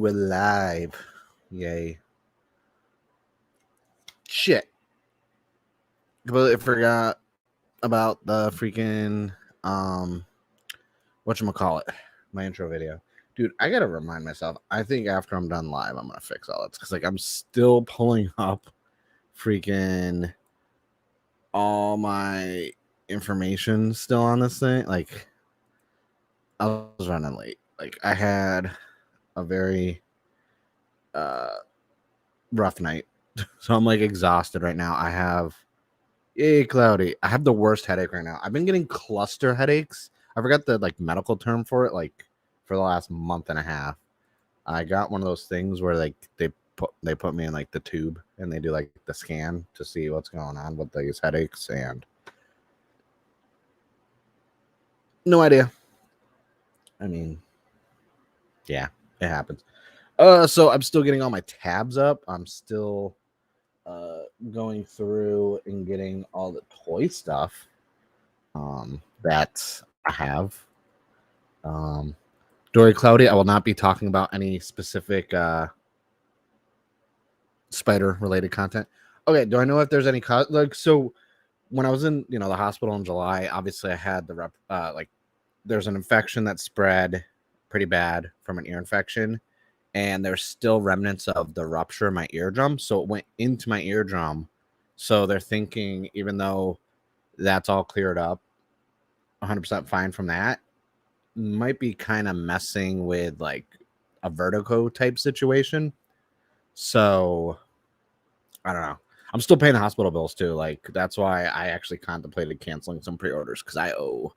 we're live. Yay. Shit. Completely forgot about the freaking whatchamacallit, my intro video. Dude, I gotta remind myself. I think after I'm done live, I'm gonna fix all this. Cause like I'm still pulling up freaking all my information still on this thing. Like I was running late. Like I had a very rough night. So I'm like exhausted right now. I have cloudy. I have the worst headache right now. I've been getting cluster headaches. I forgot the like medical term for it, like for the last month and a half. I got one of those things where like they put me in like the tube and they do like the scan to see what's going on with these headaches, and no idea. I mean, yeah, it happens. So I'm still getting all my tabs up. I'm still going through and getting all the toy stuff that I have. Dory Cloudy, I will not be talking about any specific spider related content. Okay, do I know if there's any like so when I was in the hospital in July, obviously I had the like there's an infection that spread pretty bad from an ear infection, and there's still remnants of the rupture in my eardrum, so it went into my eardrum. So they're thinking, even though that's all cleared up 100% fine from that, might be kind of messing with like a vertigo type situation. So I don't know. I'm still paying the hospital bills too. Like that's why I actually contemplated canceling some pre-orders, because I owe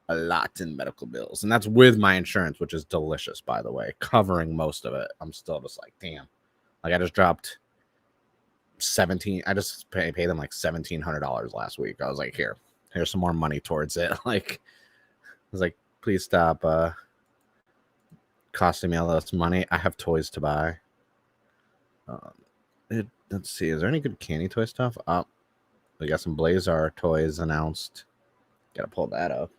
a lot in medical bills, and that's with my insurance, which is delicious, by the way, covering most of it. I'm still just like, damn. Like I just dropped 17. I just paid them like $1,700 last week. I was like, here's some more money towards it. Like I was like, please stop costing me all this money. I have toys to buy. Let's see, is there any good candy toy stuff? We got some Blazar toys announced. Gotta pull that up.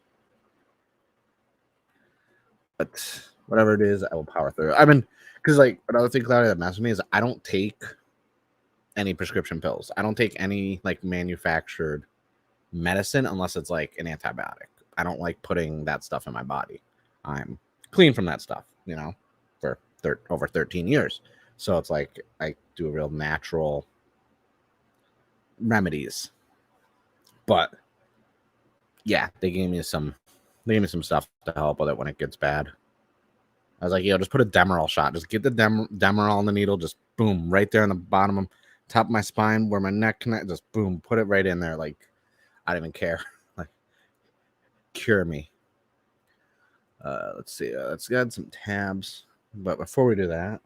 But whatever it is, I will power through. I mean, because like another thing, Claudia, that messes with me is I don't take any prescription pills. I don't take any like manufactured medicine unless it's like an antibiotic. I don't like putting that stuff in my body. I'm clean from that stuff, for over 13 years. So it's like I do a real natural remedies. But yeah, they gave me some stuff to help with it when it gets bad. I was like, just put a Demerol shot. Just get the Demerol in the needle. Just boom, right there on the bottom of top of my spine where my neck connects. Just boom, put it right in there. Like I don't even care. Like cure me. Let's see. Let's add some tabs. But before we do that,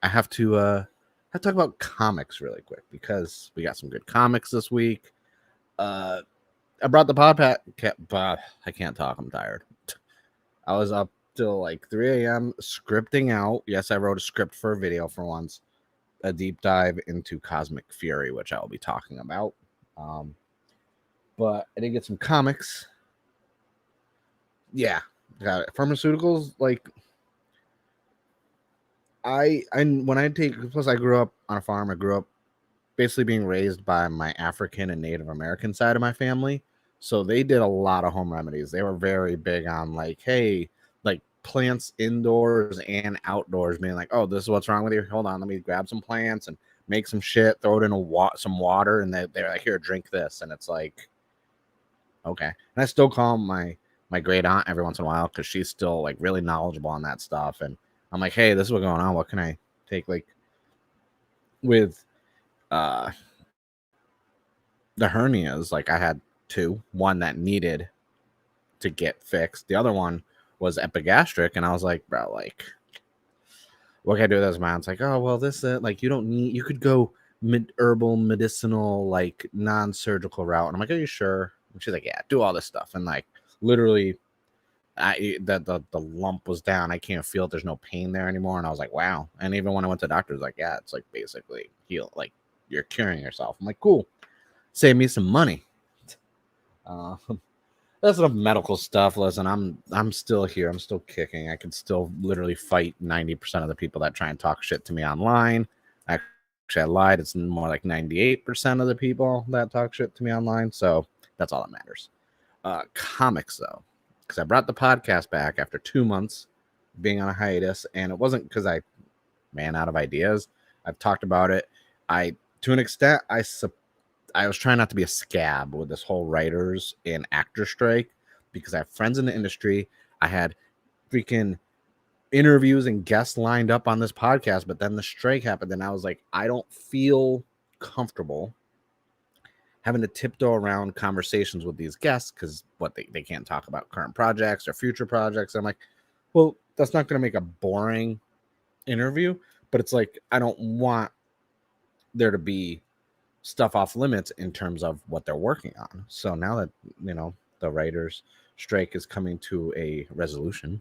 I have to talk about comics really quick, because we got some good comics this week. I brought the podcast. I can't talk. I'm tired. I was up till like 3 a.m. scripting out. Yes, I wrote a script for a video for once. A deep dive into Cosmic Fury, which I will be talking about. But I did get some comics. Yeah, got it. Pharmaceuticals, like plus I grew up on a farm. I grew up basically being raised by my African and Native American side of my family. So they did a lot of home remedies. They were very big on like, hey, like plants indoors and outdoors, being like, oh, this is what's wrong with you. Hold on, let me grab some plants and make some shit, throw it in some water, and they're like, here, drink this. And it's like, okay. And I still call my great aunt every once in a while, because she's still like really knowledgeable on that stuff. And I'm like, hey, this is what's going on. What can I take? Like with the hernias, like I had two. One that needed to get fixed. The other one was epigastric, and I was like, bro, like, what can I do with this, man? It's like, oh, well, this like, you could go herbal, medicinal, like non-surgical route. And I'm like, are you sure? And she's like, yeah, do all this stuff. And like literally the lump was down. I can't feel it. There's no pain there anymore. And I was like, wow. And even when I went to the doctor, like, yeah, it's like basically heal, like you're curing yourself. I'm like, cool, save me some money. That's enough medical stuff. Listen, I'm still here. I'm still kicking. I can still literally fight 90% of the people that try and talk shit to me online. Actually, I lied. It's more like 98% of the people that talk shit to me online. So that's all that matters. Comics, though, because I brought the podcast back after 2 months being on a hiatus, and it wasn't because I ran out of ideas. I've talked about it. To an extent, I was trying not to be a scab with this whole writers and actor strike because I have friends in the industry. I had freaking interviews and guests lined up on this podcast, but then the strike happened, and I was like, I don't feel comfortable having to tiptoe around conversations with these guests because they can't talk about current projects or future projects. I'm like, well, that's not going to make a boring interview, but it's like I don't want there to be stuff off limits in terms of what they're working on. So now that the writers strike is coming to a resolution,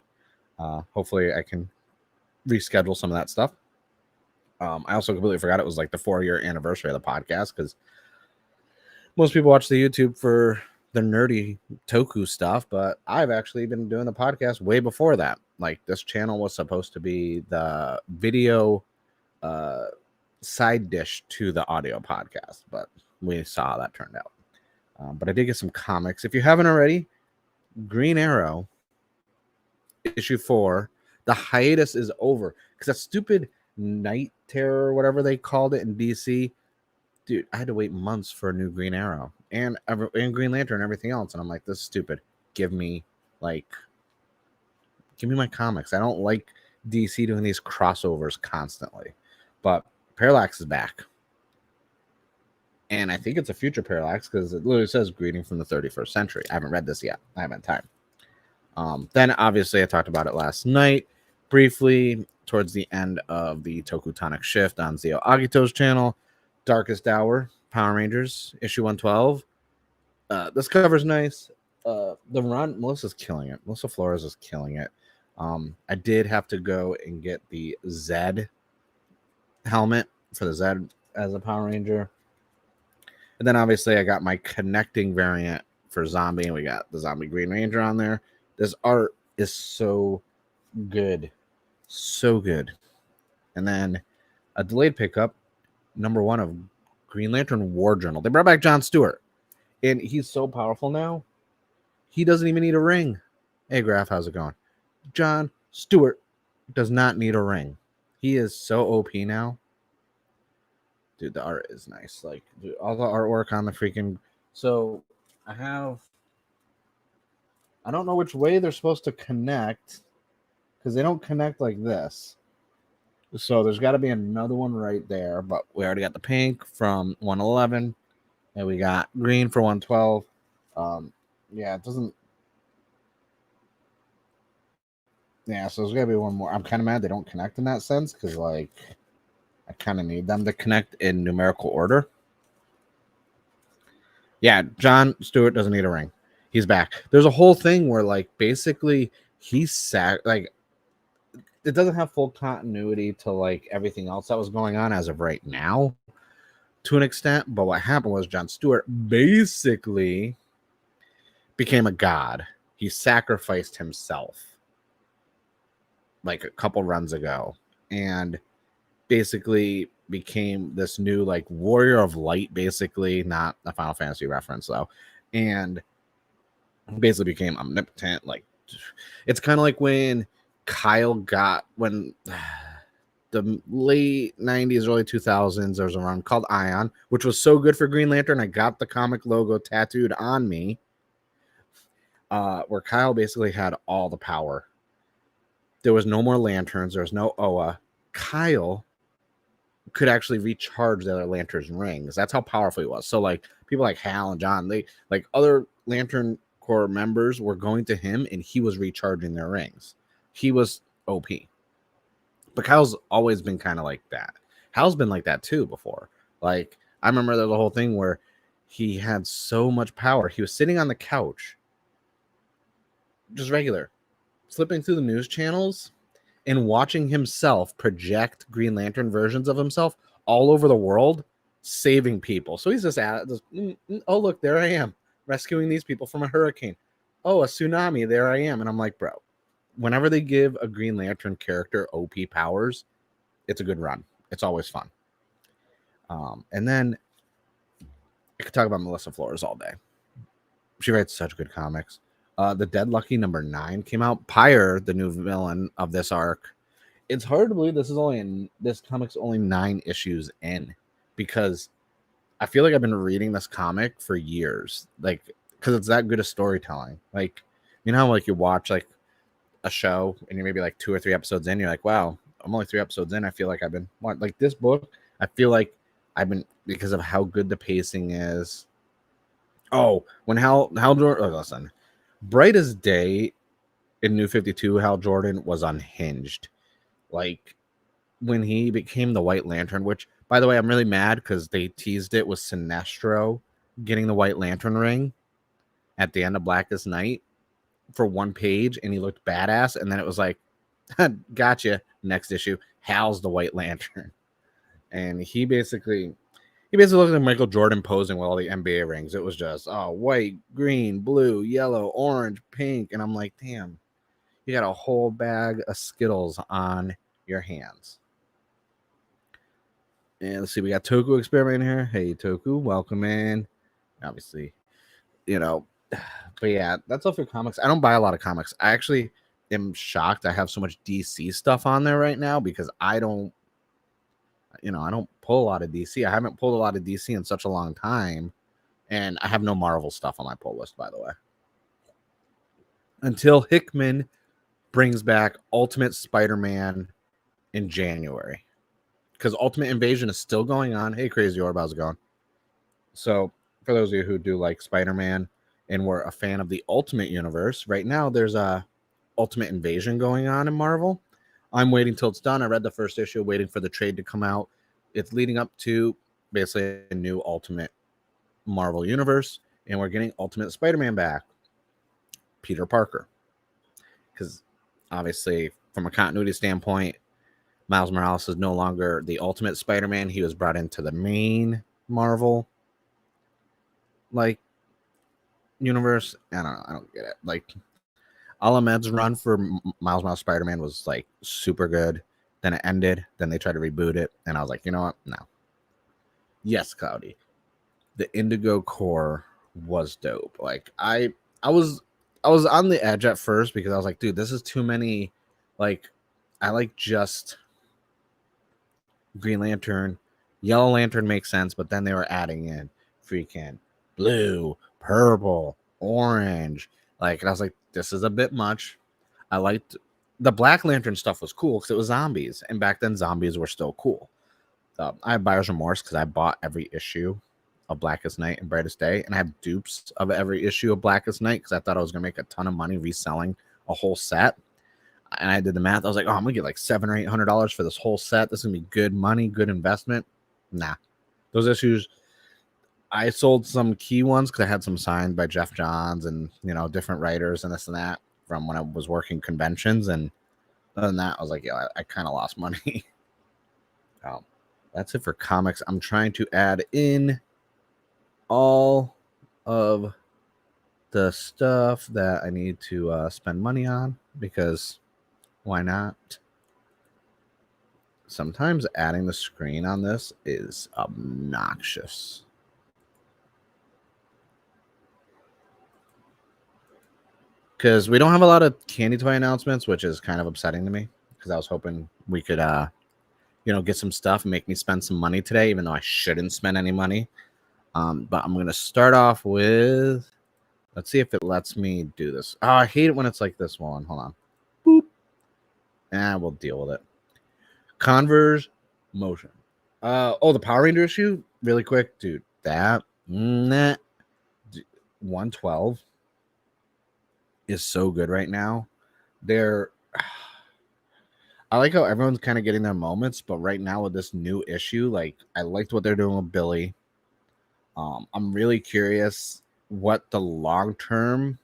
hopefully I can reschedule some of that stuff. I also completely forgot it was like the 4-year anniversary of the podcast because most people watch the YouTube for the nerdy toku stuff, but I've actually been doing the podcast way before that. Like, this channel was supposed to be the video side dish to the audio podcast, but we saw how that turned out. But I did get some comics. If you haven't already, Green Arrow issue 4, the hiatus is over because that stupid Night Terror or whatever they called it in DC, dude, I had to wait months for a new Green Arrow and Green Lantern and everything else, and I'm like, this is stupid. Give me my comics. I don't like DC doing these crossovers constantly. But Parallax is back. And I think it's a future Parallax because it literally says greeting from the 31st century. I haven't read this yet. I haven't had time. Then, obviously, I talked about it last night briefly towards the end of the Tokutonic Shift on Zio Agito's channel. Darkest Hour, Power Rangers, issue 112. This cover's nice. The run, Melissa's killing it. Melissa Flores is killing it. I did have to go and get the Zed helmet for the Zed as a Power Ranger. And then obviously I got my connecting variant for Zombie, and we got the Zombie Green Ranger on there. This art is so good. So good. And then a delayed pickup, #1 of Green Lantern War Journal. They brought back John Stewart. And he's so powerful now. He doesn't even need a ring. Hey, Graf, how's it going? John Stewart does not need a ring. He is so OP now. Dude, the art is nice. Like, dude, all the artwork on the freaking... So, I don't know which way they're supposed to connect, because they don't connect like this. So, there's got to be another one right there, but we already got the pink from 111, and we got green for 112. Yeah, it doesn't... Yeah, so there's got to be one more. I'm kind of mad they don't connect in that sense, because, like, I kind of need them to connect in numerical order. Yeah, John Stewart doesn't need a ring. He's back. There's a whole thing where, like, basically he's like, it doesn't have full continuity to, like, everything else that was going on as of right now to an extent. But what happened was John Stewart basically became a god. He sacrificed himself like a couple runs ago and basically became this new, like, warrior of light, basically, not a Final Fantasy reference though, and basically became omnipotent. Like, it's kind of like when Kyle got, when the late 90s, early 2000s, there was a run called Ion, which was so good for Green Lantern. I got the comic logo tattooed on me, where Kyle basically had all the power. There was no more lanterns. There was no Oa. Kyle could actually recharge the other lanterns' rings. That's how powerful he was. So, like, people like Hal and John, they, like, other Lantern Corps members were going to him, and he was recharging their rings. He was OP. But Kyle's always been kind of like that. Hal's been like that too before. Like, I remember there was a whole thing where he had so much power. He was sitting on the couch, just regular, flipping through the news channels and watching himself project Green Lantern versions of himself all over the world, saving people. So he's just oh, look, there I am, rescuing these people from a hurricane. oh, a tsunami, there I am. And I'm like, bro, whenever they give a Green Lantern character OP powers, it's a good run. It's always fun. And then I could talk about Melissa Flores all day. She writes such good comics. The Dead Lucky #9 came out. Pyre, the new villain of this arc. It's hard to believe this comic's only 9 issues in, because I feel like I've been reading this comic for years, like, because it's that good of storytelling. Like, you know how like you watch like a show and you're maybe like 2 or 3 episodes in, you're like, wow, I'm only 3 episodes in. I feel like I've been like this book. I feel like I've been, because of how good the pacing is. Oh, when Hal Jordan, oh, listen, Bright as Day in New 52, Hal Jordan was unhinged. Like, when he became the White Lantern, which, by the way, I'm really mad because they teased it with Sinestro getting the White Lantern ring at the end of Blackest Night for 1 page, and he looked badass, and then it was like, gotcha, next issue, Hal's the White Lantern. And he basically looked like Michael Jordan posing with all the NBA rings. It was just, oh, white, green, blue, yellow, orange, pink. And I'm like, damn, you got a whole bag of Skittles on your hands. And let's see, we got Toku Experiment here. Hey, Toku, welcome in. Obviously, but yeah, that's all for comics. I don't buy a lot of comics. I actually am shocked I have so much DC stuff on there right now, because I don't pull a lot of DC. I haven't pulled a lot of DC in such a long time, and I have no Marvel stuff on my pull list, by the way. Until Hickman brings back Ultimate Spider-Man in January, because Ultimate Invasion is still going on. Hey, Crazy Orb, how's it going? So, for those of you who do like Spider-Man and were a fan of the Ultimate Universe, right now there's a Ultimate Invasion going on in Marvel. I'm waiting till it's done. I read the first issue, waiting for the trade to come out. It's leading up to basically a new Ultimate Marvel Universe, and we're getting Ultimate Spider-Man back, Peter Parker. Because obviously, from a continuity standpoint, Miles Morales is no longer the Ultimate Spider-Man. He was brought into the main Marvel universe. I don't get it. Like, Alamed's run for Miles Morales Spider-Man was like super good. Then it ended. Then they tried to reboot it, and I was like, you know what? No. Yes, Cloudy. The Indigo Core was dope. Like, I was on the edge at first, because I was like, dude, this is too many. Like, I like just Green Lantern. Yellow Lantern makes sense, but then they were adding in freaking blue, purple, orange. Like, and I was like, this is a bit much. I liked the Black Lantern stuff was cool because it was zombies, and back then zombies were still cool. I have buyer's remorse because I bought every issue of Blackest Night and Brightest Day, and I have dupes of every issue of Blackest Night because I thought I was gonna make a ton of money reselling a whole set. And I did the math. I was like, oh, I'm gonna get like $700 or $800 for this whole set. This is gonna be good money, good investment. Nah, those issues. I sold some key ones because I had some signed by Jeff Johns and different writers and this and that from when I was working conventions. And other than that, I was like, yeah, I kind of lost money. That's it for comics. I'm trying to add in all of the stuff that I need to spend money on, because why not? Sometimes adding the screen on this is obnoxious. Because we don't have a lot of candy toy announcements, which is kind of upsetting to me, because I was hoping we could get some stuff and make me spend some money today, even though I shouldn't spend any money. But I'm going to start off with, let's see if it lets me do this. Oh, I hate it when it's like this one. Hold on. Boop. And we'll deal with it. Converge Motion. The Power Ranger issue, really quick, dude. That 112 is so good right now. I like how everyone's kind of getting their moments, but right now with this new issue, like, I liked what they're doing with Billy. I'm really curious what the long-term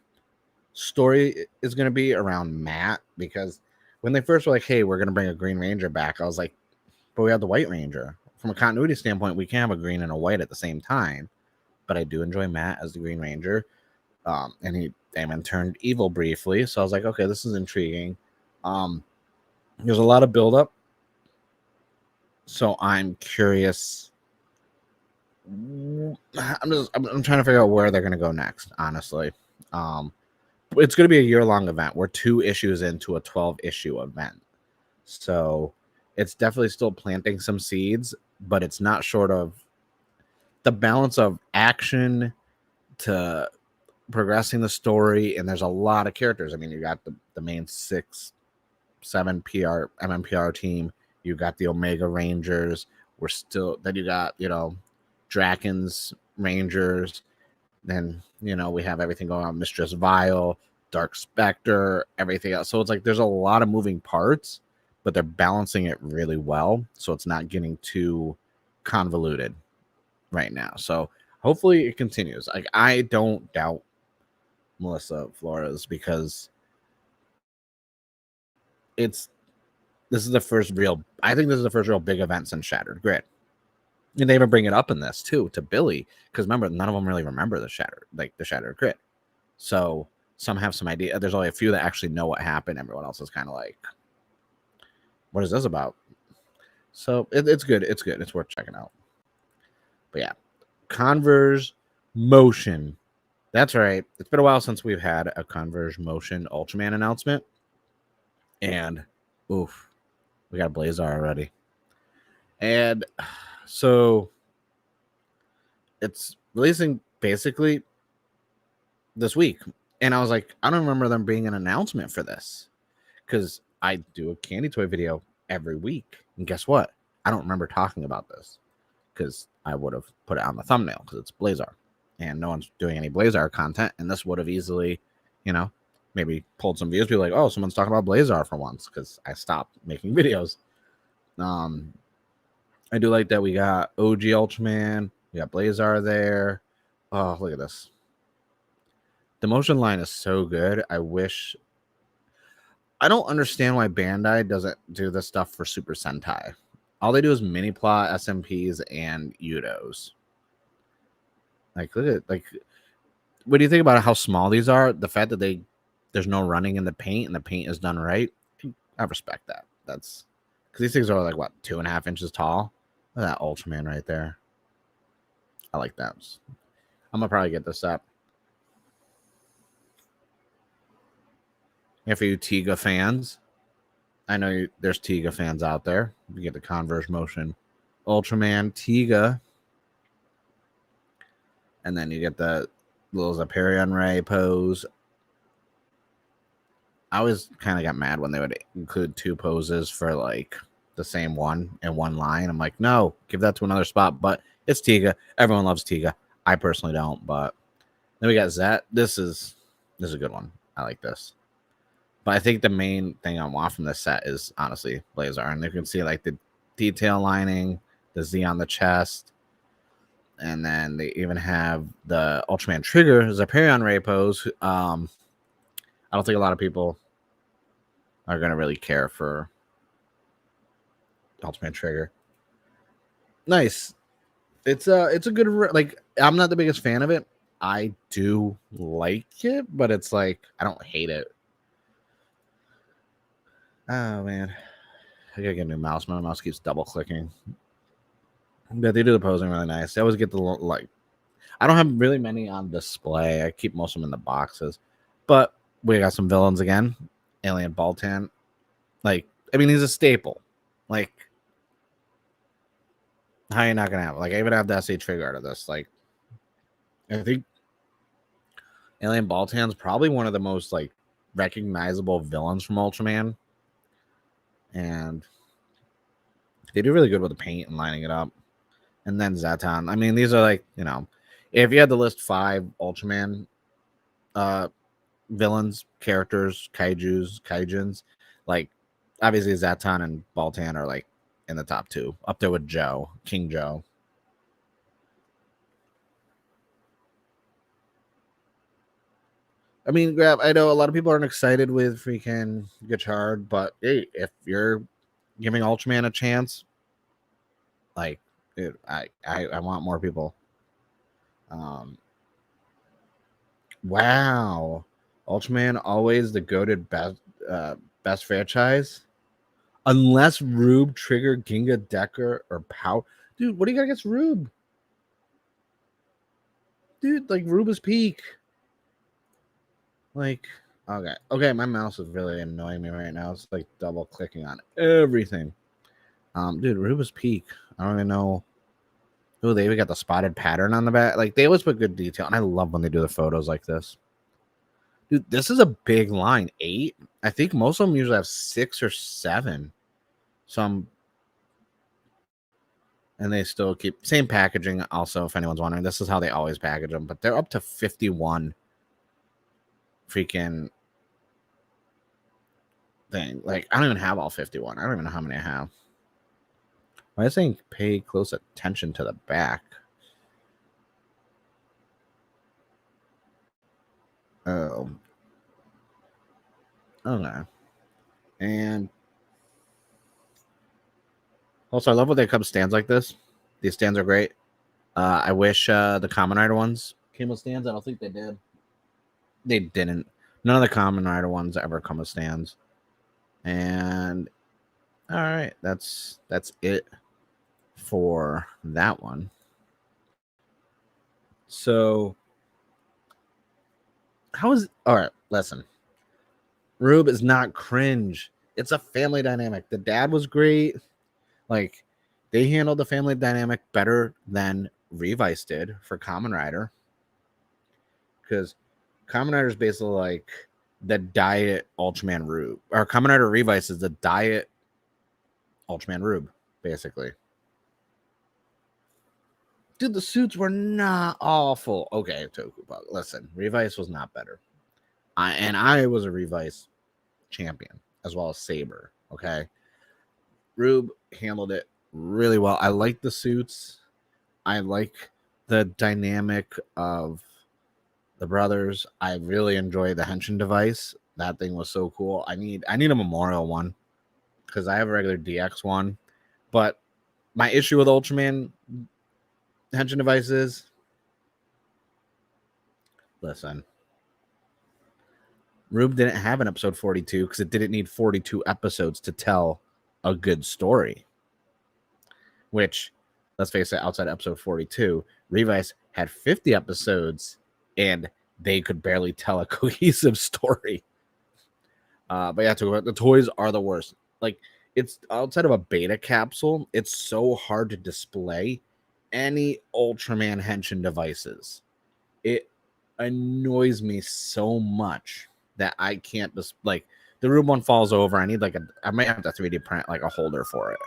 story is going to be around Matt, because when they first were like, hey, we're going to bring a Green Ranger back, I was like, but we have the White Ranger. From a continuity standpoint, we can't have a green and a white at the same time, but I do enjoy Matt as the Green Ranger. And he Damon turned evil briefly. So I was like, okay, this is intriguing. There's a lot of buildup. So I'm curious. I'm trying to figure out where they're going to go next, honestly. It's going to be a year-long event. We're 2 issues into a 12-issue event. So it's definitely still planting some seeds, but it's not short of the balance of action to progressing the story. And there's a lot of characters. I mean, you got the main 6, 7 MMPR team. You got the Omega Rangers. Then you got, Draken's Rangers. Then, we have everything going on. Mistress Vile, Dark Spectre, everything else. So it's like there's a lot of moving parts, but they're balancing it really well. So it's not getting too convoluted right now. So hopefully it continues. Like, I don't doubt Melissa Flores because I think this is the first real big event since Shattered Grid. And they even bring it up in this too to Billy, because remember, none of them really remember the Shattered Grid. So some have some idea. There's only a few that actually know what happened. Everyone else is kind of like, what is this about? So it's good. It's good. It's worth checking out. But yeah, Converge Motion. That's right. It's been a while since we've had a Converge Motion Ultraman announcement. And oof, we got a Blazar already. And so it's releasing basically this week. And I was like, I don't remember them being an announcement for this, because I do a candy toy video every week. And guess what? I don't remember talking about this, because I would have put it on the thumbnail because it's Blazar and no one's doing any Blazar content. And this would have easily, maybe pulled some views. Be like, oh, someone's talking about Blazar for once, because I stopped making videos. I do like that we got OG Ultraman. We got Blazar there. Oh, look at this. The motion line is so good. I don't understand why Bandai doesn't do this stuff for Super Sentai. All they do is miniplas, SMPs, and Udos. Like, look at, what do you think about how small these are? The fact that there's no running in the paint and the paint is done right. I respect that. That's because these things are like, what, 2.5 inches tall? Look at that Ultraman right there. I like that. I'm gonna probably get this up. And for you Tiga fans, I know there's Tiga fans out there. You get the Converge Motion Ultraman Tiga. And then you get the little Zaparion Ray pose. I always kind of got mad when they would include 2 poses for like the same one in one line. I'm like, no, give that to another spot. But it's Tiga. Everyone loves Tiga. I personally don't. But then we got Zet. This is a good one. I like this. But I think the main thing I want from this set is honestly Blazar. And you can see like the detail lining, the Z on the chest. And then they even have the Ultraman Trigger, Zaparion Ray pose. I don't think a lot of people are going to really care for Ultraman Trigger. Nice. It's a good, like, I'm not the biggest fan of it. I do like it, but it's like, I don't hate it. Oh, man. I gotta get a new mouse. My mouse keeps double clicking. But they do the posing really nice. They always get the, like, I don't have really many on display. I keep most of them in the boxes. But we got some villains again. Alien Baltan. Like, I mean, he's a staple. Like, how are you not going to have it? Like, I even have the SH figure art of this. Like, I think Alien Baltan's probably one of the most, like, recognizable villains from Ultraman. And they do really good with the paint and lining it up. And then Zaton. I mean, these are like, if you had to list 5 Ultraman villains, characters, kaijins, like, obviously Zaton and Baltan are like in the top 2, up there with Joe, King Joe. I mean, I know a lot of people aren't excited with freaking Gotchard, but hey, if you're giving Ultraman a chance, like, I want more people Wow. Ultraman always the goated best franchise. Unless Rube, Trigger, Ginga, Decker, or Power. Dude, what do you got against Rube? Dude, like Rube is peak. Like, okay, my mouse is really annoying me right now. It's like double clicking on everything. Dude, Rube is peak. I don't even know. Oh, they even got the spotted pattern on the back. Like, they always put good detail, and I love when they do the photos like this. Dude, this is a big line. 8. I think most of them usually have 6 or 7. Some, and they still keep same packaging. Also, if anyone's wondering, this is how they always package them. But they're up to 51 freaking thing. Like, I don't even have all 51. I don't even know how many I have. I was saying pay close attention to the back. Oh. Okay. And also, I love when they come stands like this. These stands are great. I wish the Kamen Rider ones came with stands. I don't think they did. They didn't. None of the Kamen Rider ones ever come with stands. And all right, that's it for that one. So how is all right? Listen, Rube is not cringe. It's a family dynamic. The dad was great. Like, they handled the family dynamic better than Revice did for Kamen Rider. Because Kamen Rider is basically like the diet Ultraman Rube. Or Kamen Rider Revice is the diet Ultraman Rube, basically. Dude, the suits were not awful. Okay, Toku, but listen, Revice was not better. I was a Revice champion as well as Saber. Okay, Rube handled it really well. I like the suits. I like the dynamic of the brothers. I really enjoy the Henshin device. That thing was so cool. I need a memorial one because I have a regular DX one. But my issue with Ultraman Henshin devices, listen, Rube didn't have an episode 42 because it didn't need 42 episodes to tell a good story. Which, let's face it, outside episode 42, Revice had 50 episodes and they could barely tell a cohesive story. But yeah, the toys are the worst. Like, it's outside of a beta capsule, it's so hard to display any Ultraman Henshin devices. It annoys me so much that I can't just like the Rube one falls over. I need I might have to 3D print like a holder for it.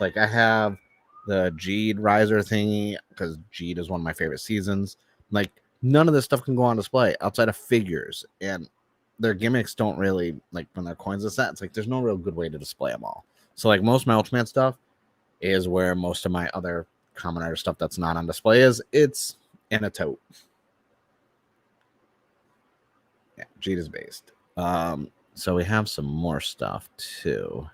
Like, I have the Jeed riser thingy because Jeed is one of my favorite seasons. Like, none of this stuff can go on display outside of figures, and their gimmicks don't really, like, when they're coins and set, it's like there's no real good way to display them all. So like most of my Ultraman stuff is where most of my other Kamen Rider stuff that's not on display is. It's in a tote. Yeah, Jeed is based. So we have some more stuff too.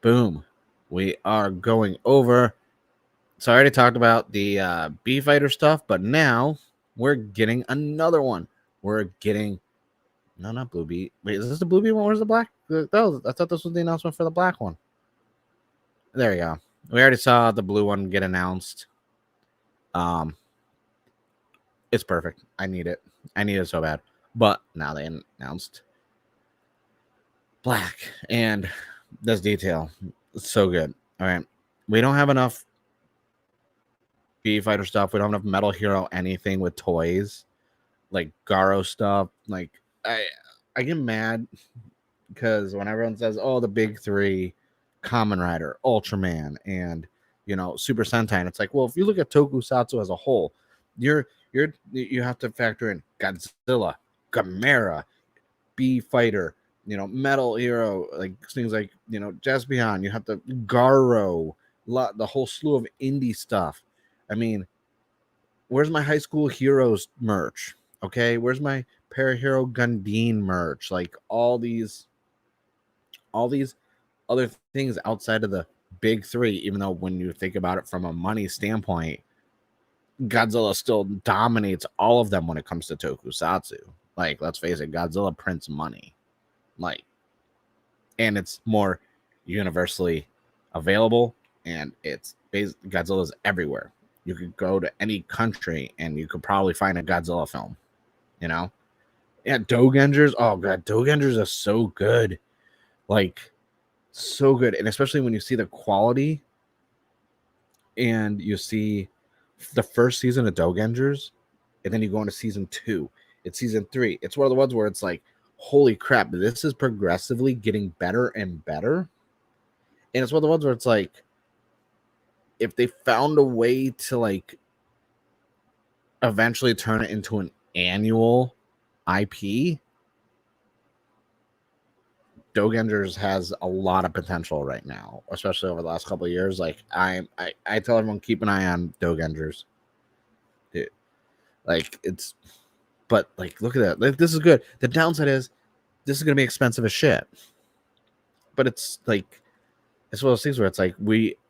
Boom. We are going over. So I already talked about the B Fighter stuff, but now we're getting another one. We're getting not Blue Beat. Wait, is this the Blue Beat one? Where's the black? Oh, I thought this was the announcement for the black one. There you go. We already saw the blue one get announced. It's perfect. I need it. I need it so bad. But now they announced black, and this detail. It's so good. All right. We don't have enough B Fighter stuff. We don't have enough Metal Hero anything with toys. Like Garo stuff. Like, I get mad because when everyone says, oh, the big 3, Kamen Rider, Ultraman, and Super Sentai, and it's like, well, if you look at Tokusatsu as a whole, you have to factor in Godzilla, Gamera, B Fighter, Metal Hero, like things like Jaspion. You have to Garo, the whole slew of indie stuff. I mean, where's my High School Heroes merch? Okay, where's my Parahero Gundine merch? Like all these other things outside of the big 3. Even though when you think about it from a money standpoint, Godzilla still dominates all of them when it comes to tokusatsu. Like, let's face it, Godzilla prints money. Like, and it's more universally available, and Godzilla's everywhere. You could go to any country and you could probably find a Godzilla film, you know? Yeah, Dogengers. Oh god, Dogengers are so good. Like, so good. And especially when you see the quality and you see the first season of Dogengers, and then you go into season 2. It's season 3. It's one of the ones where it's like, holy crap, this is progressively getting better and better. And it's one of the ones where it's like, if they found a way to like eventually turn it into an annual IP, Dogengers has a lot of potential right now, especially over the last couple of years. Like, I tell everyone, keep an eye on Dogengers. Dude, like, it's, but like, look at that. Like, this is good. The downside is this is gonna be expensive as shit. But it's like, it's one of those things where it's like,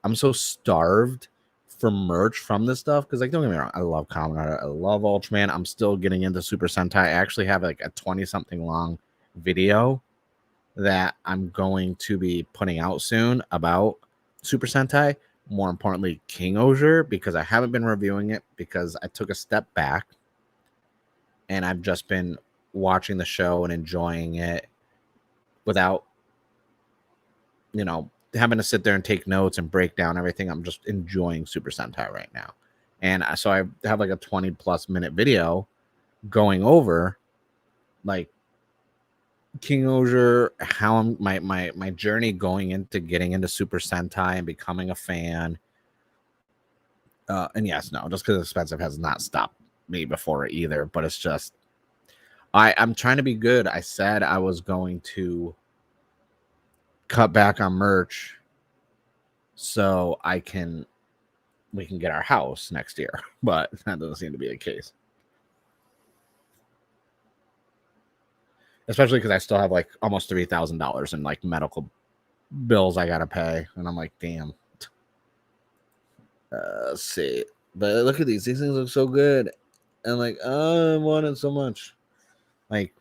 I'm so starved for merch from this stuff, because like, don't get me wrong, I love Kamen Rider, I love Ultraman. I'm still getting into Super Sentai. I actually have like a 20-something long video that I'm going to be putting out soon about Super Sentai. More importantly, King Oger, because I haven't been reviewing it because I took a step back and I've just been watching the show and enjoying it without, you know, having to sit there and take notes and break down everything. I'm just enjoying Super Sentai right now. And so I have like a 20+ minute video going over like King Oger, how I'm my journey going into getting into Super Sentai and becoming a fan. And yes, no, just because it's expensive has not stopped me before either. But it's just, I'm trying to be good. I said I was going to cut back on merch so we can get our house next year, but that doesn't seem to be the case. Especially because I still have like almost $3,000 in like medical bills I gotta pay, and I'm like, damn. Let's see, but look at these things look so good, and like, I want it so much, like,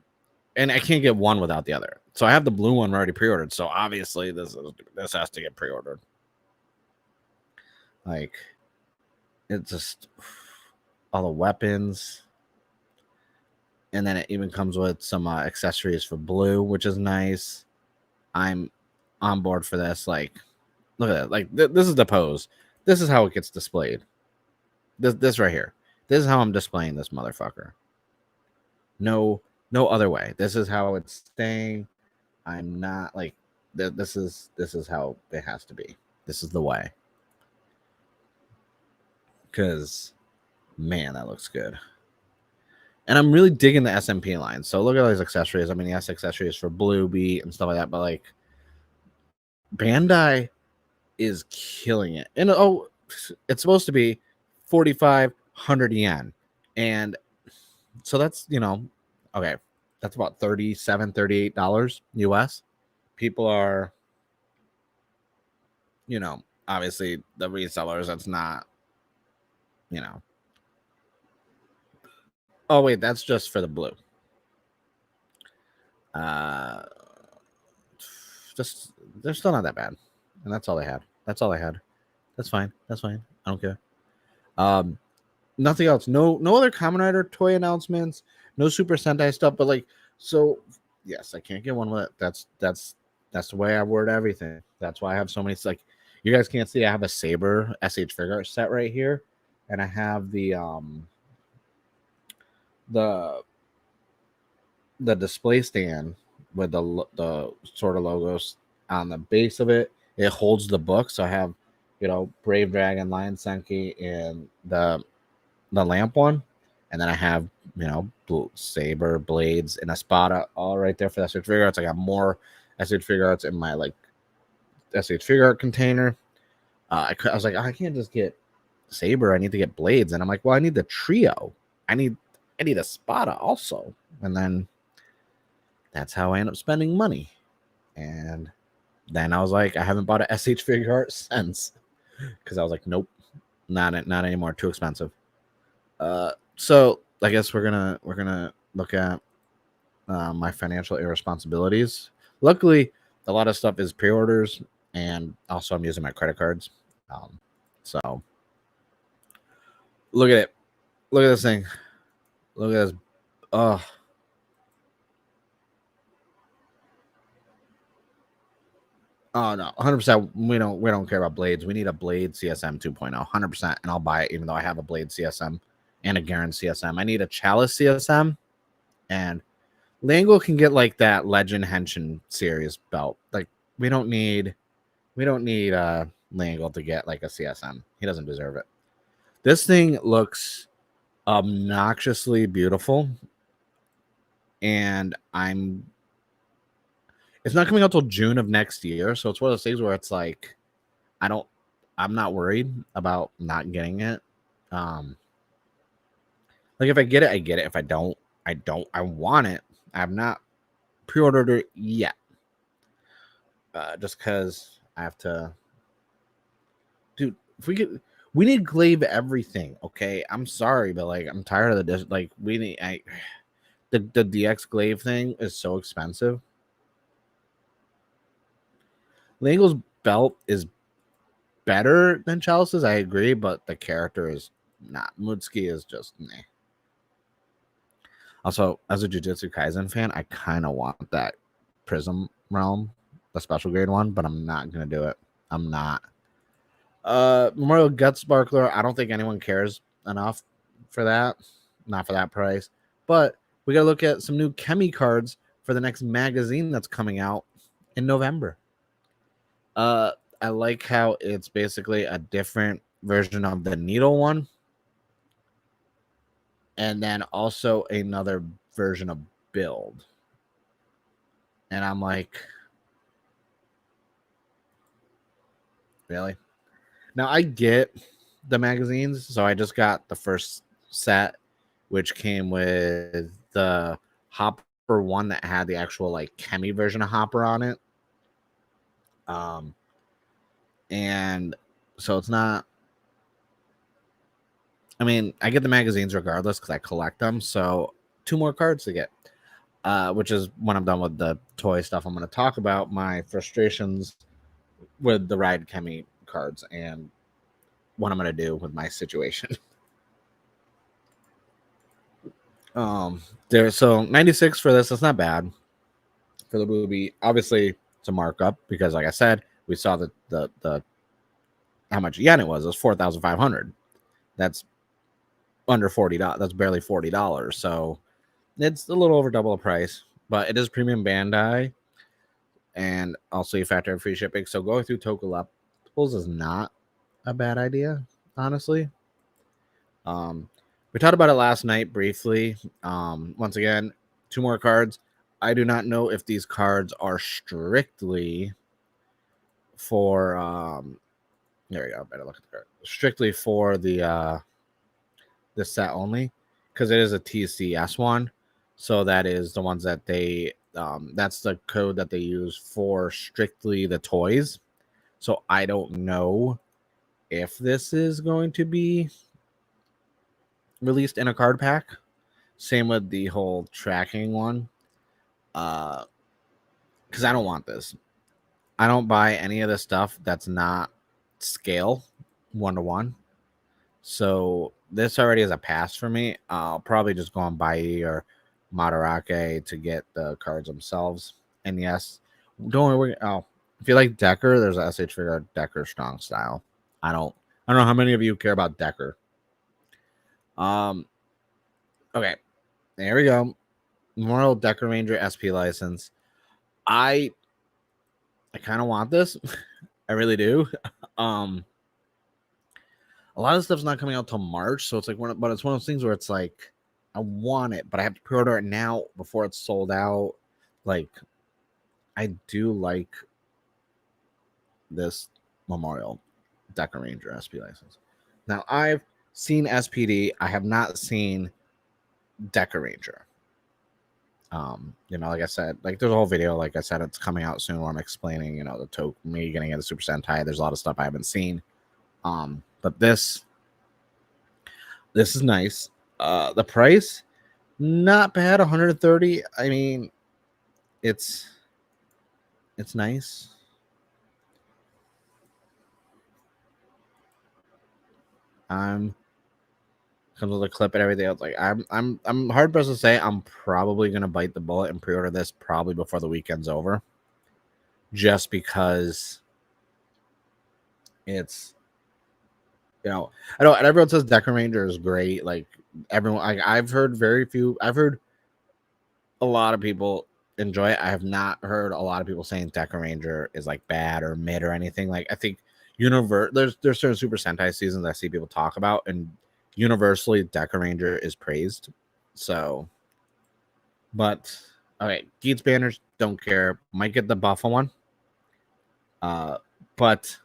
and I can't get one without the other. So I have the blue one already pre-ordered, so obviously this has to get pre-ordered. Like, it's just all the weapons. And then it even comes with some accessories for blue, which is nice. I'm on board for this. Like, look at that. Like, this is the pose. This is how it gets displayed. This right here. This is how I'm displaying this motherfucker. No other way. This is how it's staying. I'm not like, this is how it has to be. This is the way. Because, man, that looks good. And I'm really digging the SMP line. So look at all these accessories. I mean, yes, accessories for Blue Beat and stuff like that. But like, Bandai is killing it. And it's supposed to be 4,500 yen. And so that's, okay, that's about $37-$38 US. People are, obviously the resellers, that's not, oh wait, that's just for the blue. Just, they're still not that bad, and that's all they had. That's fine. I don't care. Nothing else. No other Kamen Rider toy announcements. No Super Sentai stuff. But like, so yes, I can't get one with it. That's the way I word everything. That's why I have so many. It's like, you guys can't see, I have a Saber SH figure set right here, and I have the display stand with the sort of logos on the base of it. It holds the book, so I have, Brave Dragon, Lion Senki, and the lamp one, and then I have, Saber, Blades, and Espada all right there for the SH figure arts. I got more SH figure arts in my like SH figure art container. I was like, I can't just get Saber, I need to get Blades, and I'm like, well, I need the trio. I need Espada also, and then that's how I end up spending money. And then I was like, I haven't bought a SH figure art since, because I was like, nope, not anymore, too expensive. So I guess we're gonna look at my financial irresponsibilities. Luckily, a lot of stuff is pre-orders, and also I'm using my credit cards. So look at it. Look at this thing. Look at this. Oh. Oh no, 100%. We don't care about blades. We need a Blade CSM 2.0, 100%, and I'll buy it even though I have a Blade CSM and a Garen CSM. I need a Chalice CSM, and Langle can get like that Legend Henshin series belt. Like we don't need Langle to get like a CSM. He doesn't deserve it. This thing looks obnoxiously beautiful, and it's not coming out till June of next year, so it's one of those things where it's like I'm not worried about not getting it. Like if I get it, I get it. If I don't, I don't. I want it. I have not pre-ordered it yet. Just because I have to. Dude, if we need glaive everything, okay? I'm sorry, but like I'm tired of the like we need the DX glaive thing is so expensive. Langle's belt is better than Chalice's, I agree, but the character is not. Mutsuki is just meh. Also, as a Jujutsu Kaisen fan, I kind of want that Prism Realm, the special grade one, but I'm not gonna do it. I'm not. Memorial Gut Sparkler, I don't think anyone cares enough for that. Not for that price. But we gotta look at some new Chemy cards for the next magazine that's coming out in November. I like how it's basically a different version of the needle one. And then also another version of build. And I'm like, really? Now I get the magazines, so I just got the first set, which came with the Hopper one that had the actual like Chemy version of Hopper on it. And so it's not. I mean, I get the magazines regardless because I collect them. So 2 more cards to get, which is when I'm done with the toy stuff. I'm going to talk about my frustrations with the Ride Chemy cards and what I'm going to do with my situation. So 96 for this. That's not bad for the movie. Obviously, it's a markup because, like I said, we saw the how much yen it was. It was 4,500. That's under $40. That's barely $40. So it's a little over double the price, but it is premium Bandai, and also you factor in free shipping. So going through Tokusatsu is not a bad idea, honestly. We talked about it last night briefly. Once again, 2 more cards. I do not know if these cards are strictly for there we go. Better look at the card. Strictly for the set only, because it is a TCS one. So that is the ones that they that's the code that they use for strictly the toys. So I don't know if this is going to be released in a card pack. Same with the whole tracking one. Because I don't want this. I don't buy any of the stuff that's not scale 1-to-1. So this already is a pass for me. I'll probably just go on Bai or Madarake to get the cards themselves. And yes, don't worry. Oh, if you like Decker, there's a SH figure Decker strong style. I don't know how many of you care about Decker. Okay, there we go. Memorial Decker Ranger SP license. I kind of want this. I really do. A lot of stuff's not coming out till March, so it's like but it's one of those things where it's like I want it, but I have to pre-order it now before it's sold out. Like I do like this Memorial Decker Ranger SP license. Now I've seen SPD. I have not seen Decker Ranger. Like I said, like there's a whole video, like I said, it's coming out soon where I'm explaining, the toku, me getting into Super Sentai. There's a lot of stuff I haven't seen. But this This is nice. The price, not bad, 130. I mean, it's nice. Comes with a clip and everything else. Like I'm hard pressed to say I'm probably gonna bite the bullet and pre-order this probably before the weekend's over. Just because it's, you know, I know, and everyone says Deca Ranger is great. Like everyone, I've heard a lot of people enjoy it. I have not heard a lot of people saying Deca Ranger is like bad or mid or anything. Like I think there's certain Super Sentai seasons I see people talk about, and universally Deca Ranger is praised. So, but okay, Geats banners, don't care. Might get the Buffalo one. But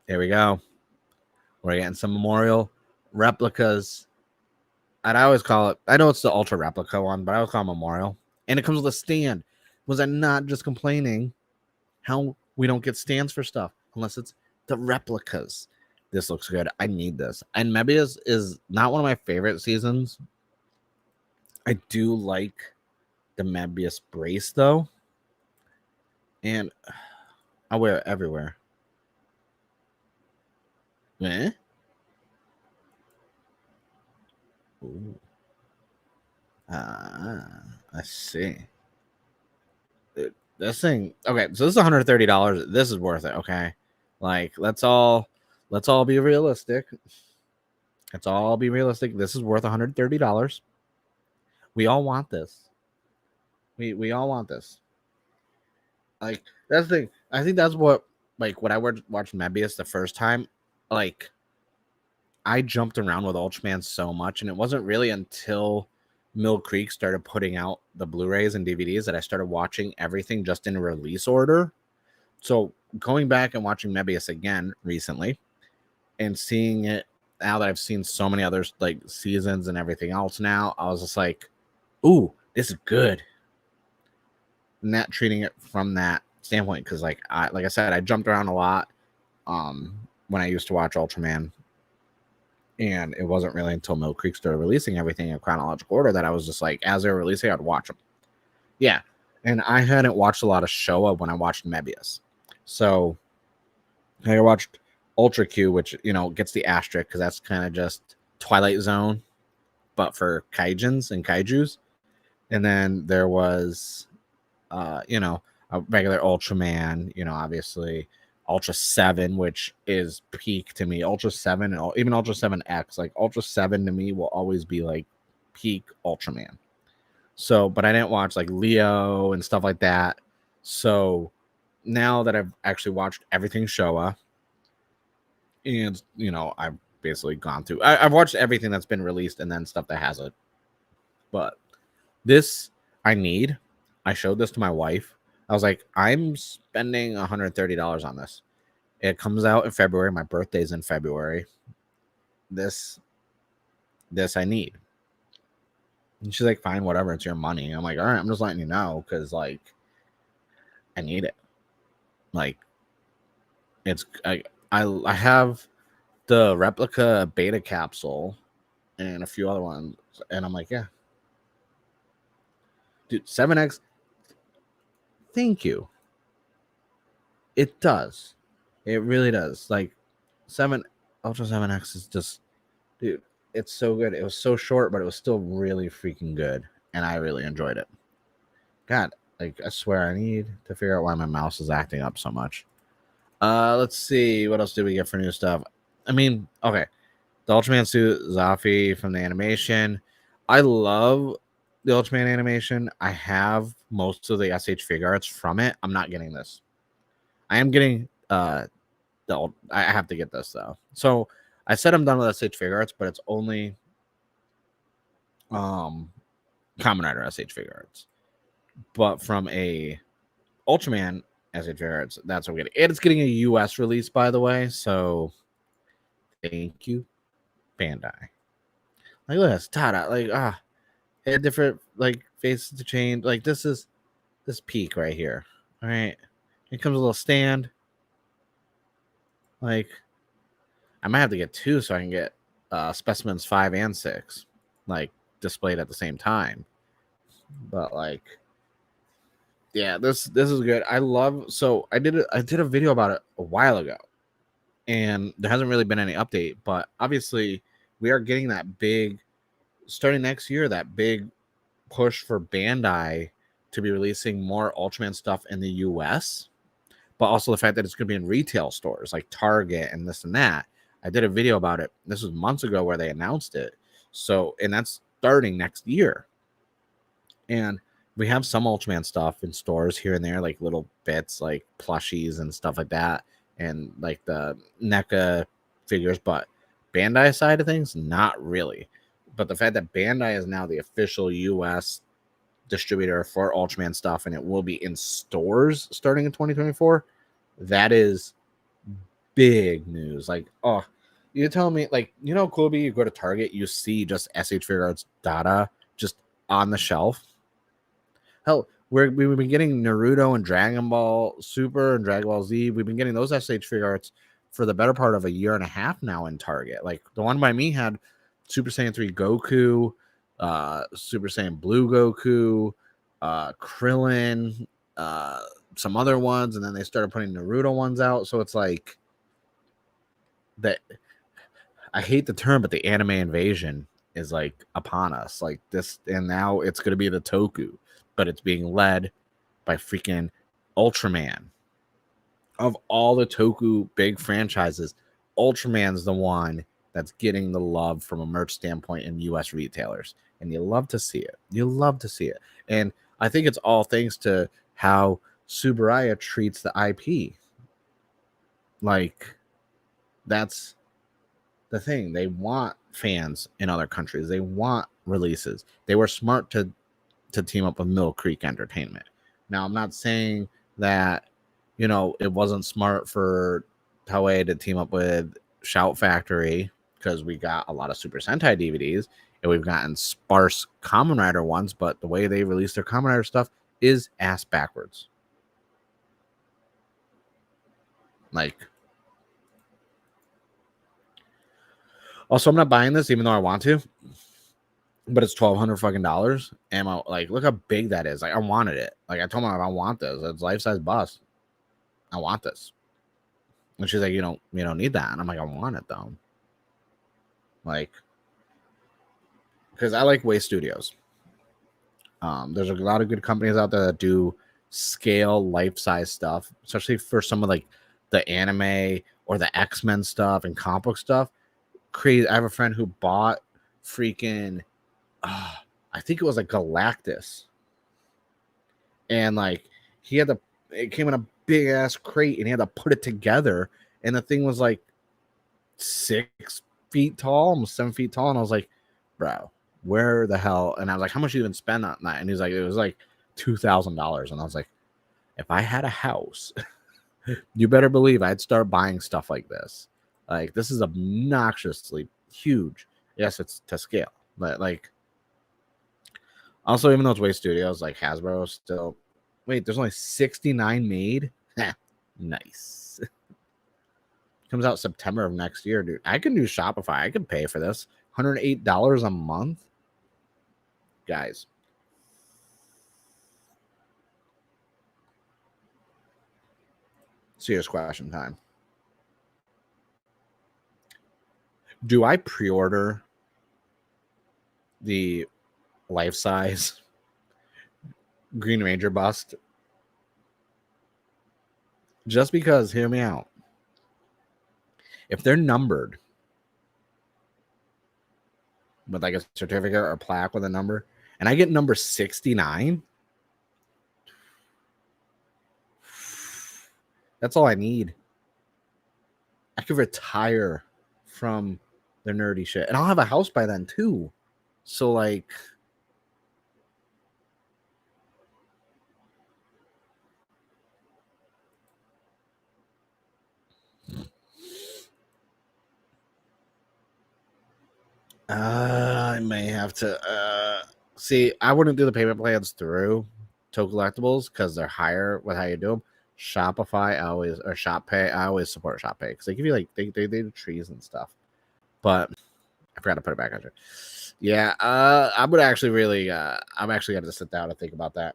there we go. We're getting some memorial replicas. And I always call it, I know it's the ultra replica one, but I always call it memorial. And it comes with a stand. Was I not just complaining how we don't get stands for stuff unless it's the replicas? This looks good. I need this. And Mebius is not one of my favorite seasons. I do like the Mebius brace though. And I wear it everywhere. Eh? Ooh. I see. This thing, okay, so this is $130. This is worth it, okay? Like, let's all be realistic. Let's all be realistic. This is worth $130. We all want this. We all want this. Like, that's the thing. I think that's what, like, when I watched Mebius the first time, like, I jumped around with Ultraman so much, and it wasn't really until Mill Creek started putting out the Blu-rays and DVDs that I started watching everything just in release order. So going back and watching Mebius again recently and seeing it now that I've seen so many others like seasons and everything else now, I was just like, ooh, this is good. Not treating it from that standpoint, because like I said, I jumped around a lot when I used to watch Ultraman. And it wasn't really until Mill Creek started releasing everything in chronological order that I was just like, as they were releasing, I'd watch them. Yeah. And I hadn't watched a lot of Showa when I watched Mebius. So I watched Ultra Q, which, you know, gets the asterisk because that's kind of just Twilight Zone, but for kaijins and kaijus. And then there was, you know, a regular Ultraman, you know, obviously. Ultra 7, which is peak to me. Ultra 7 and even Ultra 7X, like Ultra 7 to me will always be like peak Ultraman. So, but I didn't watch like Leo and stuff like that. So now that I've actually watched everything Showa, and you know, I've basically gone through, I've watched everything that's been released and then stuff that hasn't. But this I need. I showed this to my wife. I was like, I'm spending $130 on this. It comes out in February. My birthday's in February. This I need. And she's like, fine, whatever. It's your money. I'm like, all right, I'm just letting you know because, like, I need it. Like, it's I have the replica beta capsule and a few other ones, and I'm like, yeah, dude, 7X. Thank you. It does. It really does. Like, Ultra 7X is just, dude, it's so good. It was so short, but it was still really freaking good, and I really enjoyed it. God, like, I swear I need to figure out why my mouse is acting up so much. Let's see, what else did we get for new stuff? I mean, okay, the Ultraman suit, Zafi from the animation. I love the Ultraman animation. I have most of the SH figure arts from it. I'm not getting this. I am getting I have to get this though. So I said I'm done with SH figure arts, but it's only Kamen Rider SH figure arts. But from a Ultraman SH figure arts, that's what I'm getting. And it's getting a US release, by the way. So thank you, Bandai. Like, look at this, Tada. Like, it had different like faces to change. Like, this peak right here. All right. It comes with a little stand. Like, I might have to get two so I can get specimens 5 and 6, like displayed at the same time. But like, yeah, this is good. I love. So I did a video about it a while ago, and there hasn't really been any update. But obviously, we are getting that big starting next year. That big push for Bandai to be releasing more Ultraman stuff in the US, but also the fact that it's going to be in retail stores like Target and this and that. I did a video about it. This was months ago where they announced it. So, and that's starting next year. And we have some Ultraman stuff in stores here and there, like little bits, like plushies and stuff like that, and like the NECA figures. But Bandai side of things, not really. But the fact that Bandai is now the official US distributor for Ultraman stuff, and it will be in stores starting in 2024, that is big news. Like, oh, you're telling me, like, you know, cool be you go to Target, you see just SH Figure Arts data just on the shelf. Hell, we've been getting Naruto and Dragon Ball Super and Dragon Ball Z. We've been getting those SH Figure Arts for the better part of a year and a half now in Target. Like the one by me had Super Saiyan 3 Goku, Super Saiyan Blue Goku, Krillin, some other ones, and then they started putting Naruto ones out. So it's like that. I hate the term, but the anime invasion is like upon us. Like this, and now it's going to be the Toku, but it's being led by freaking Ultraman. Of all the Toku big franchises, Ultraman's the one that's getting the love from a merch standpoint in US retailers. And you love to see it. You love to see it. And I think it's all thanks to how Subaraya treats the IP. Like, that's the thing. They want fans in other countries. They want releases. They were smart to team up with Mill Creek Entertainment. Now, I'm not saying that, you know, it wasn't smart for Toei to team up with Shout Factory, because we got a lot of Super Sentai DVDs and we've gotten sparse Kamen Rider ones, but the way they release their Kamen Rider stuff is ass backwards. Like, also, I'm not buying this even though I want to, but it's $1,200 fucking dollars. And I'm like, look how big that is. Like, I wanted it. Like, I told my mom I want this. It's life size bust. I want this. And she's like, you don't need that. And I'm like, I want it though. Like, because I like Way Studios. There's a lot of good companies out there that do scale life size stuff, especially for some of like the anime or the X-Men stuff and comic book stuff. Crazy. I have a friend who bought freaking I think it was like Galactus, and like it came in a big ass crate, and he had to put it together, and the thing was like 6 feet tall, almost 7 feet tall, and I was like, bro, where the hell? And I was like, how much you even spend on that? And he's like, it was like $2,000, and I was like, if I had a house, you better believe I'd start buying stuff like this. Like, this is obnoxiously huge. Yes, it's to scale, but like, also, even though it's Way Studios, like Hasbro still. Wait, there's only 69 made? Nice. Comes out September of next year, dude. I can do Shopify. I can pay for this. $108 a month. Guys. Serious question time. Do I pre-order the life-size Green Ranger bust? Just because, hear me out. If they're numbered with like a certificate or a plaque with a number, and I get number 69, that's all I need. I could retire from the nerdy shit, and I'll have a house by then too. So like, I may have to see. I wouldn't do the payment plans through Toku Collectibles because they're higher with how you do them. Shopify, Shop Pay. I always support Shop Pay because they give you like they do trees and stuff. But I forgot to put it back on. Yeah, I would actually really. I'm actually going to sit down and think about that.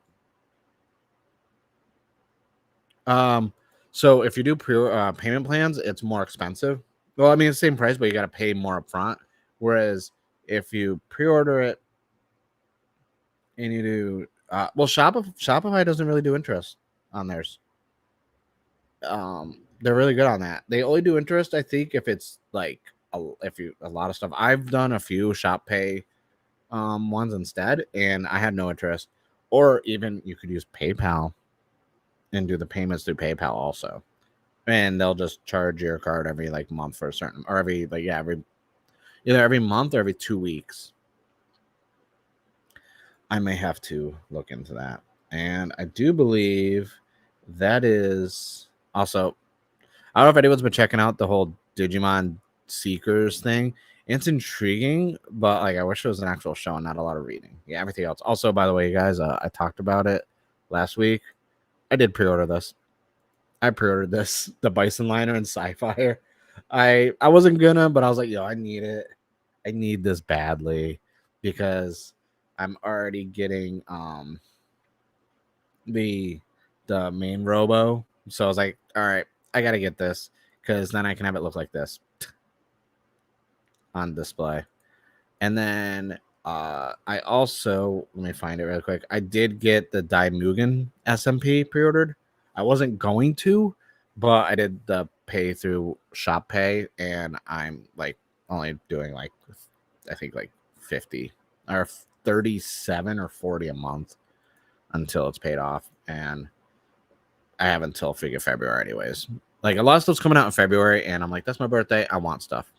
So if you do payment plans, it's more expensive. Well, I mean, it's the same price, but you got to pay more up front. Whereas if you pre-order it and you do, well, Shopify doesn't really do interest on theirs. They're really good on that. They only do interest, I think, if it's like a lot of stuff. I've done a few Shop Pay ones instead, and I had no interest. Or even you could use PayPal and do the payments through PayPal also, and they'll just charge your card every like month for a certain, or every like either every month or every 2 weeks. I may have to look into that, and I do believe that is also. I don't know if anyone's been checking out the whole Digimon Seekers thing. It's intriguing, but like I wish it was an actual show and not a lot of reading. Yeah, everything else. Also, by the way, you guys, I talked about it last week. I did pre-order this. I pre-ordered this, the Bison Liner and Sci-Fi. I wasn't gonna, but I was like, yo, I need it. I need this badly because I'm already getting the main Robo. So I was like, all right, I gotta get this because then I can have it look like this on display. And then I also, let me find it real quick. I did get the Daimugen SMP pre-ordered. I wasn't going to, but I did the pay through Shop Pay, and I'm like only doing like I think like 50 or 37 or 40 a month until it's paid off. And I have until February anyways. Like a lot of stuff's coming out in February, and I'm like, that's my birthday. I want stuff.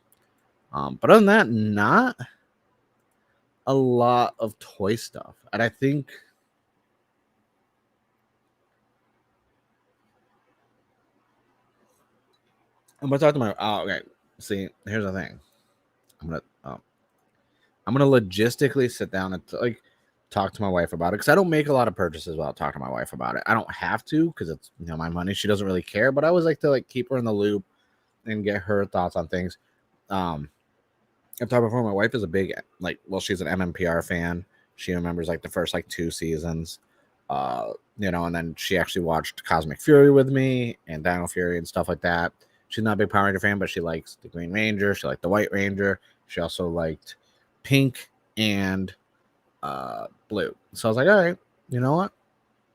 But other than that, not a lot of toy stuff. And I think I'm gonna talk to my. Oh, okay. See, here's the thing. I'm gonna logistically sit down and like talk to my wife about it because I don't make a lot of purchases without talking to my wife about it. I don't have to because it's my money. She doesn't really care, but I always like to like keep her in the loop and get her thoughts on things. I've talked before. My wife is a big she's an MMPR fan. She remembers like the first like 2 seasons. And then she actually watched Cosmic Fury with me and Dino Fury and stuff like that. She's not a big Power Ranger fan, but she likes the Green Ranger. She liked the White Ranger. She also liked pink and blue. So I was like, all right, you know what?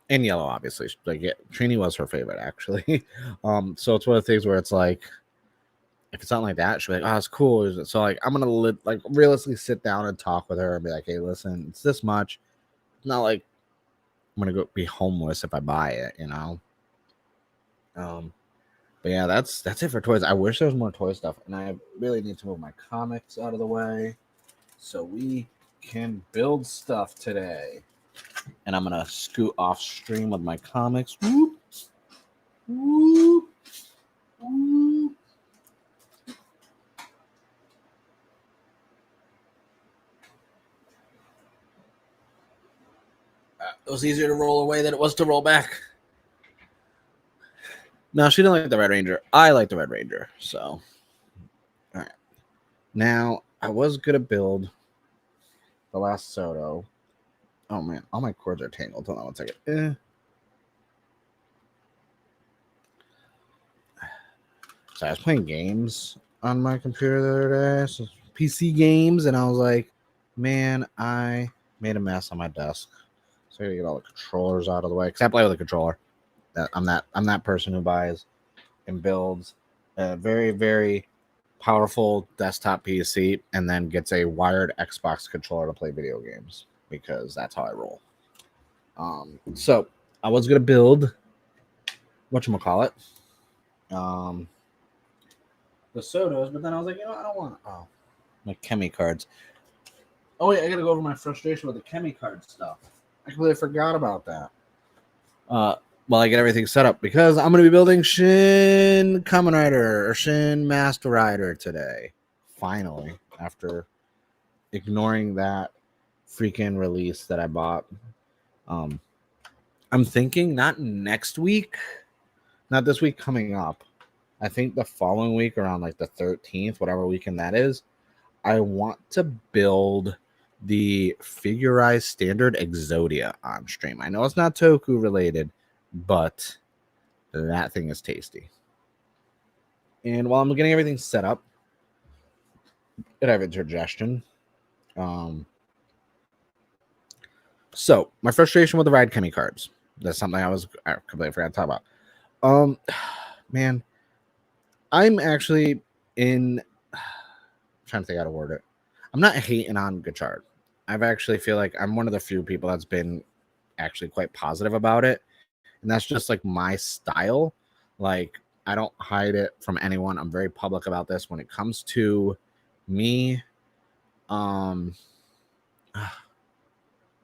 And yellow, obviously. Like Trini was her favorite, actually. So it's one of the things where it's like, if it's something like that, she'll be like, oh, it's cool. So like I'm gonna realistically sit down and talk with her and be like, hey, listen, it's this much. It's not like I'm gonna go be homeless if I buy it, But yeah, that's it for toys. I wish there was more toy stuff, and I really need to move my comics out of the way so we can build stuff today. And I'm gonna scoot off stream with my comics. Whoop, whoop, whoop. It was easier to roll away than it was to roll back. No, she didn't like the Red Ranger. I like the Red Ranger. So, all right. Now, I was going to build the last Soto. Oh, man. All my cords are tangled. Hold on 1 second. So I was playing games on my computer the other day. So PC games. And I was like, man, I made a mess on my desk. So I got to get all the controllers out of the way. Because I play with a controller. I'm that person who buys and builds a very, very powerful desktop PC and then gets a wired Xbox controller to play video games because that's how I roll. So I was gonna build whatchamacallit, the Sotos, but then I was like, I don't want my Chemy cards. Oh wait, I gotta go over my frustration with the Chemy card stuff. I completely forgot about that. While I get everything set up, because I'm going to be building Shin Kamen Rider or Shin Master Rider today. Finally, after ignoring that freaking release that I bought. I'm thinking not next week, not this week coming up. I think the following week around like the 13th, whatever weekend that is, I want to build the figurized standard Exodia on stream. I know it's not Toku related, but that thing is tasty. And while I'm getting everything set up, I have a suggestion. So my frustration with the Ride Chemy cards. That's something I completely forgot to talk about. Man, I'm actually trying to think how to word it. I'm not hating on Gotchard. I've actually feel like I'm one of the few people that's been actually quite positive about it. And that's just like my style. Like, I don't hide it from anyone. I'm very public about this when it comes to me. Hold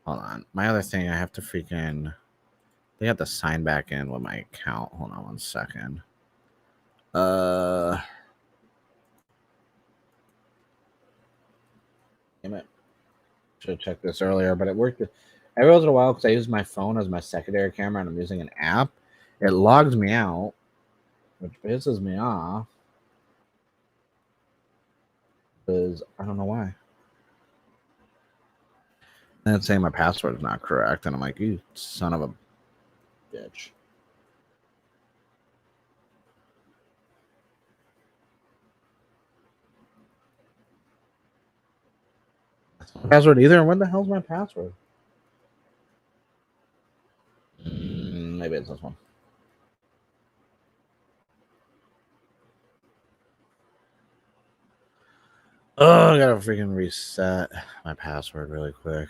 on. My other thing, I have to they have to sign back in with my account. Hold on 1 second. Damn it. Should have checked this earlier, but it worked every once in a while because I use my phone as my secondary camera and I'm using an app. It logs me out, which pisses me off because I don't know why. And it's saying my password is not correct, and I'm like, you son of a bitch. That's not my password either. And when the hell's my password? Maybe it's this one. Oh, I gotta freaking reset my password really quick.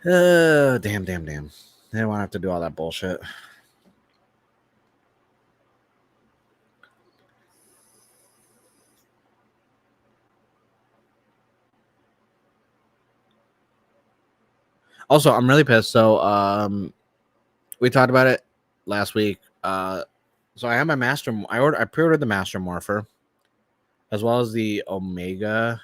Damn. I didn't want to have to do all that bullshit. Also, I'm really pissed. So, we talked about it last week. So I have my master. I pre-ordered the Master Morpher, as well as the Omega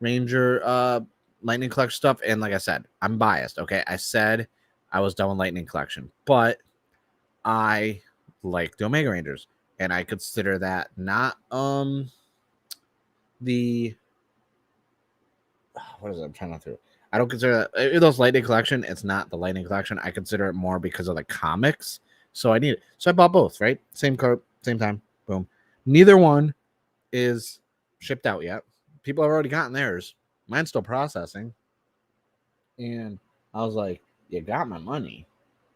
Ranger Lightning Collection stuff. And like I said, I'm biased. Okay, I said I was done with Lightning Collection, but I like the Omega Rangers, and I consider that not the what is it? I'm trying not to. I don't consider that those Lightning Collection. It's not the Lightning Collection. I consider it more because of the comics. So I need it. So I bought both. Right, same card, same time. Boom. Neither one is shipped out yet. People have already gotten theirs. Mine's still processing. And I was like, you got my money,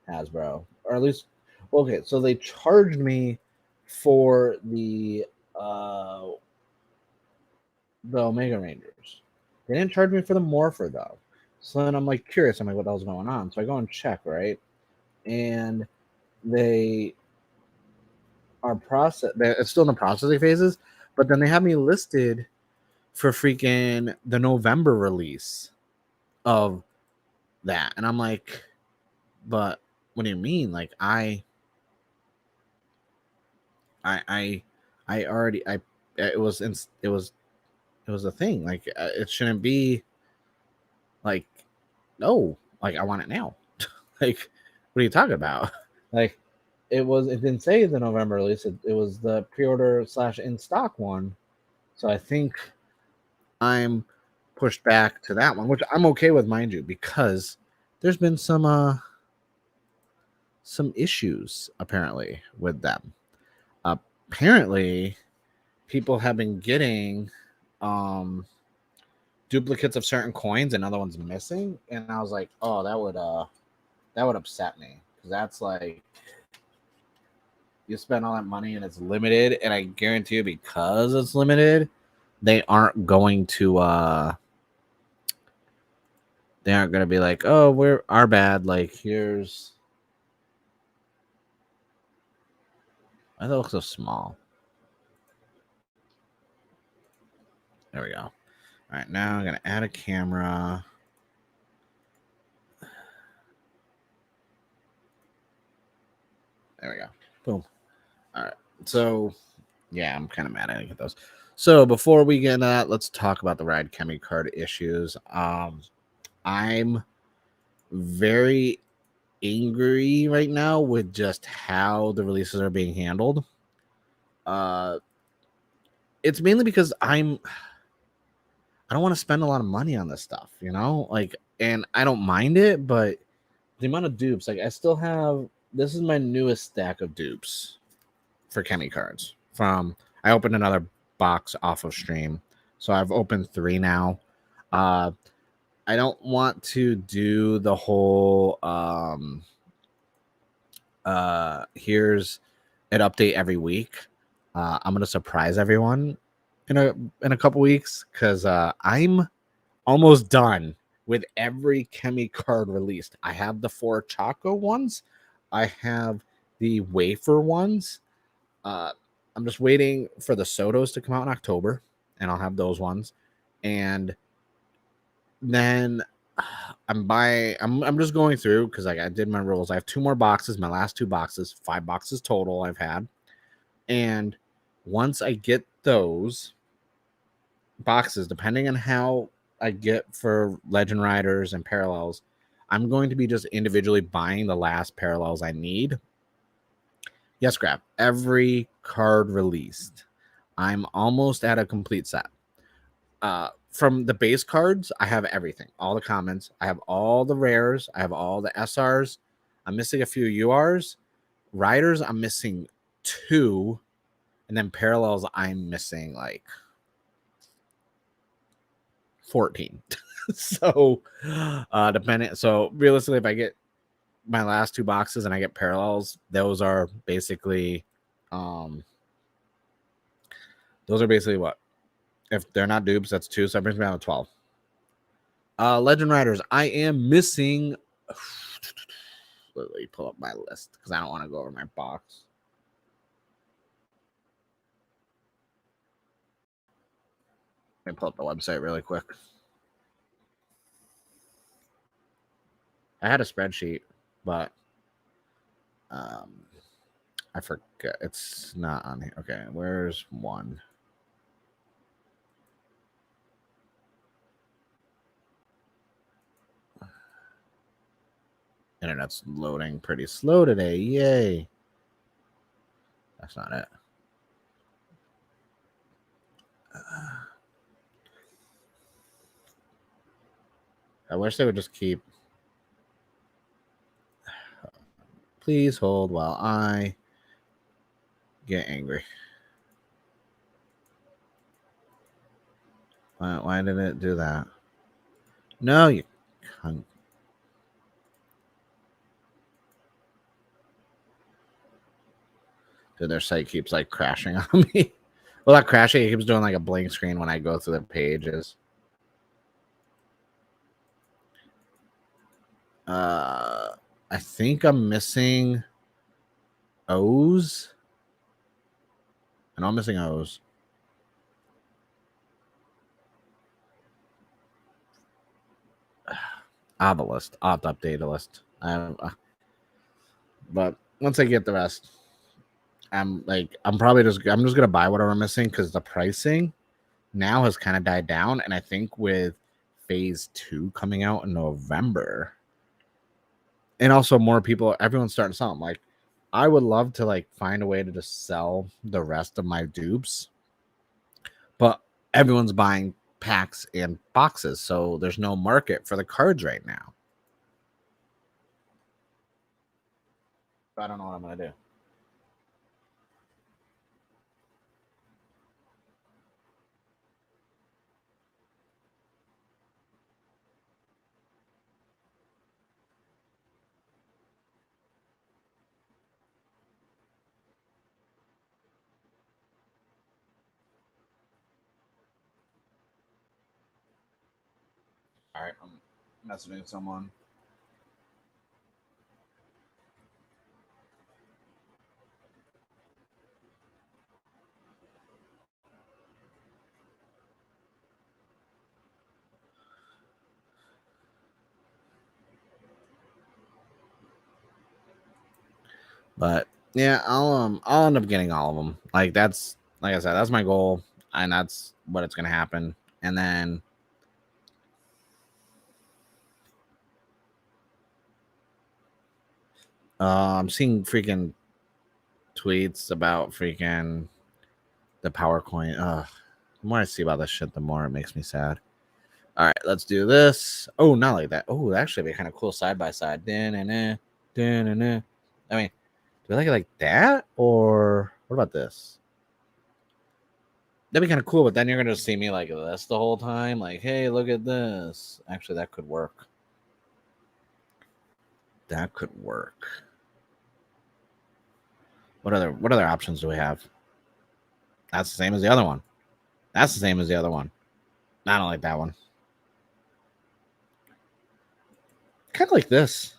Hasbro. Or at least, okay, so they charged me for the Omega Rangers. They didn't charge me for the Morpher, though. So then I'm like curious. I'm like, what the hell's going on? So I go and check, right? And they are it's still in the processing phases, but then they have me listed for freaking the November release of that. And I'm like, but what do you mean? Like I already it was a thing. Like it shouldn't be like no, like I want it now. Like what are you talking about? Like it didn't say the November release. It was the pre-order / in stock one. So I think I'm pushed back to that one, which I'm okay with, mind you, because there's been some issues apparently with them. Apparently, people have been getting duplicates of certain coins and other ones missing, and I was like, oh, that would upset me because that's like you spend all that money and it's limited, and I guarantee you because it's limited, they aren't going to be like, oh, we're our bad. Like here's I thought it looks so small. There we go. All right, now I'm gonna add a camera. There we go. Boom. All right. So, yeah, I'm kind of mad I didn't get those. So before we get into that, let's talk about the Ride Chemy card issues. I'm very angry right now with just how the releases are being handled. it's mainly because I don't want to spend a lot of money on this stuff, you know? Like, and I don't mind it, but the amount of dupes, like I still have, this is my newest stack of dupes for Chemy Cards. I opened another box off of stream. So I've opened 3 now. I don't want to do the whole here's an update every week. I'm gonna surprise everyone in a couple weeks because I'm almost done with every Chemy card released. I have the 4 Choco ones. I have the wafer ones. I'm just waiting for the Sotos to come out in October, and I'll have those ones. And then I'm just going through because like I did my rules. I have 2 more boxes, my last 2 boxes, 5 boxes total I've had. And once I get those boxes, depending on how I get for Legend Riders and Parallels, I'm going to be just individually buying the last Parallels I need. Yes, Grab. Every card released, I'm almost at a complete set. From the base cards, I have everything. All the commons. I have all the rares. I have all the SRs. I'm missing a few URs. Riders, I'm missing 2. And then Parallels, I'm missing like 14. So realistically, if I get my last 2 boxes and I get Parallels, those are basically what? If they're not dupes, that's 2, so that brings me down to 12. Legend Riders, I am missing. Let me pull up my list because I don't want to go over my box. Let me pull up the website really quick. I had a spreadsheet, but I forget. It's not on here. Okay, where's 1? Internet's loading pretty slow today. Yay. That's not it. I wish they would just keep. Please hold while I get angry. Why did it do that? No, you cunt. Dude, their site keeps like crashing on me. Well, not crashing. It keeps doing like a blank screen when I go through the pages. I think I'm missing O's. I know I'm missing O's. I'll have a list. I'll have to update a list. But once I get the rest, I'm just gonna buy whatever I'm missing because the pricing now has kind of died down, and I think with phase 2 coming out in November, and also more people, everyone's starting to sell them. Like, I would love to like find a way to just sell the rest of my dupes, but everyone's buying packs and boxes, so there's no market for the cards right now. I don't know what I'm gonna do. All right, I'm messaging someone. But yeah, I'll end up getting all of them. Like that's like I said, that's my goal, and that's what it's gonna happen. And then I'm seeing freaking tweets about freaking the power coin. The more I see about this shit, the more it makes me sad. All right, let's do this. Oh, not like that. Oh, actually, be kind of cool side by side. I mean, do we like it like that, or what about this? That'd be kind of cool, but then you're gonna see me like this the whole time. Like, hey, look at this. Actually, that could work. That could work. What other options do we have? That's the same as the other one. That's the same as the other one. I don't like that one. Kind of like this.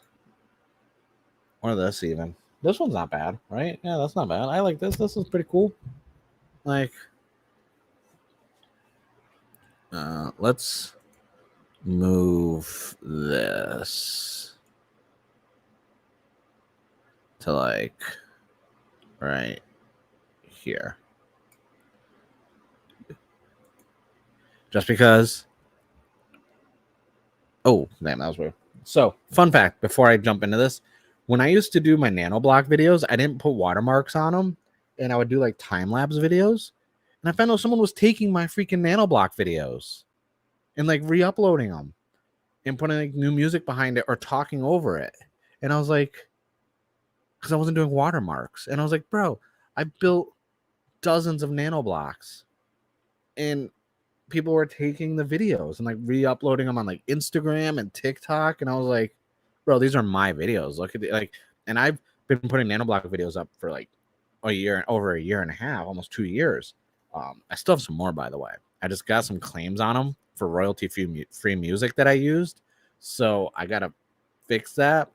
Or this even. This one's not bad, right? Yeah, that's not bad. I like this. This is pretty cool. Like, let's move this to like right here. Just because. Oh, damn, that was weird. So, fun fact before I jump into this, when I used to do my nanoblock videos, I didn't put watermarks on them, and I would do like time lapse videos. And I found out someone was taking my freaking nanoblock videos and like re-uploading them and putting like new music behind it or talking over it. And I was like, because I wasn't doing watermarks, and I was like, bro, I built dozens of nanoblocks, and people were taking the videos and like re-uploading them on like Instagram and TikTok, and I was like, bro, these are my videos. Look at it, like, and I've been putting nanoblock videos up for like over a year and a half, almost 2 years. I still have some more, by the way. I just got some claims on them for royalty-free music that I used, so I gotta fix that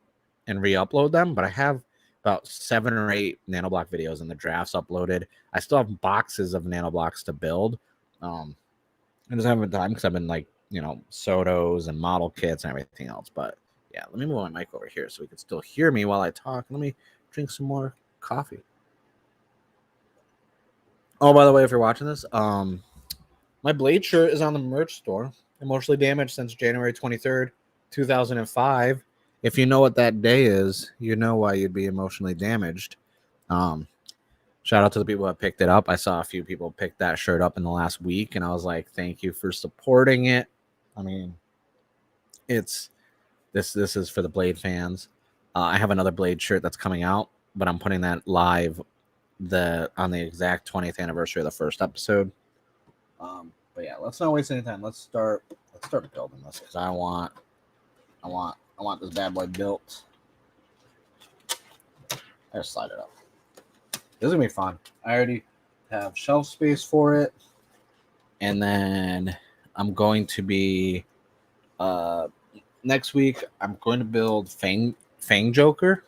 and re-upload them. But I have about 7 or 8 nanoblock videos in the drafts uploaded. I still have boxes of nanoblocks to build. I just haven't time because I've been like, Sotos and model kits and everything else. But yeah, let me move my mic over here so we can still hear me while I talk. Let me drink some more coffee. Oh, by the way, if you're watching this, my Blade shirt is on the merch store. Emotionally damaged since January 23rd, 2005. If you know what that day is, you know why you'd be emotionally damaged. Shout out to the people that picked it up. I saw a few people pick that shirt up in the last week, and I was like, thank you for supporting it. I mean, this is for the Blade fans. I have another Blade shirt that's coming out, but I'm putting that live on the exact 20th anniversary of the first episode. But yeah, let's not waste any time. Let's start building this because I want this bad boy built. I just slide it up. This is gonna be fun. I already have shelf space for it, and then I'm going to be next week. I'm going to build Fang Joker,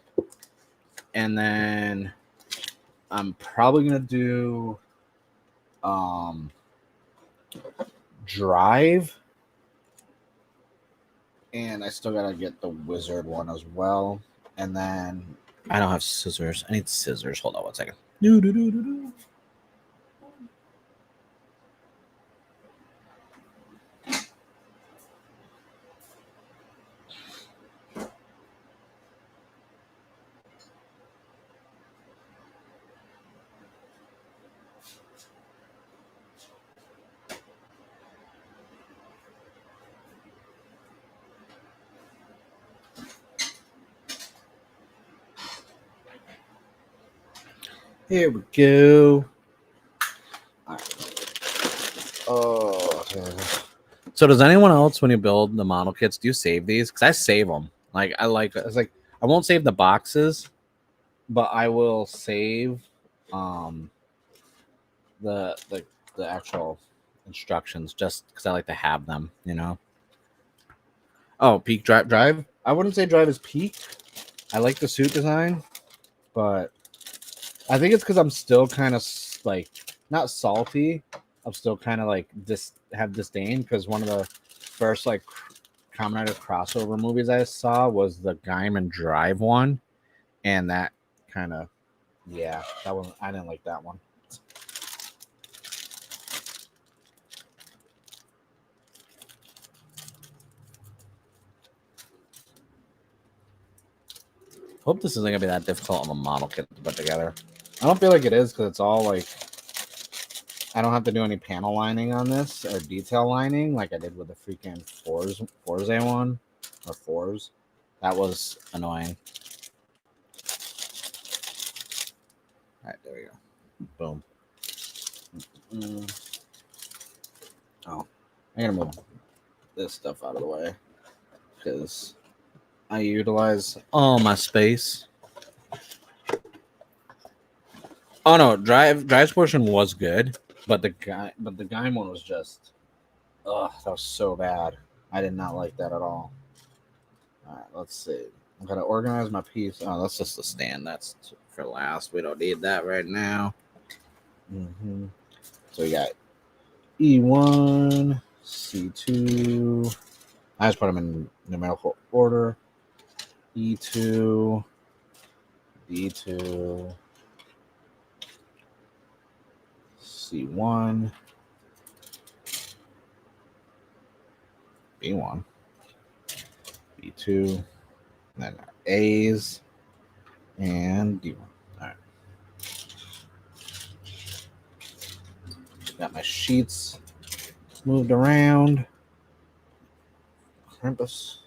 and then I'm probably gonna do Drive, and I still gotta get the Wizard one as well. And then I don't have scissors. I need scissors. Hold on 1 second. Here we go. All right. Oh. So does anyone else, when you build the model kits, do you save these? Because I save them. Like I won't save the boxes, but I will save the actual instructions just because I like to have them. Oh, peak drive. I wouldn't say drive is peak. I like the suit design, but I think it's because I'm still kind of like not salty. I'm still kind of like have disdain because one of the first like Kamen Rider crossover movies I saw was the Gaiman Drive one, and that kind of that one I didn't like that one. Hope this isn't gonna be that difficult of a model kit to put together. I don't feel like it is because it's all like I don't have to do any panel lining on this or detail lining like I did with the freaking Forza one or Fours. That was annoying. All right, there we go. Boom. Oh, I gotta move this stuff out of the way because I utilize all my space. Oh no, drive's portion was good, but the guy one was just, ugh, that was so bad. I did not like that at all. All right, let's see. I'm gonna organize my piece. Oh, that's just the stand. That's for last. We don't need that right now. So we got E1, C2. I just put them in numerical order. E2, D2, C1, B1, B2, and then A's, and D1. All right. Got my sheets moved around. Krampus.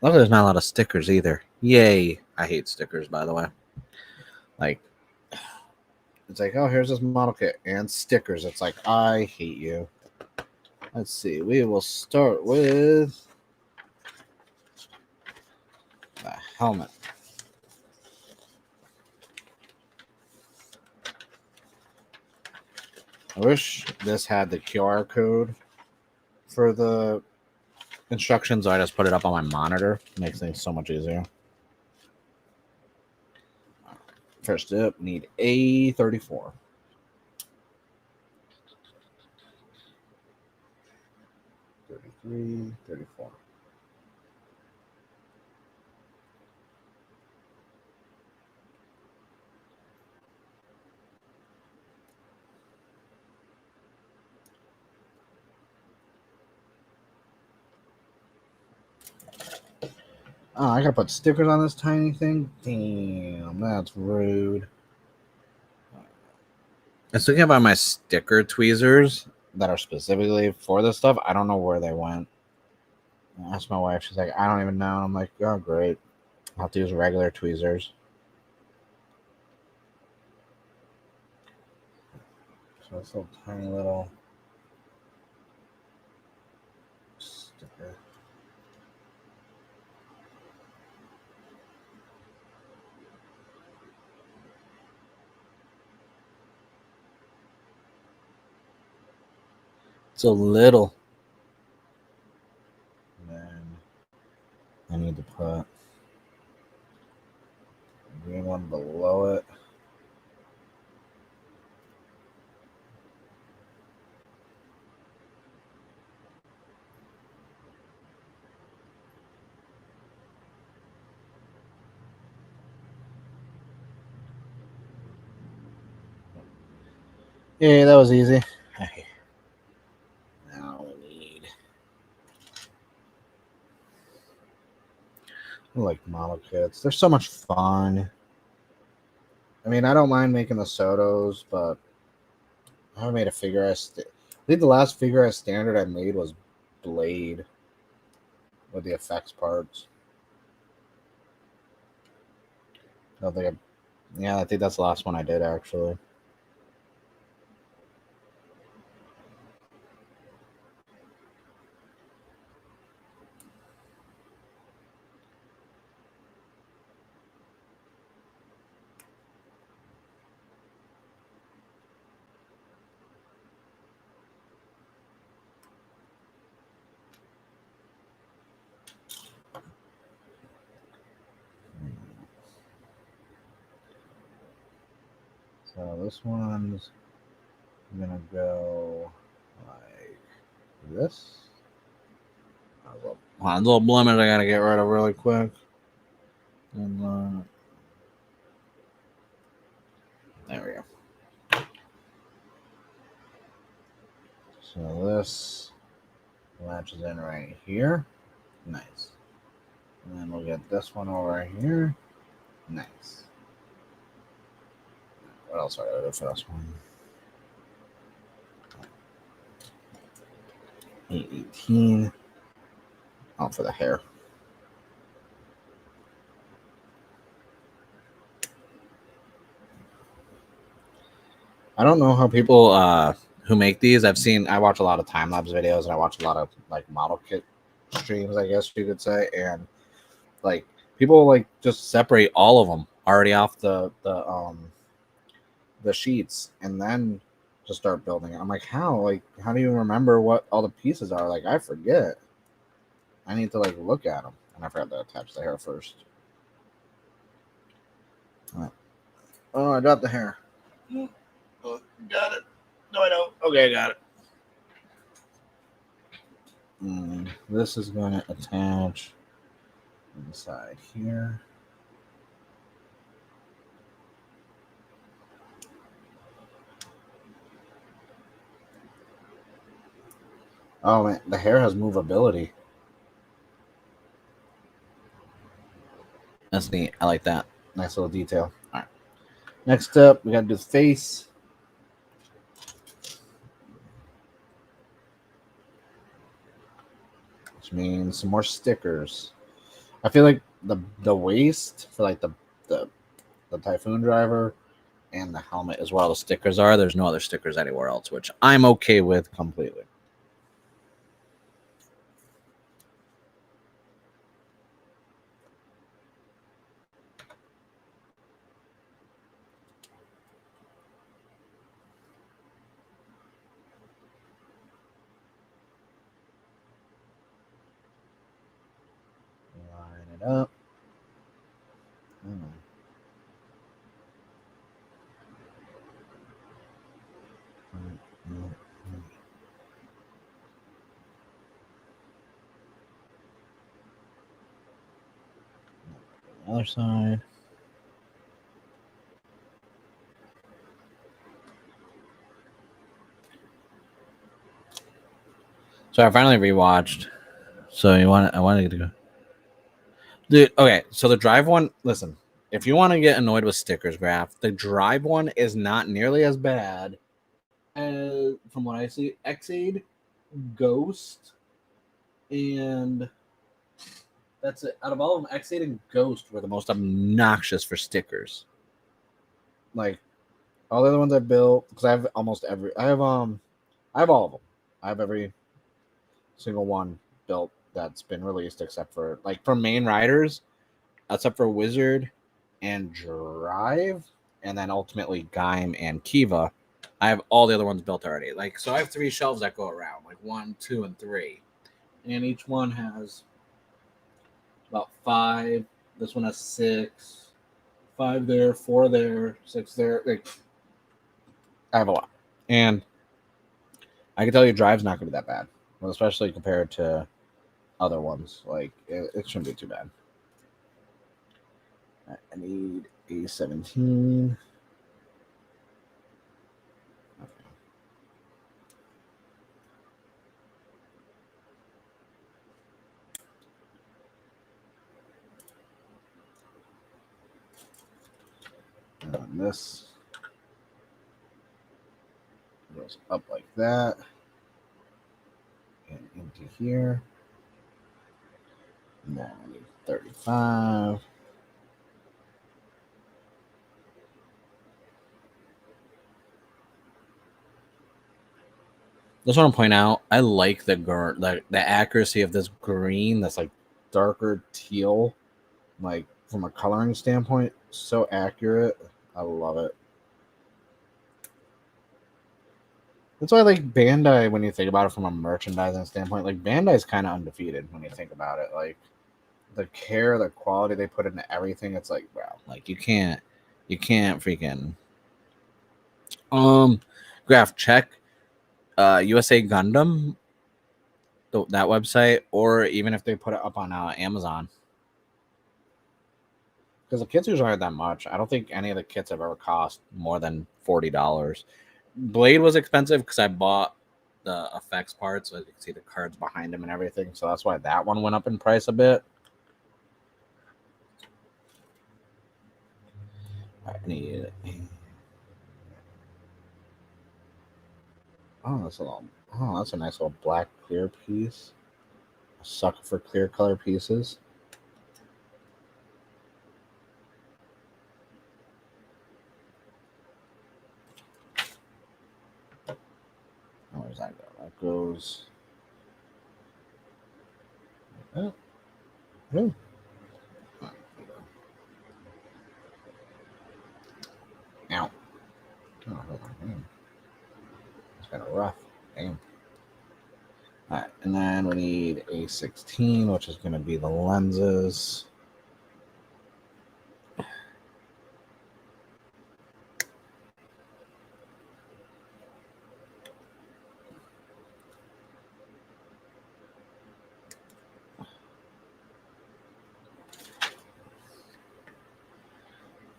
Luckily, there's not a lot of stickers either. Yay. I hate stickers, by the way. Like, it's like, oh, here's this model kit and stickers. It's like, I hate you. Let's see. We will start with the helmet. I wish this had the QR code for the instructions. I just put it up on my monitor. Makes things so much easier. First up, need A34. $33, $34. Oh, I gotta put stickers on this tiny thing? Damn, that's rude. I was thinking about my sticker tweezers that are specifically for this stuff. I don't know where they went. I asked my wife. She's like, I don't even know. I'm like, oh, great. I'll have to use regular tweezers. So it's a tiny little sticker. It's a little. And then I need to put a green one below it. Yeah, that was easy. Okay. Now we need, I like model kits. They're so much fun. I mean, I don't mind making the Sotos, but I haven't made a figure. I think the last figure standard I made was Blade with the effects parts. I don't think yeah, I think that's the last one I did actually. So this one's gonna go like this. A little blemish I gotta get rid of really quick. And there we go. So this latches in right here. Nice. And then we'll get this one over here. Nice. What else are I do for this one? 818. Oh, for the hair. I don't know how people who make these. I watch a lot of time lapse videos, and I watch a lot of like model kit streams, I guess you could say, and like people like just separate all of them already off the sheets and then just start building it. I'm like, how? Like, how do you remember what all the pieces are? Like, I forget. I need to like look at them, and I forgot to attach the hair first. Oh, I got the hair. Oh, got it. No, I don't. Okay, I got it. This is going to attach inside here. Oh man, the hair has movability. That's neat. I like that. Nice little detail. All right. Next up, we got to do the face. Which means some more stickers. I feel like the waist for like the Typhoon driver and the helmet as well. The stickers are. There's no other stickers anywhere else, which I'm okay with completely. Line it up. Other side. So I finally rewatched. So I wanted to go. Dude, okay. So the drive one, listen, if you want to get annoyed with stickers, Graph, the drive one is not nearly as bad as, from what I see, Xade, Ghost, and that's it. Out of all of them, Xade and Ghost were the most obnoxious for stickers. Like all the other ones I built, because I have almost every. I have all of them. I have every single one built that's been released, except for like for main riders, except for Wizard and Drive, and then ultimately Gaim and Kiva. I have all the other ones built already. Like, so I have 3 shelves that go around, like 1, 2, and 3, and each one has about 5. This one has 6, 5 there, 4 there, 6 there. Like, I have a lot, and I can tell you, Drive's not going to be that bad, well, especially compared to other ones. Like, it shouldn't be too bad. I need A17. And this goes up like that and into here. Now I need 35. Just want to point out, I like the accuracy of this green that's like darker teal, like from a coloring standpoint, so accurate. I love it. That's why I like Bandai when you think about it from a merchandising standpoint. Like Bandai's kind of undefeated when you think about it. Like the care, the quality they put into everything, it's like, wow, like you can't freaking Graph, check USA Gundam, that website, or even if they put it up on Amazon, because the kits usually aren't that much. I don't think any of the kits have ever cost more than $40. Blade was expensive because I bought the effects parts, so you can see the cards behind him and everything, so that's why that one went up in price a bit. I need Oh, that's a nice little black clear piece. A sucker for clear color pieces. Oh, where's that go? That goes. Oh, oh. Ow. Oh, hold on. It's kind of rough. Damn. All right, and then we need A16, which is going to be the lenses.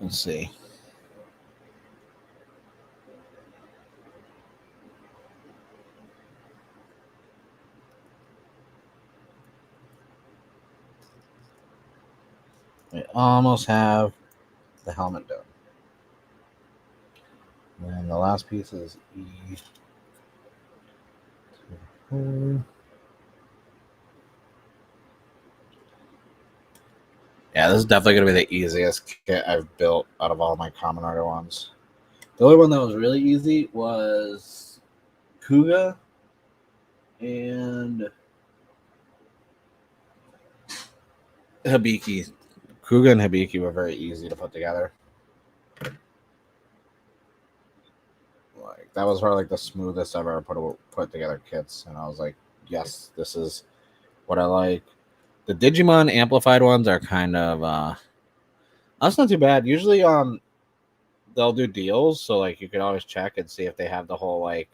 Let's see. We almost have the helmet done. And the last piece is E. Yeah, this is definitely going to be the easiest kit I've built out of all my Kamen Rider ones. The only one that was really easy was Kuga and Hibiki. Kuga and Hibiki were very easy to put together. Like that was probably like the smoothest I've ever put together kits, and I was like, yes, this is what I like. The Digimon amplified ones are kind of that's not too bad. Usually they'll do deals, so like you could always check and see if they have the whole like,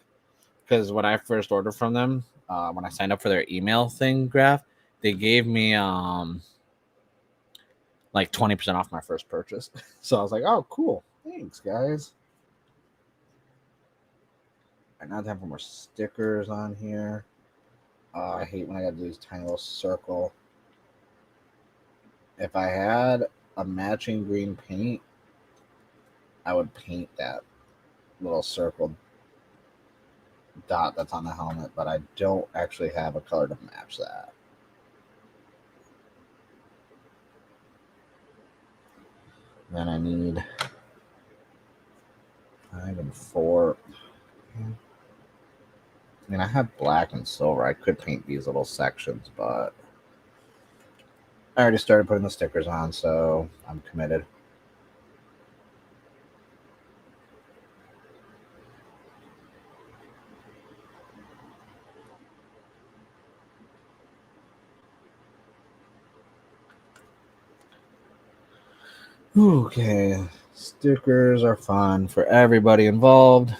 because when I first ordered from them, when I signed up for their email thing graph, they gave me like 20% off my first purchase. So I was like, oh cool, thanks guys. I now have more stickers on here. I hate when I gotta do these tiny little circle. If I had a matching green paint, I would paint that little circle dot that's on the helmet, but I don't actually have a color to match that. Then I need 5 and 4. I mean, I have black and silver. I could paint these little sections, but I already started putting the stickers on, so I'm committed. Okay, stickers are fun for everybody involved.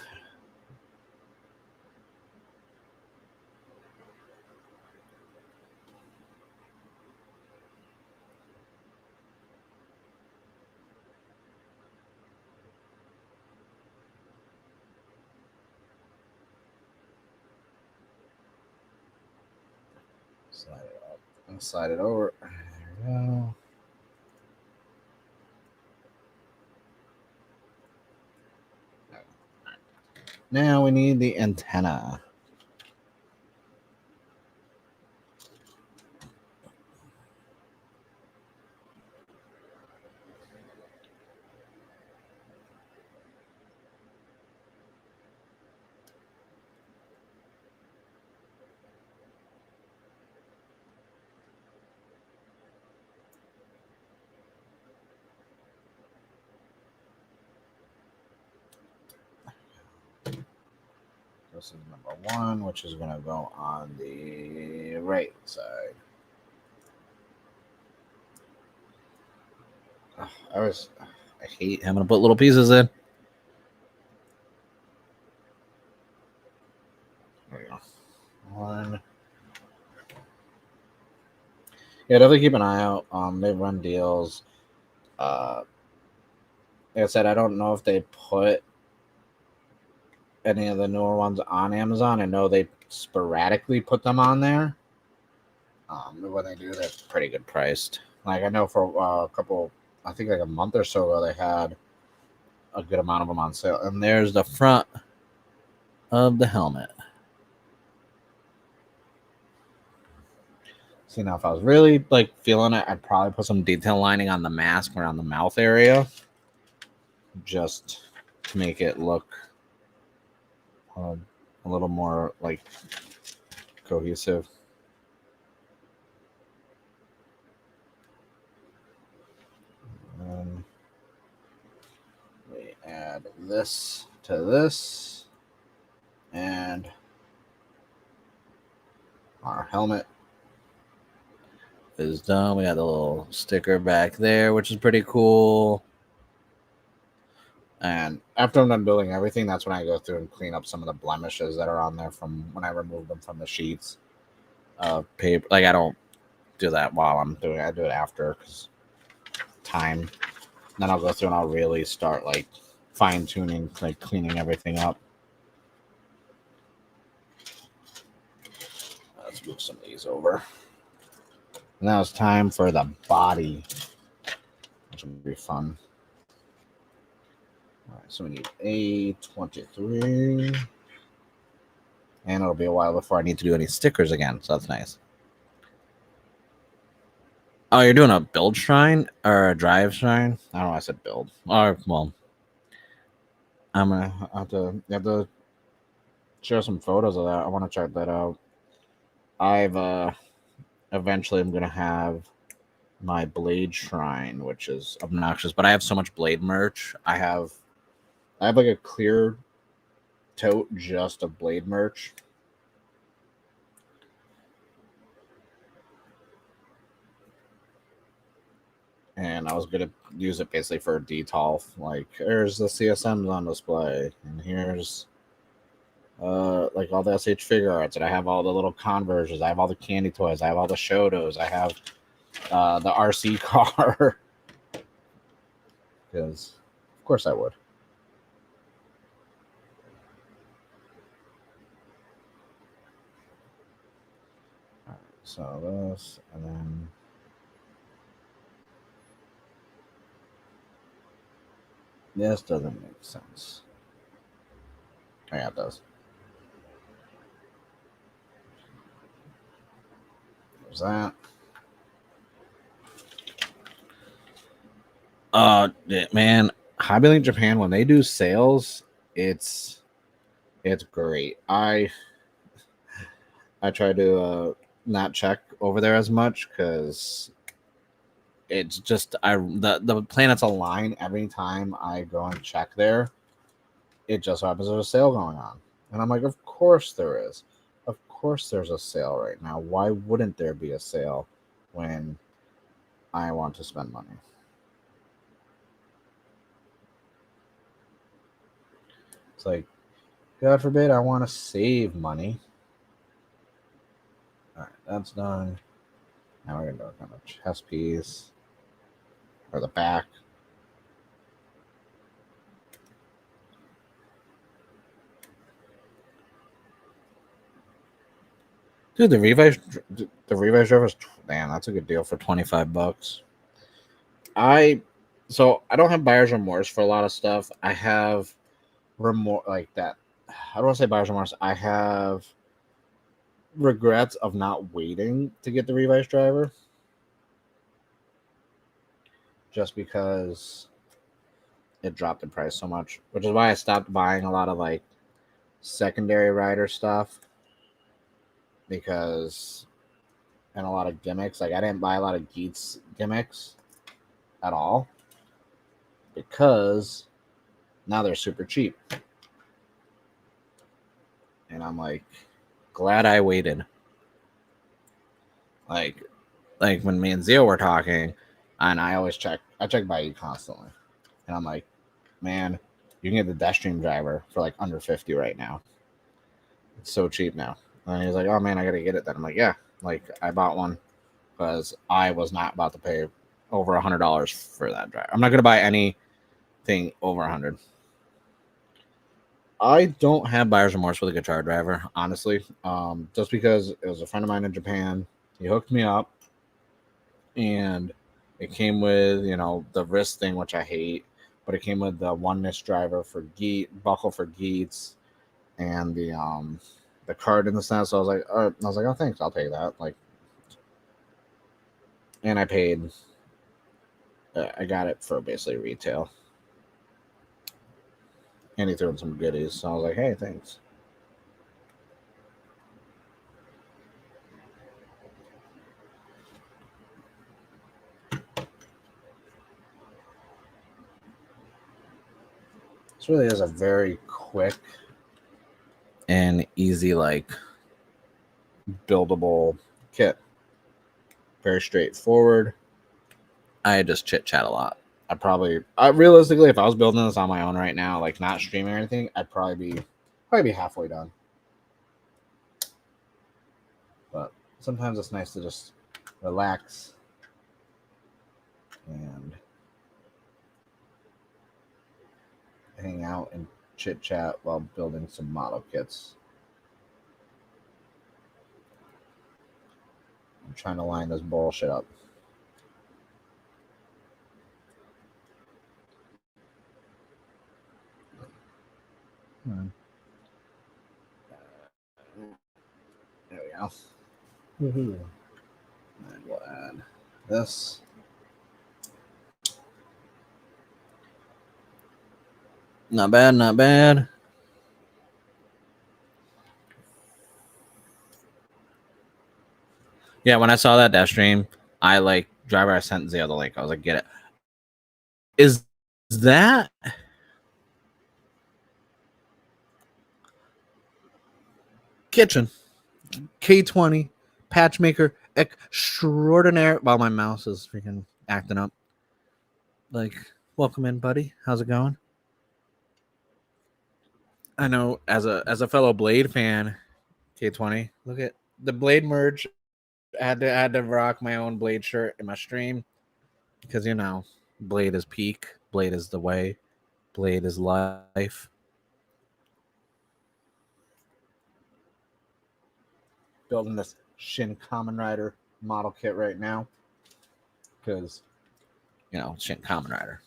Slide it up and slide it over. There we go. Now we need the antenna. This is number 1, which is going to go on the right side. I hate having to put little pieces in. There we go. 1. Yeah, definitely keep an eye out. They run deals. Like I said, I don't know if they put any of the newer ones on Amazon. I know they sporadically put them on there. When they do, they're pretty good priced. Like I know for a couple, I think like a month or so ago, they had a good amount of them on sale. And there's the front of the helmet. See, now if I was really like feeling it, I'd probably put some detail lining on the mask around the mouth area, just to make it look a little more like cohesive. And we add this to this, and our helmet is done. We got a little sticker back there, which is pretty cool. And after I'm done building everything, that's when I go through and clean up some of the blemishes that are on there from when I removed them from the sheets of paper. Like, I don't do that while I'm doing it. I do it after because time. Then I'll go through and I'll really start like fine tuning, like cleaning everything up. Let's move some of these over. Now it's time for the body, which will be fun. All right, so we need A23. And it'll be a while before I need to do any stickers again, so that's nice. Oh, you're doing a build shrine or a drive shrine? I don't know. I said build. Or, well, I'm gonna have to share some photos of that. I want to check that out. I've eventually I'm gonna have my blade shrine, which is obnoxious, but I have so much blade merch. I have like a clear tote just of blade merch. And I was gonna use it basically for a detolf. Like, here's the CSMs on display, and here's like all the SH figure arts, and I have all the little conversions. I have all the candy toys. I have all the Shotos. I have the RC car. Because, of course, I would. All right, so this, and then. This doesn't make sense. Oh, yeah, it does. There's that. Man, Hobby Link Japan, when they do sales, it's great. I try to not check over there as much because it's just the planets align every time I go and check there. It just happens there's a sale going on, and I'm like, of course there is. Of course there's a sale right now. Why wouldn't there be a sale when I want to spend money? It's like, God forbid I want to save money. All right, that's done. Now we're going to work on the chest piece or the back. Dude, the Revive driver is, damn, that's a good deal for $25. I don't have buyer's remorse for a lot of stuff. I have remorse like that. I don't want to say buyer's remorse. I have regrets of not waiting to get the Revive driver, just because it dropped in price so much, which is why I stopped buying a lot of like secondary rider stuff, because and a lot of gimmicks. Like, I didn't buy a lot of Geats gimmicks at all because now they're super cheap. And I'm like, glad I waited. Like when me and Zio were talking, and I check by E constantly. And I'm like, man, you can get the Death Stream driver for like under 50 right now. It's so cheap now. And he's like, oh man, I gotta get it then. I'm like, yeah, like I bought one because I was not about to pay over $100 for that driver. I'm not gonna buy anything over 100. I don't have buyer's remorse for the Gotchard driver, honestly. Just because it was a friend of mine in Japan. He hooked me up, and it came with, the wrist thing, which I hate, but it came with the oneness driver for buckle for Geats, and the card in the SNES. So I was like, oh thanks, I'll take that. Like, and I paid. I got it for basically retail, and he threw in some goodies. So I was like, hey, thanks. This really is a very quick and easy, like, buildable kit. Very straightforward. I just chit chat a lot. Realistically, if I was building this on my own right now, like not streaming or anything, I'd probably be halfway done. But sometimes it's nice to just relax and hang out and chit chat while building some model kits. I'm trying to line this bullshit up. There we go. And we'll add this. Not bad, not bad. Yeah, when I saw that stream, I like driver. I sent Zio the link. I was like, get it. Is that kitchen K20 patchmaker extraordinaire? While my mouse is freaking acting up. Like, welcome in, buddy. How's it going? I know as a fellow Blade fan, K20. Look at the Blade merge. I had to rock my own Blade shirt in my stream because Blade is peak. Blade is the way. Blade is life. Building this Shin Kamen Rider model kit right now because Shin Kamen Rider.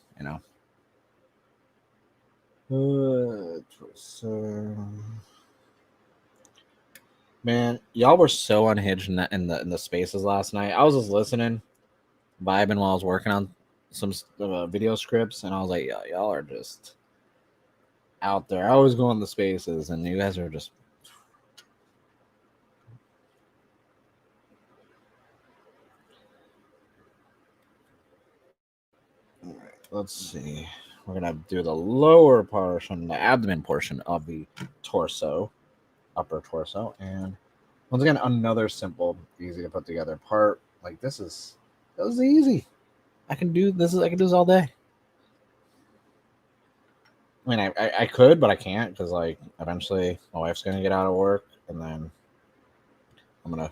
Man, y'all were so unhinged in the spaces last night. I was just listening, vibing while I was working on some video scripts, and I was like, y'all are just out there. I always go in the spaces, and you guys are just. All right, let's see. We're gonna do the lower portion, the abdomen portion of the torso, upper torso, and once again, another simple, easy to put together part. Like this is easy. I can do this all day. I mean, I could, but I can't because like eventually my wife's gonna get out of work, and then I'm gonna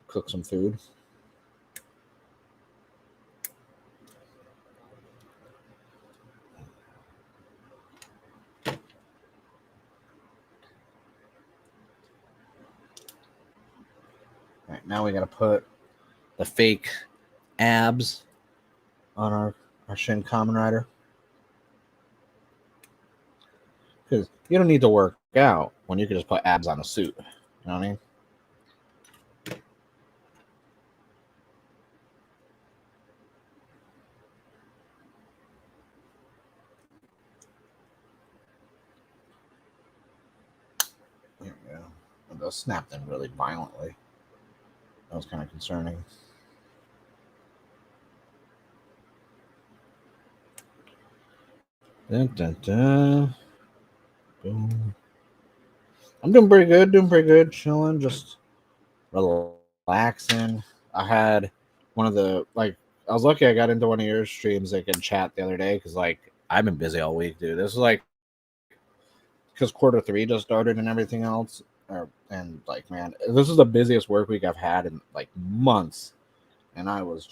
cook some food. All right, now we gotta put the fake abs on our Shin Kamen Rider. Because you don't need to work out when you can just put abs on a suit. You know what I mean? There we go. And those snapped in really violently. That was kind of concerning. Dun, dun, dun. Boom. I'm doing pretty good, chilling, just relaxing. I had one of the I was lucky I got into one of your streams like in chat the other day because like I've been busy all week, dude. This is like because Q3 just started and everything else. And like, man, this is the busiest work week I've had in like months. And I was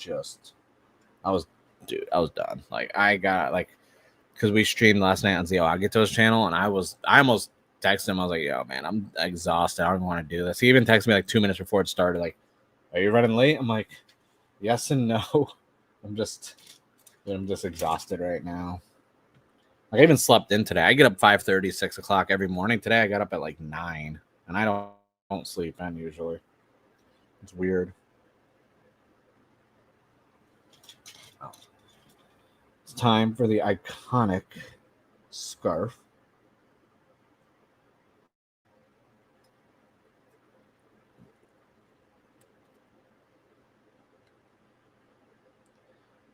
done. Like I got like because we streamed last night on Zio Agito's channel, and I almost texted him. I was like, yo, man, I'm exhausted. I don't want to do this. He even texted me like 2 minutes before it started, like, are you running late? I'm like, yes and no. I'm just exhausted right now. Like I even slept in today. I get up 5:30, 6 o'clock every morning. Today I got up at like 9, and I don't sleep in usually. It's weird. Oh. It's time for the iconic scarf.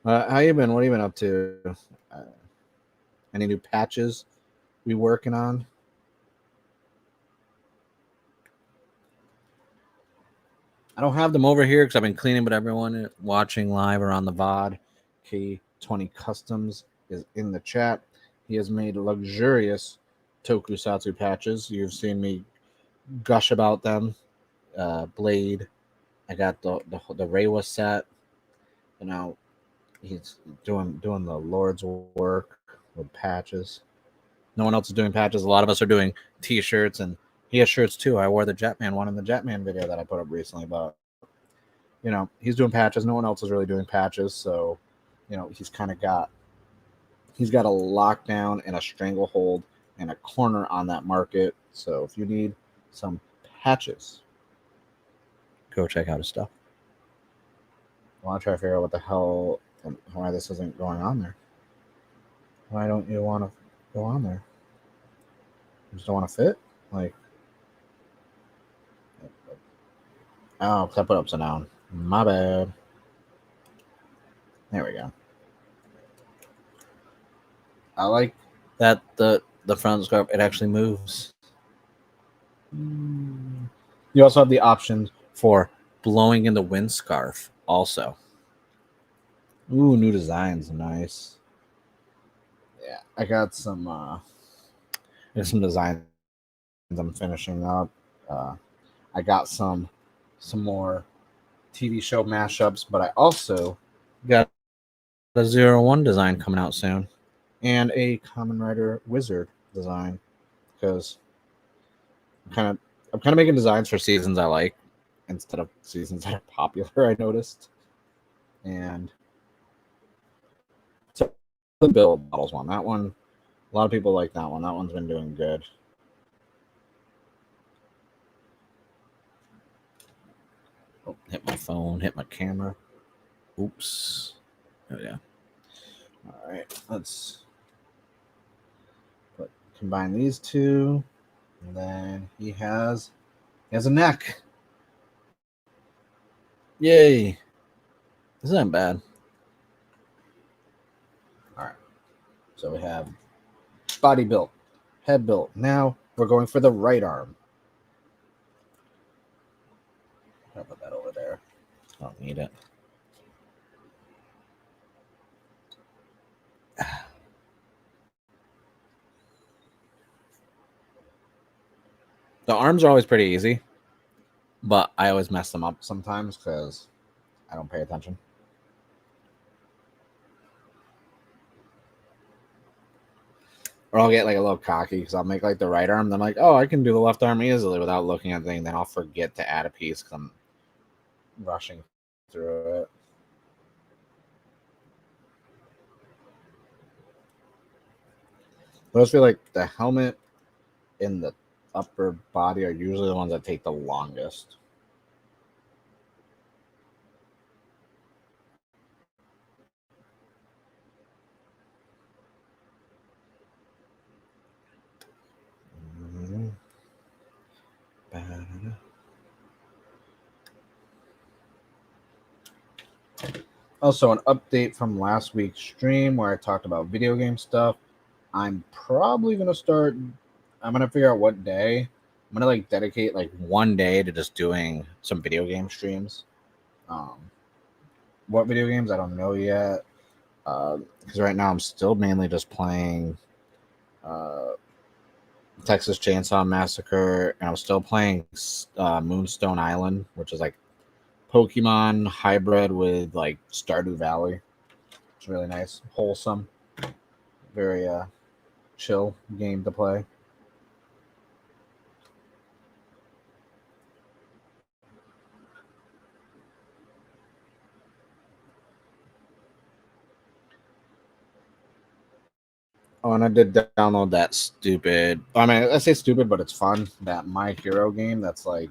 How you been? What have you been up to? Uh, any new patches we working on? I don't have them over here because I've been cleaning, but everyone watching live or on the VOD, K20 Customs is in the chat. He has made luxurious tokusatsu patches. You've seen me gush about them. Blade. I got the Reiwa set. You know, he's doing the Lord's work with patches. No one else is doing patches. A lot of us are doing T-shirts, and he has shirts too. I wore the Jetman one in the Jetman video that I put up recently, but you know, he's doing patches. No one else is really doing patches, so you know, he's got a lockdown and a stranglehold and a corner on that market. So if you need some patches, go check out his stuff. I want to try to figure out what the hell, why this isn't going on there. Why don't you want to go on there? You just don't want to fit? Like, oh, I put upside down. My bad. There we go. I like that the front scarf, it actually moves. You also have the option for blowing in the wind scarf also. Ooh, new designs, nice. Yeah, I got some designs I'm finishing up. I got some more TV show mashups, but I also got a 01 design coming out soon and a Kamen Rider Wizard design because I'm kind of making designs for seasons I like instead of seasons that are popular. I noticed, and so the build models one, that one, a lot of people like that one. That one's been doing good. Oh, hit my phone, hit my camera. Oops. Oh yeah. All right, let's combine these two, and then he has a neck. Yay! This isn't bad. All right, so we have body built, head built. Now we're going for the right arm. I'll put that over there. I don't need it. The arms are always pretty easy, but I always mess them up sometimes because I don't pay attention. Or I'll get like a little cocky because I'll make like the right arm. Then I'm like, oh, I can do the left arm easily without looking at the thing. Then I'll forget to add a piece because I'm rushing through it. But I just feel like the helmet and the upper body are usually the ones that take the longest. Also, an update from last week's stream where I talked about video game stuff. I'm probably gonna start. I'm gonna figure out what day. I'm gonna like dedicate like one day to just doing some video game streams. What video games I don't know yet. Because right now I'm still mainly just playing Texas Chainsaw Massacre, and I'm still playing Moonstone Island, which is like Pokemon hybrid with like Stardew Valley. It's really nice, wholesome, very chill game to play. Oh, Oh, and I did download that stupid. I mean, I say stupid, but it's fun. That My Hero game. That's like,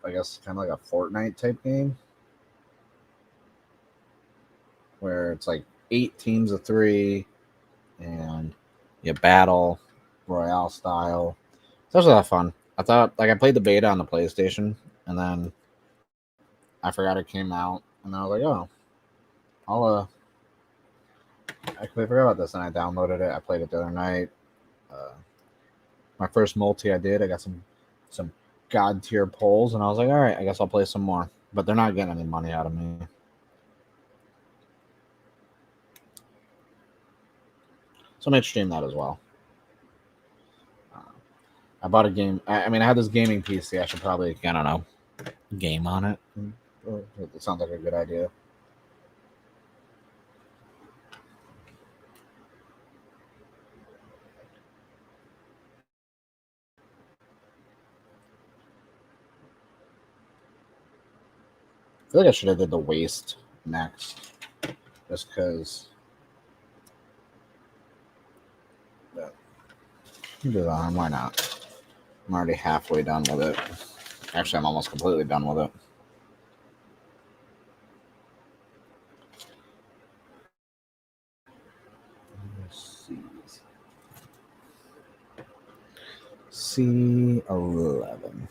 I guess, kind of like a Fortnite type game, where it's like 8 teams of 3, and you battle royale style. It's actually a lot of fun. I thought, like, I played the beta on the PlayStation, and then I forgot it came out, and I was like, oh, I'll I completely forgot about this, and I downloaded it. I played it the other night. Uh, my first multi I did, I got some god tier polls, and I was like, all right, I guess I'll play some more. But they're not getting any money out of me. So I might stream that as well. I bought a game. I mean, I had this gaming PC. I should probably, I don't know, game on it. It sounds like a good idea. I feel like I should have did the waist next, just because. Do the arm. Why not? I'm already halfway done with it. Actually, I'm almost completely done with it. C11.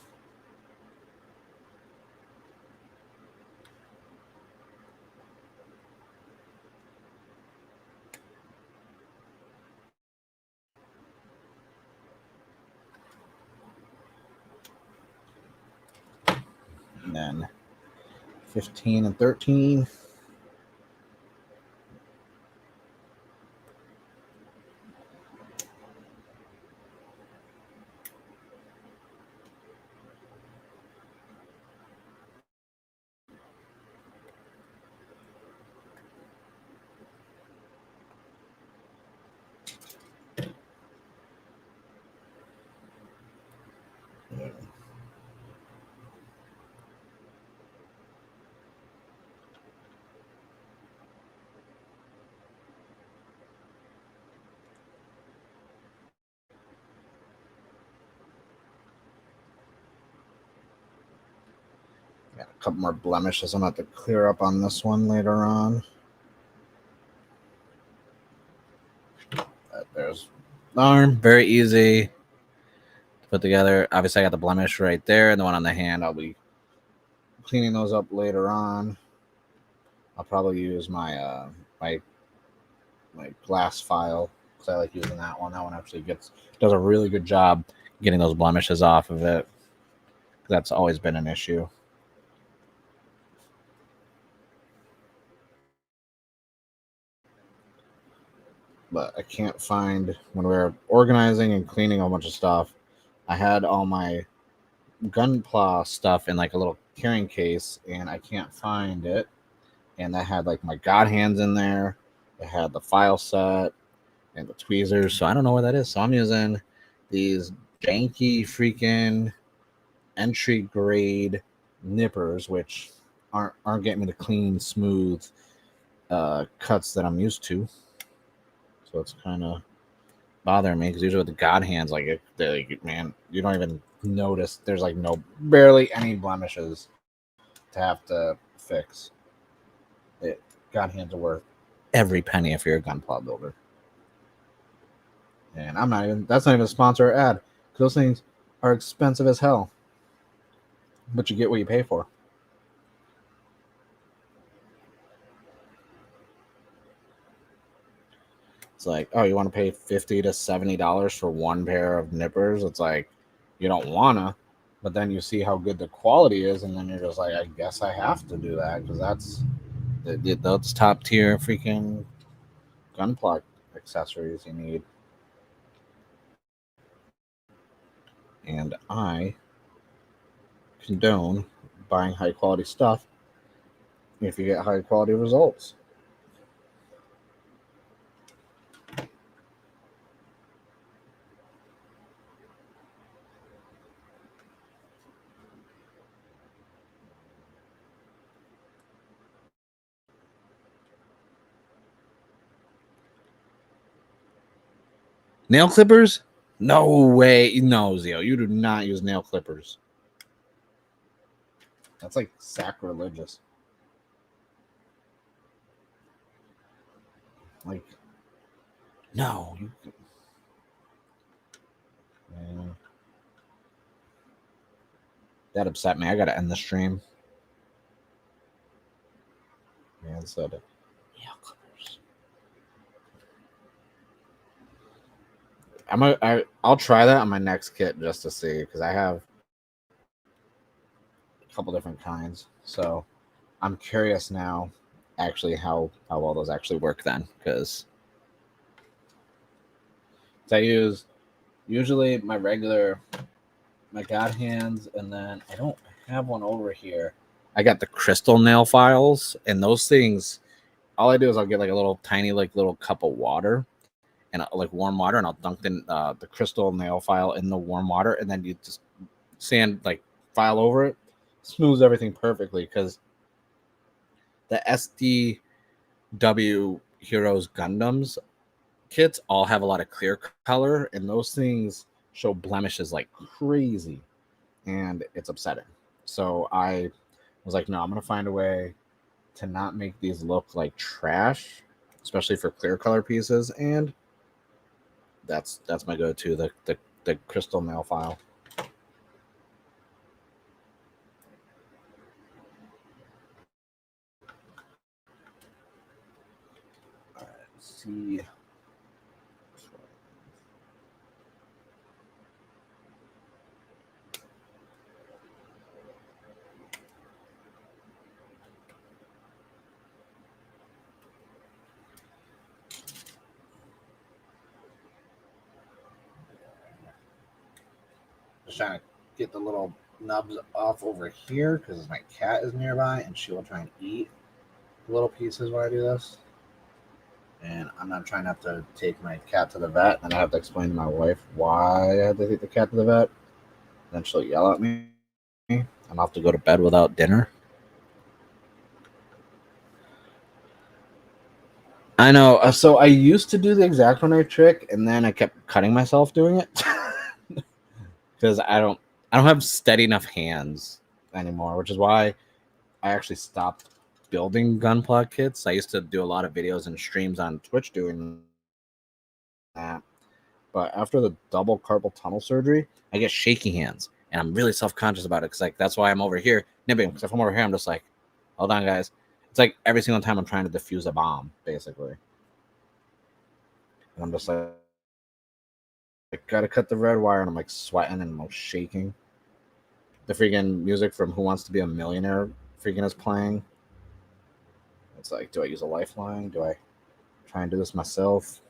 And then 15 and 13. Got a couple more blemishes I'm going to have to clear up on this one later on. There's the arm. Very easy to put together. Obviously, I got the blemish right there, and the one on the hand, I'll be cleaning those up later on. I'll probably use my my glass file, because I like using that one. That one actually does a really good job getting those blemishes off of it. That's always been an issue. But I can't find, when we were organizing and cleaning a bunch of stuff, I had all my gunpla stuff in like a little carrying case, and I can't find it. And that had like my god hands in there. It had the file set and the tweezers, so I don't know where that is. So I'm using these janky freaking entry grade nippers, which aren't getting me the clean, smooth cuts that I'm used to. So it's kind of bothering me, because usually with the god hands, man, you don't even notice. There's like barely any blemishes to have to fix. God hands are worth every penny if you're a gunpla builder. And that's not even a sponsor or ad. Those things are expensive as hell, but you get what you pay for. It's like, oh, you want to pay $50 to $70 for one pair of nippers? It's like, you don't wanna, but then you see how good the quality is, and then you're just like, I guess I have to do that, because that's those top tier freaking gunpla accessories you need. And I condone buying high quality stuff if you get high quality results. Nail clippers? No way. No, Zio, you do not use nail clippers. That's like sacrilegious. Like, no. Yeah. That upset me. I gotta end the stream. Man, so nail clippers. I'll try that on my next kit just to see, because I have a couple different kinds. So I'm curious now actually how well those actually work then, because I use usually my God hands, and then I don't have one over here. I got the crystal nail files, and those things, all I do is I'll get like a little tiny little cup of water, and like warm water, and I'll dunk the crystal nail file in the warm water, and then you just sand like file over it, smooths everything perfectly, because the SDW Heroes Gundams kits all have a lot of clear color, and those things show blemishes like crazy, and it's upsetting. So I was like, no, I'm gonna find a way to not make these look like trash, especially for clear color pieces, and that's my go-to, the crystal nail file. All right, let's see. Just trying to get the little nubs off over here because my cat is nearby and she will try and eat little pieces while I do this. And I'm not trying to have to take my cat to the vet, and I have to explain to my wife why I had to take the cat to the vet. Then she'll yell at me, and I'll have to go to bed without dinner. I know. So I used to do the X-Acto knife trick, and then I kept cutting myself doing it because I don't have steady enough hands anymore, which is why I actually stopped building gunpla kits. I used to do a lot of videos and streams on Twitch doing that. But after the double carpal tunnel surgery, I get shaky hands, and I'm really self-conscious about it, because like that's why I'm over here nibbing. Because if I'm over here, I'm just like, hold on, guys. It's like every single time I'm trying to defuse a bomb, basically. And I'm just like, I gotta cut the red wire, and I'm like sweating and I'm shaking. The freaking music from Who Wants to Be a Millionaire freaking is playing. It's like, do I use a lifeline? Do I try and do this myself?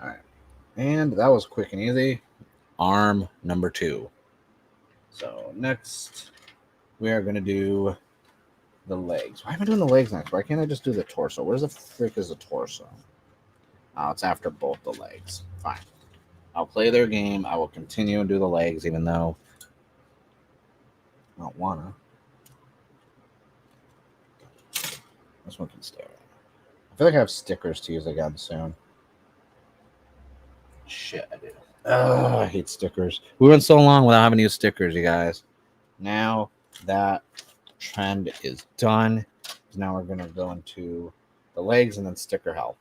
All right. And that was quick and easy. Arm number 2. So next, we are going to do the legs. Why am I doing the legs next? Why can't I just do the torso? Where's the frick is the torso? Oh, it's after both the legs. Fine. I'll play their game. I will continue and do the legs, even though I don't want to. This one can stay. I feel like I have stickers to use again soon. Shit, I do. Oh, I hate stickers. We went so long without having to use stickers, you guys. Now that trend is done, now we're going to go into the legs and then sticker hell.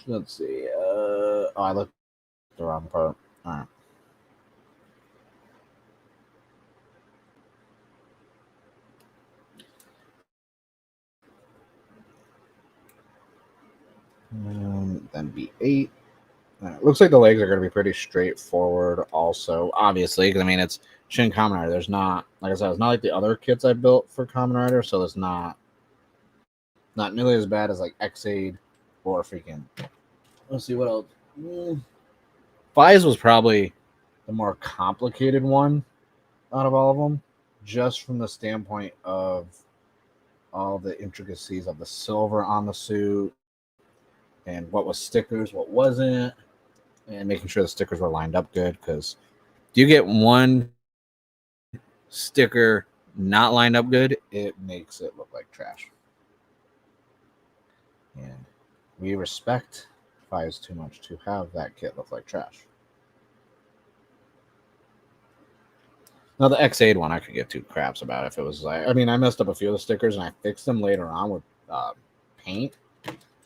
Let's see. Oh, I looked at the wrong part. All right. Then B8. It looks like the legs are going to be pretty straightforward also, obviously, because I mean, it's Shin Kamen Rider. There's not, like I said, it's not like the other kits I built for Kamen Rider, so it's not nearly as bad as like X-Aid or freaking. Let's see what else. Fies was probably the more complicated one out of all of them, just from the standpoint of all the intricacies of the silver on the suit and what was stickers, what wasn't, and making sure the stickers were lined up good. Because do you get one sticker not lined up good, it makes it look like trash. And we respect Fies too much to have that kit look like trash. Now the X8 one, I could give two craps about if it was like, I mean, I messed up a few of the stickers and I fixed them later on with paint,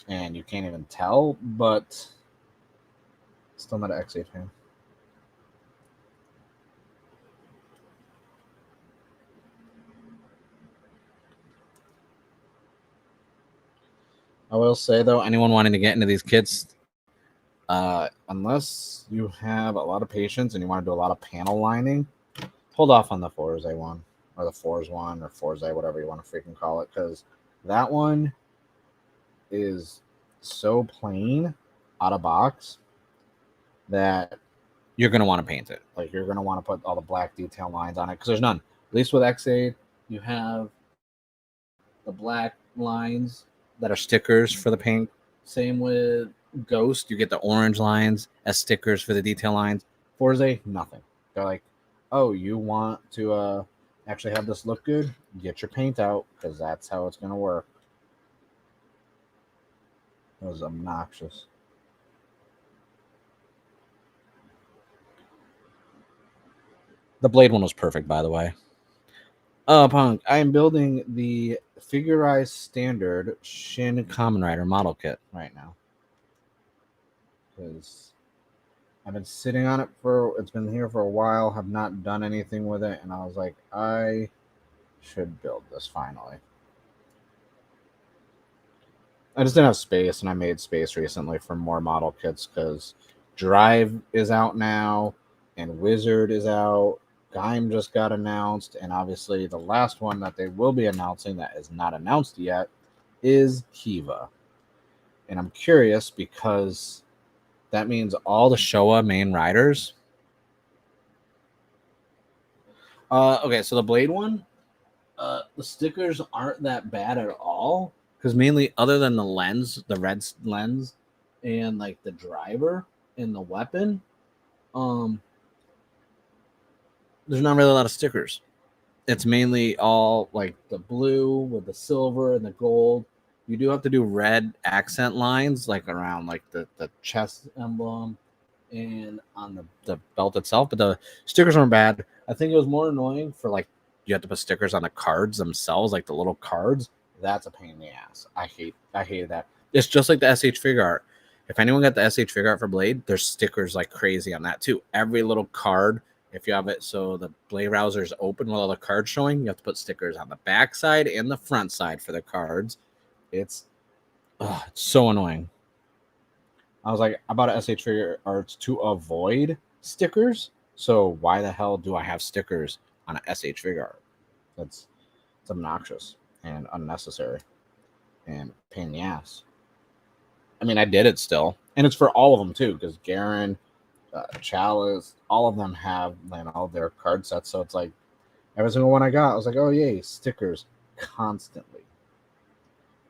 and you can't even tell, but still not an X8 fan. I will say though, anyone wanting to get into these kits, unless you have a lot of patience and you want to do a lot of panel lining, hold off on the Forza one or the Forza one or Forza, whatever you want to freaking call it, because that one is so plain out of box that you're going to want to paint it. Like, you're going to want to put all the black detail lines on it because there's none. At least with X8, you have the black lines that are stickers for the paint. Same with Ghost, you get the orange lines as stickers for the detail lines. Forza, nothing. They're like, oh, you want to actually have this look good? Get your paint out, because that's how it's going to work. It was obnoxious. The Blade one was perfect, by the way. Punk, I am building the figurized standard Shin Kamen Rider model kit right now. Because I've been sitting on it it's been here for a while, have not done anything with it, and I was like, I should build this finally. I just didn't have space, and I made space recently for more model kits because Drive is out now, and Wizard is out. Gaim just got announced, and obviously the last one that they will be announcing that is not announced yet is Kiva. And I'm curious because that means all the Showa main riders. Okay, so the Blade one, the stickers aren't that bad at all, because mainly other than the lens, the red lens, and like the driver and the weapon, there's not really a lot of stickers. It's mainly all like the blue with the silver and the gold. You do have to do red accent lines like around like the chest emblem and on the belt itself, but the stickers weren't bad. I think it was more annoying for like you have to put stickers on the cards themselves, like the little cards. That's a pain in the ass. I hated that. It's just like the SH figure art. If anyone got the SH figure art for Blade, there's stickers like crazy on that too. Every little card, if you have it so the Blade Rouser is open with all the cards showing, you have to put stickers on the back side and the front side for the cards. It's so annoying. I was like, I bought a SH figure arts to avoid stickers. So why the hell do I have stickers on a SH figure art? It's obnoxious and unnecessary and pain in the ass. I mean, I did it still, and it's for all of them too, because Garen, Chalice, all of them have all their card sets. So it's like every single one I got, I was like, oh yay, stickers constantly.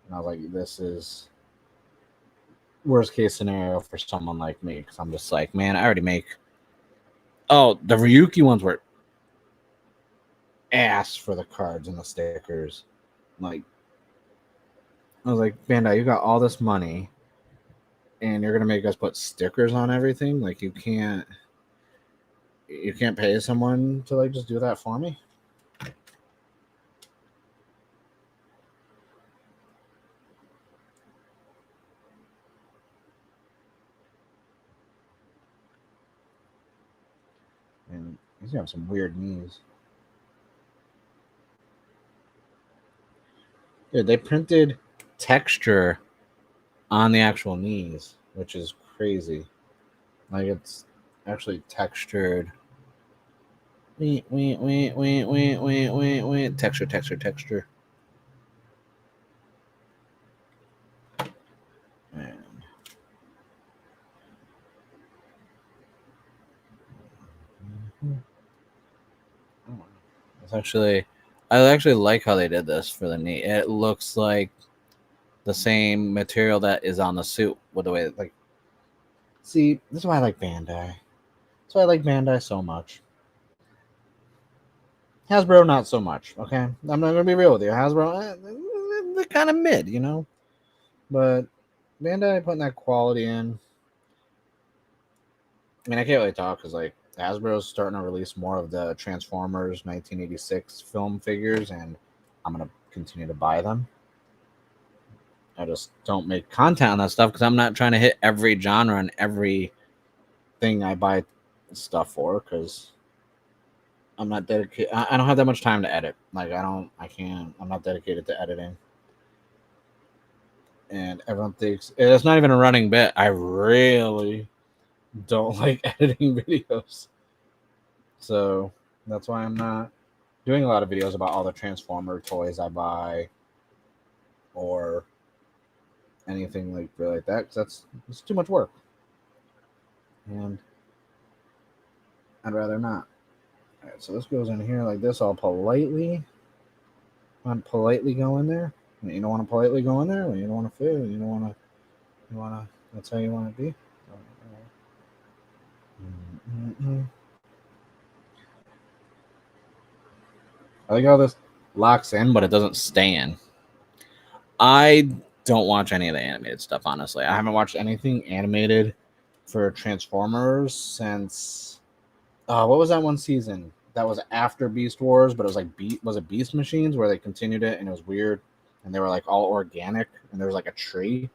And I was like, this is worst case scenario for someone like me, because I'm just like, man, I already make. Oh, the Ryuki ones were ass for the cards and the stickers. Like, I was like, Bandai, you got all this money, and you're gonna make us put stickers on everything? Like, you can't pay someone to like just do that for me? And he's gonna have some weird knees. Dude, they printed texture on the actual knees, which is crazy. Like it's actually textured. Texture. And it's actually, I actually like how they did this for the knee. It looks like the same material that is on the suit with the way that, like, see, this is why I like Bandai. That's why I like Bandai so much. Hasbro, not so much. Okay, I'm not gonna be real with you. Hasbro, they're kind of mid, you know. But Bandai putting that quality in. I mean, I can't really talk because like Hasbro's starting to release more of the Transformers 1986 film figures, and I'm gonna continue to buy them. I just don't make content on that stuff because I'm not trying to hit every genre and every thing I buy stuff for because I'm not dedicated. I don't have that much time to edit. Like I can't. I'm not dedicated to editing. And everyone thinks it's not even a running bit. I really don't like editing videos, so that's why I'm not doing a lot of videos about all the Transformer toys I buy or anything like really like that because it's too much work, and I'd rather not. All right, so this goes in here like this. I'll politely, go in there. You don't want to politely go in there when you don't want to fit. You don't want to. You want to. That's how you want to be. I like how this locks in, but it doesn't stay in. I don't watch any of the animated stuff, honestly. I haven't watched anything animated for Transformers since what was that one season? That was after Beast Wars, but it was like was it Beast Machines where they continued it and it was weird and they were like all organic and there was like a tree.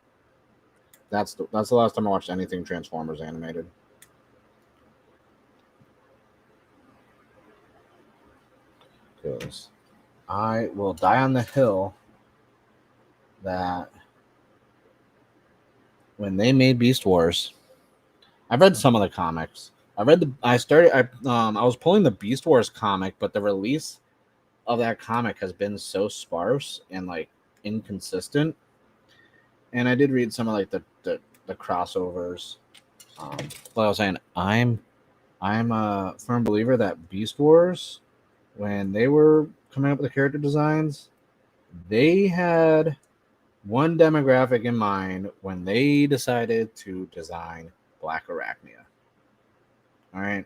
That's the last time I watched anything Transformers animated. Because I will die on the hill that when they made Beast Wars, I've read some of the comics. I was pulling the Beast Wars comic, but the release of that comic has been so sparse and like inconsistent. And I did read some of like the crossovers. Like I was saying, I'm a firm believer that Beast Wars, when they were coming up with the character designs, they had one demographic in mind when they decided to design Black Arachnia. All right.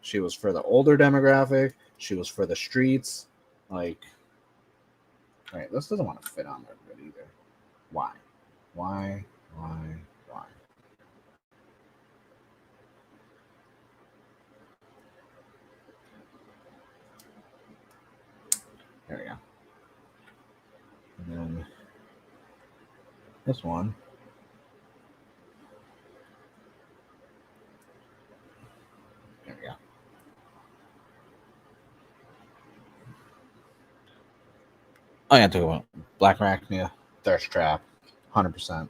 She was for the older demographic. She was for the streets. Like, all right, this doesn't want to fit on there good either. Why? Why? There we go. And then this one. There we go. Oh yeah, talk about Black Arachnia, Thirst Trap, 100%.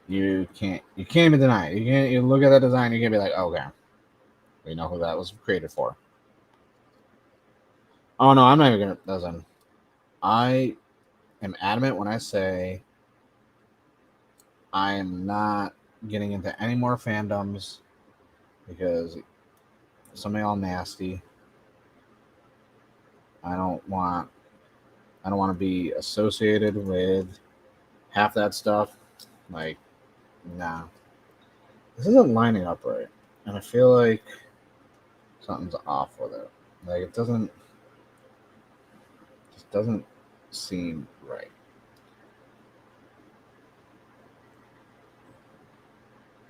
You can't even deny it. You look at that design, you can be like, oh, okay, we know who that was created for. Oh no, I'm not even gonna. Listen, I am adamant when I say I am not getting into any more fandoms because somebody all nasty. I don't want to be associated with half that stuff. Like, nah, this isn't lining up right, and I feel like something's off with it. Like it just doesn't seem right.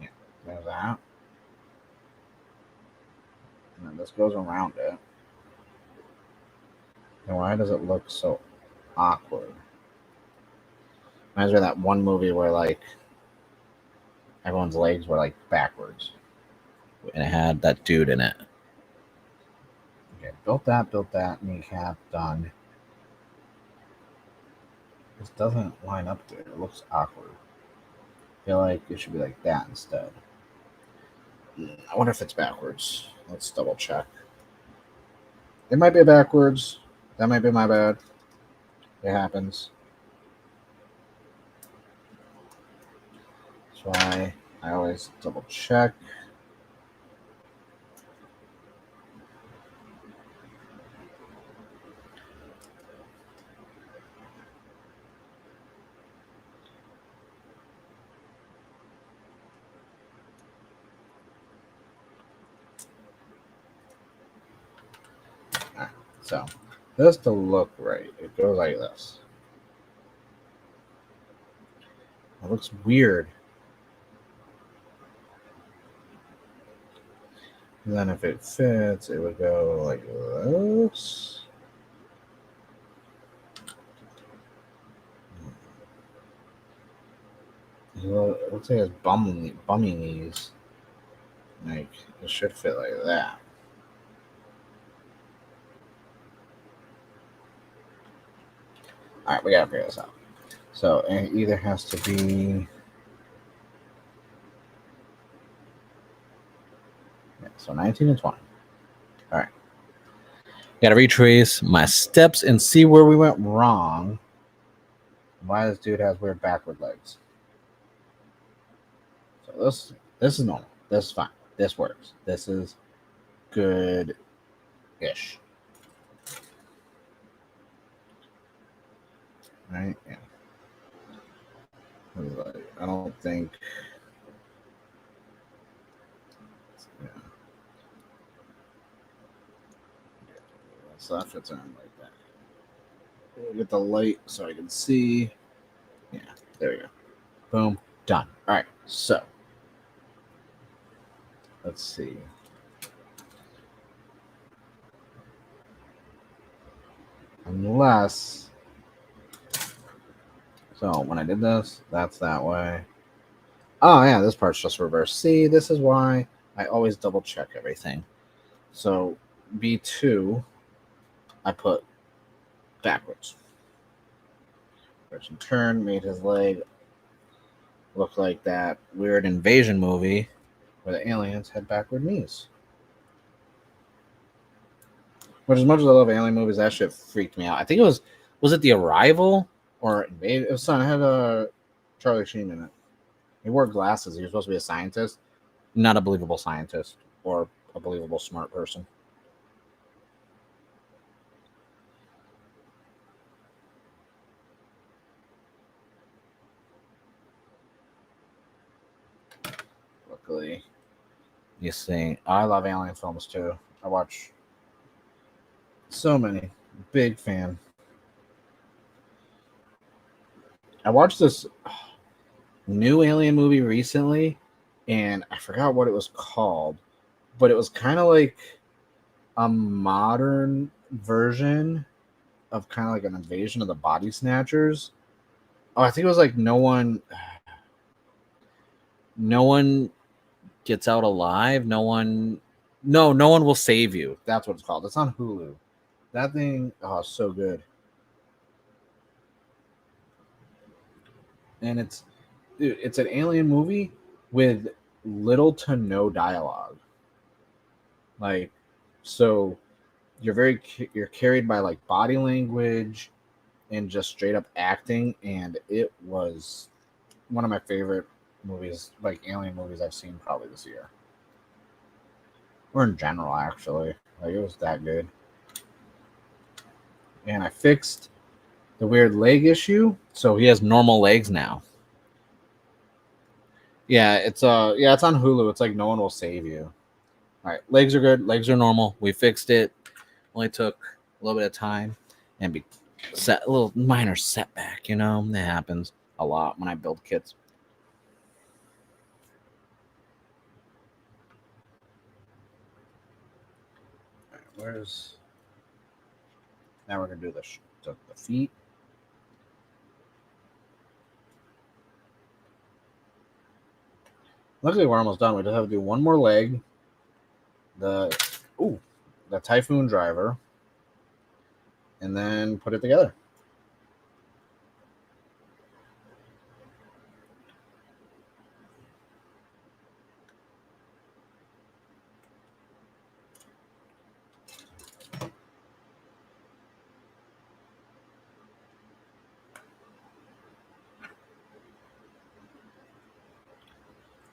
Yeah, there's that. And then this goes around it. And why does it look so awkward? Reminds me of that one movie where like everyone's legs were like backwards. And it had that dude in it. Okay, built that, kneecap, done. This doesn't line up there. It looks awkward. I feel like it should be like that instead. I wonder if it's backwards. Let's double check. It might be backwards. That might be my bad. It happens. That's why I always double check. So, this to look right, it goes like this. It looks weird. And then if it fits, it would go like this. It looks like it's bummy knees. Like, it should fit like that. Alright, we gotta figure this out. So it either has to be. Yeah, so 19 and 20. Alright. Gotta retrace my steps and see where we went wrong. Why this dude has weird backward legs. So this is normal. This is fine. This works. This is good-ish. Right? Yeah. I don't think. Yeah. So that fits in like that. We'll get the light so I can see. Yeah, there we go. Boom. Done. All right. So let's see. Unless. So when I did this, that's that way. Oh, yeah, this part's just reversed. See, this is why I always double check everything. So B2, I put backwards. Person turn made his leg look like that weird invasion movie where the aliens had backward knees. Which, as much as I love alien movies, that shit freaked me out. I think it was it The Arrival or Invade? It was something. It had Charlie Sheen in it. He wore glasses. He was supposed to be a scientist. Not a believable scientist or a believable smart person. Luckily, you see, I love alien films too. I watch so many. Big fan. I watched this new alien movie recently, and I forgot what it was called, but it was kind of like a modern version of kind of like an invasion of the body snatchers. Oh, I think it was like no one gets out alive. No one will save you. That's what it's called. It's on Hulu. That thing, oh, so good. And it's an alien movie with little to no dialogue. Like, so you're carried by like body language and just straight up acting, and it was one of my favorite movies, like alien movies I've seen probably this year. Or in general, actually. Like, it was that good. And I fixed the weird leg issue, so he has normal legs now. Yeah, it's on Hulu. It's like No One Will Save You. All right, legs are good. Legs are normal. We fixed it. Only took a little bit of time and a little minor setback. You know, that happens a lot when I build kits. All right, where's now? We're gonna do the feet. Luckily, we're almost done. We just have to do one more leg. The Typhoon driver, and then put it together.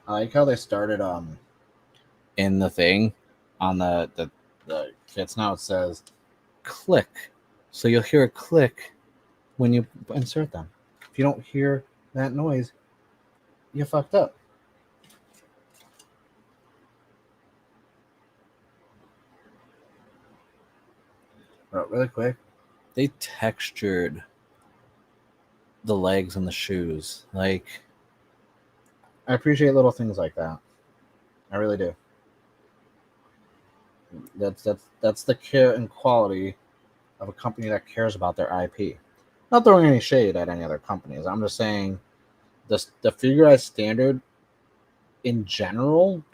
I like how they started in the thing on the kits. Now it says click, so you'll hear a click when you insert them. If you don't hear that noise, you fucked up. But really quick, they textured the legs and the shoes. Like, I appreciate little things like that. I really do. That's the care and quality of a company that cares about their IP. Not throwing any shade at any other companies. I'm just saying the figurized standard in general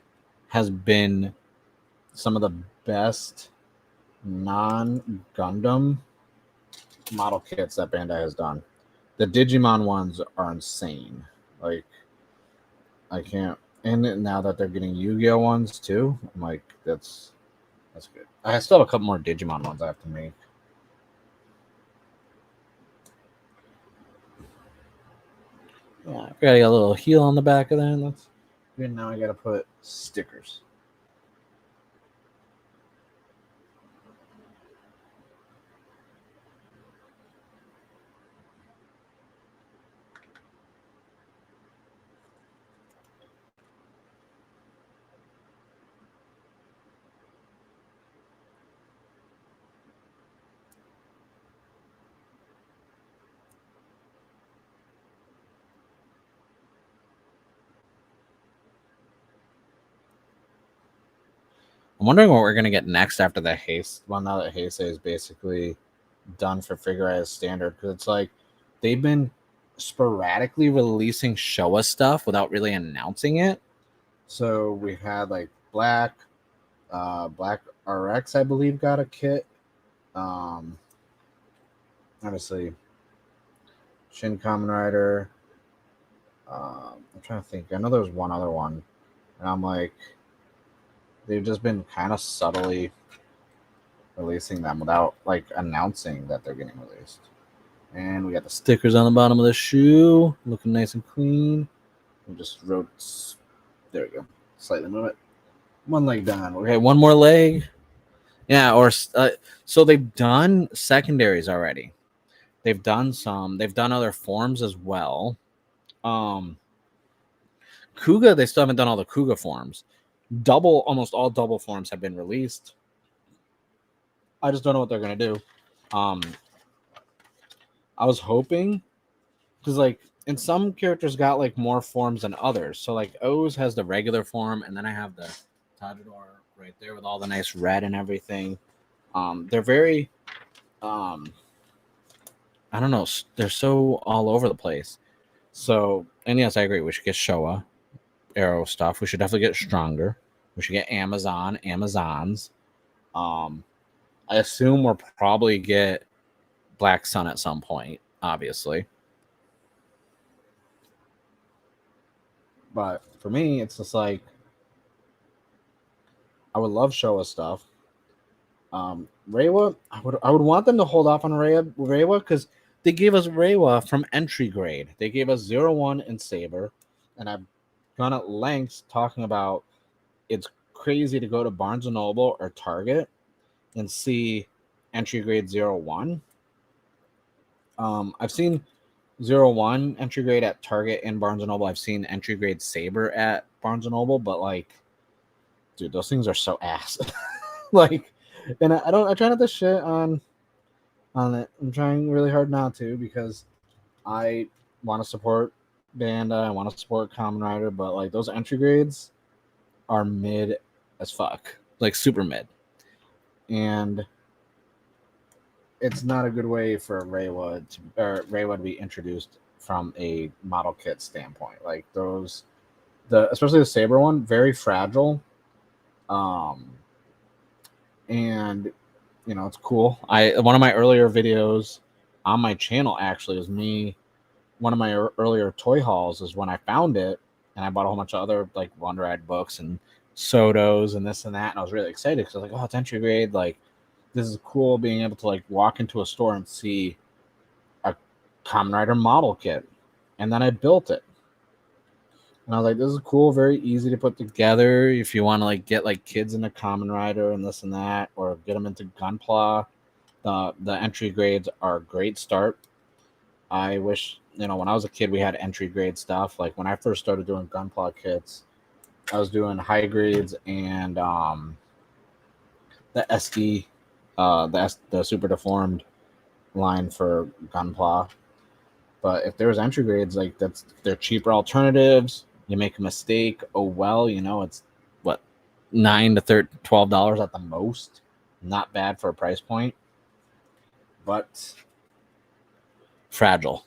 has been some of the best non-Gundam model kits that Bandai has done. The Digimon ones are insane. Like, I can't. And now that they're getting Yu-Gi-Oh ones too, I'm like, that's good. I still have a couple more Digimon ones I have to make. Yeah, I got a little heel on the back of there. That's good. Now I got to put stickers. I'm wondering what we're going to get next after the Heisei. Well, now that Heisei is basically done for figurized standard, because it's like they've been sporadically releasing Showa stuff without really announcing it. So we had like Black RX, I believe, got a kit. Obviously, Shin Kamen Rider. I'm trying to think. I know there was one other one, and I'm like, they've just been kind of subtly releasing them without like announcing that they're getting released. And we got the stickers on the bottom of the shoe, looking nice and clean. We just wrote, there we go, slightly move it. One leg done. Okay, one more leg. Yeah, or so they've done secondaries already. They've done some. They've done other forms as well. Kuga, they still haven't done all the Kuga forms. Almost all double forms have been released. I just don't know what they're gonna do. I was hoping, because like, and some characters got like more forms than others. So like O's has the regular form, and then I have the Tajador right there with all the nice red and everything. They're very, I don't know, they're so all over the place. So, and yes, I agree. We should get Showa Arrow stuff. We should definitely get Stronger. We should get Amazons. I assume we'll probably get Black Sun at some point, obviously. But for me, it's just like, I would love Showa stuff. Reiwa, I would want them to hold off on Reiwa because they gave us Reiwa from entry grade. They gave us 01 and Saber, and I've gone at lengths talking about it's crazy to go to Barnes & Noble or Target and see entry grade 01. I've seen 01 entry grade at Target and Barnes & Noble. I've seen entry grade Saber at Barnes & Noble, but like, dude, those things are so ass. Like, and I try not to shit on it. I'm trying really hard not to, because I want to support Bandai, I want to support Kamen Rider, but like, those entry grades are mid as fuck, like super mid, and it's not a good way for Reiwa to be introduced from a model kit standpoint. Like those, especially the Saber one, very fragile. And you know, it's cool. One of my earlier videos on my channel actually was me. One of my earlier toy hauls is when I found it, and I bought a whole bunch of other like Wonder Ride books and Sotos and this and that, and I was really excited because I was like, oh, it's entry grade. Like, this is cool being able to like walk into a store and see a Kamen Rider model kit, and then I built it. And I was like, this is cool, very easy to put together if you want to like get like kids into Kamen Rider and this and that, or get them into Gunpla. The entry grades are a great start. I wish, when I was a kid we had entry grade stuff. Like when I first started doing Gunpla kits, I was doing high grades and the SD, the super deformed line for Gunpla. But if there was entry grades, like they're cheaper alternatives. You make a mistake, oh well, it's what $9 to $12 at the most. Not bad for a price point, but fragile.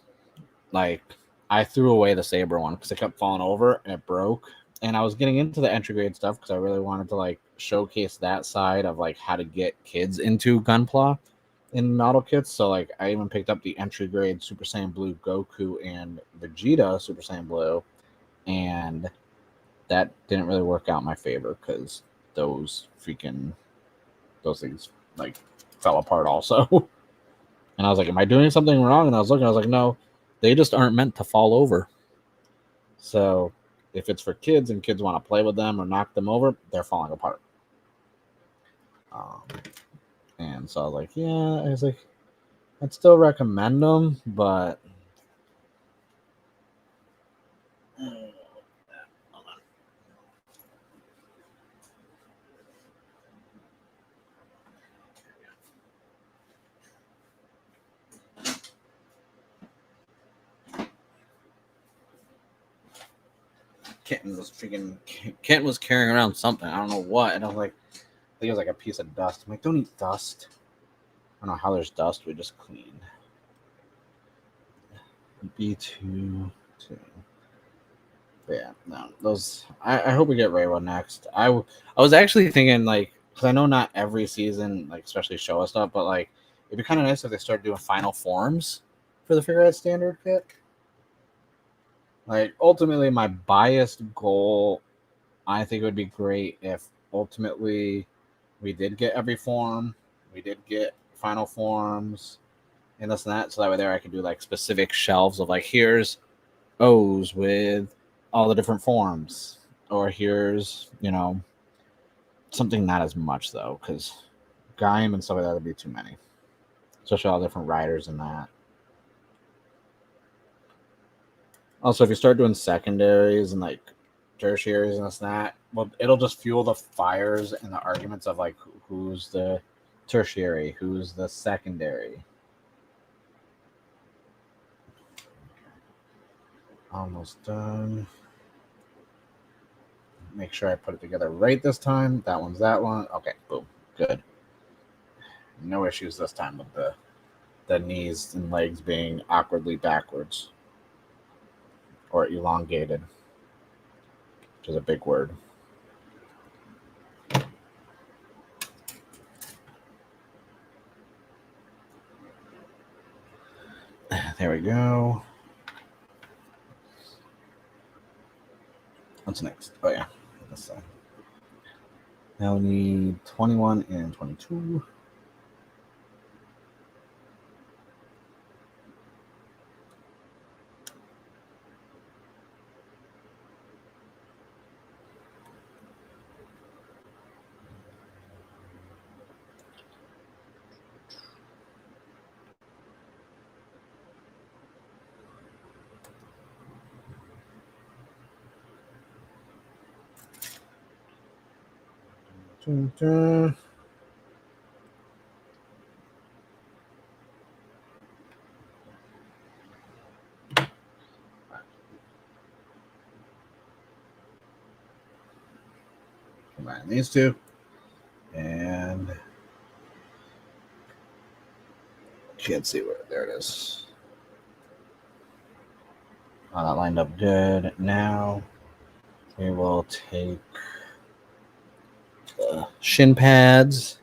Like I threw away the Saber one because it kept falling over and it broke. And I was getting into the entry grade stuff because I really wanted to like showcase that side of like how to get kids into Gunpla in model kits. So like I even picked up the entry grade Super Saiyan Blue Goku and Vegeta Super Saiyan Blue, and that didn't really work out in my favor because those things like fell apart also. And I was like, am I doing something wrong? And I was like, no, they just aren't meant to fall over. So if it's for kids and kids want to play with them or knock them over, they're falling apart. And so I was like, I'd still recommend them, but Kitten was carrying around something. I don't know what. And I was like, I think it was like a piece of dust. I'm like, don't eat dust. I don't know how there's dust. We just cleaned. B2. But yeah, no, those. I hope we get Reiwa next. I was actually thinking like, because I know not every season, like especially Showa stuff, but like it'd be kind of nice if they start doing final forms for the Figurehead Standard kit. Like ultimately, my biased goal, I think it would be great if ultimately we did get every form, we did get final forms, and this and that. So that way there I could do like specific shelves of like, here's O's with all the different forms, or here's something not as much though, because Gaim and stuff like that would be too many, especially all different riders and that. Also, if you start doing secondaries and like tertiaries and this and that, well, it'll just fuel the fires and the arguments of like who's the tertiary, who's the secondary. Almost done. Make sure I put it together right this time. That one's that one. Okay, boom. Good. No issues this time with the knees and legs being awkwardly backwards or elongated, which is a big word. There we go. What's next? Oh, yeah. This side. Now we need 21 and 22. Dun, dun. Combine these two. And can't see where. There it is. Oh, that lined up good. Now we will take the shin pads.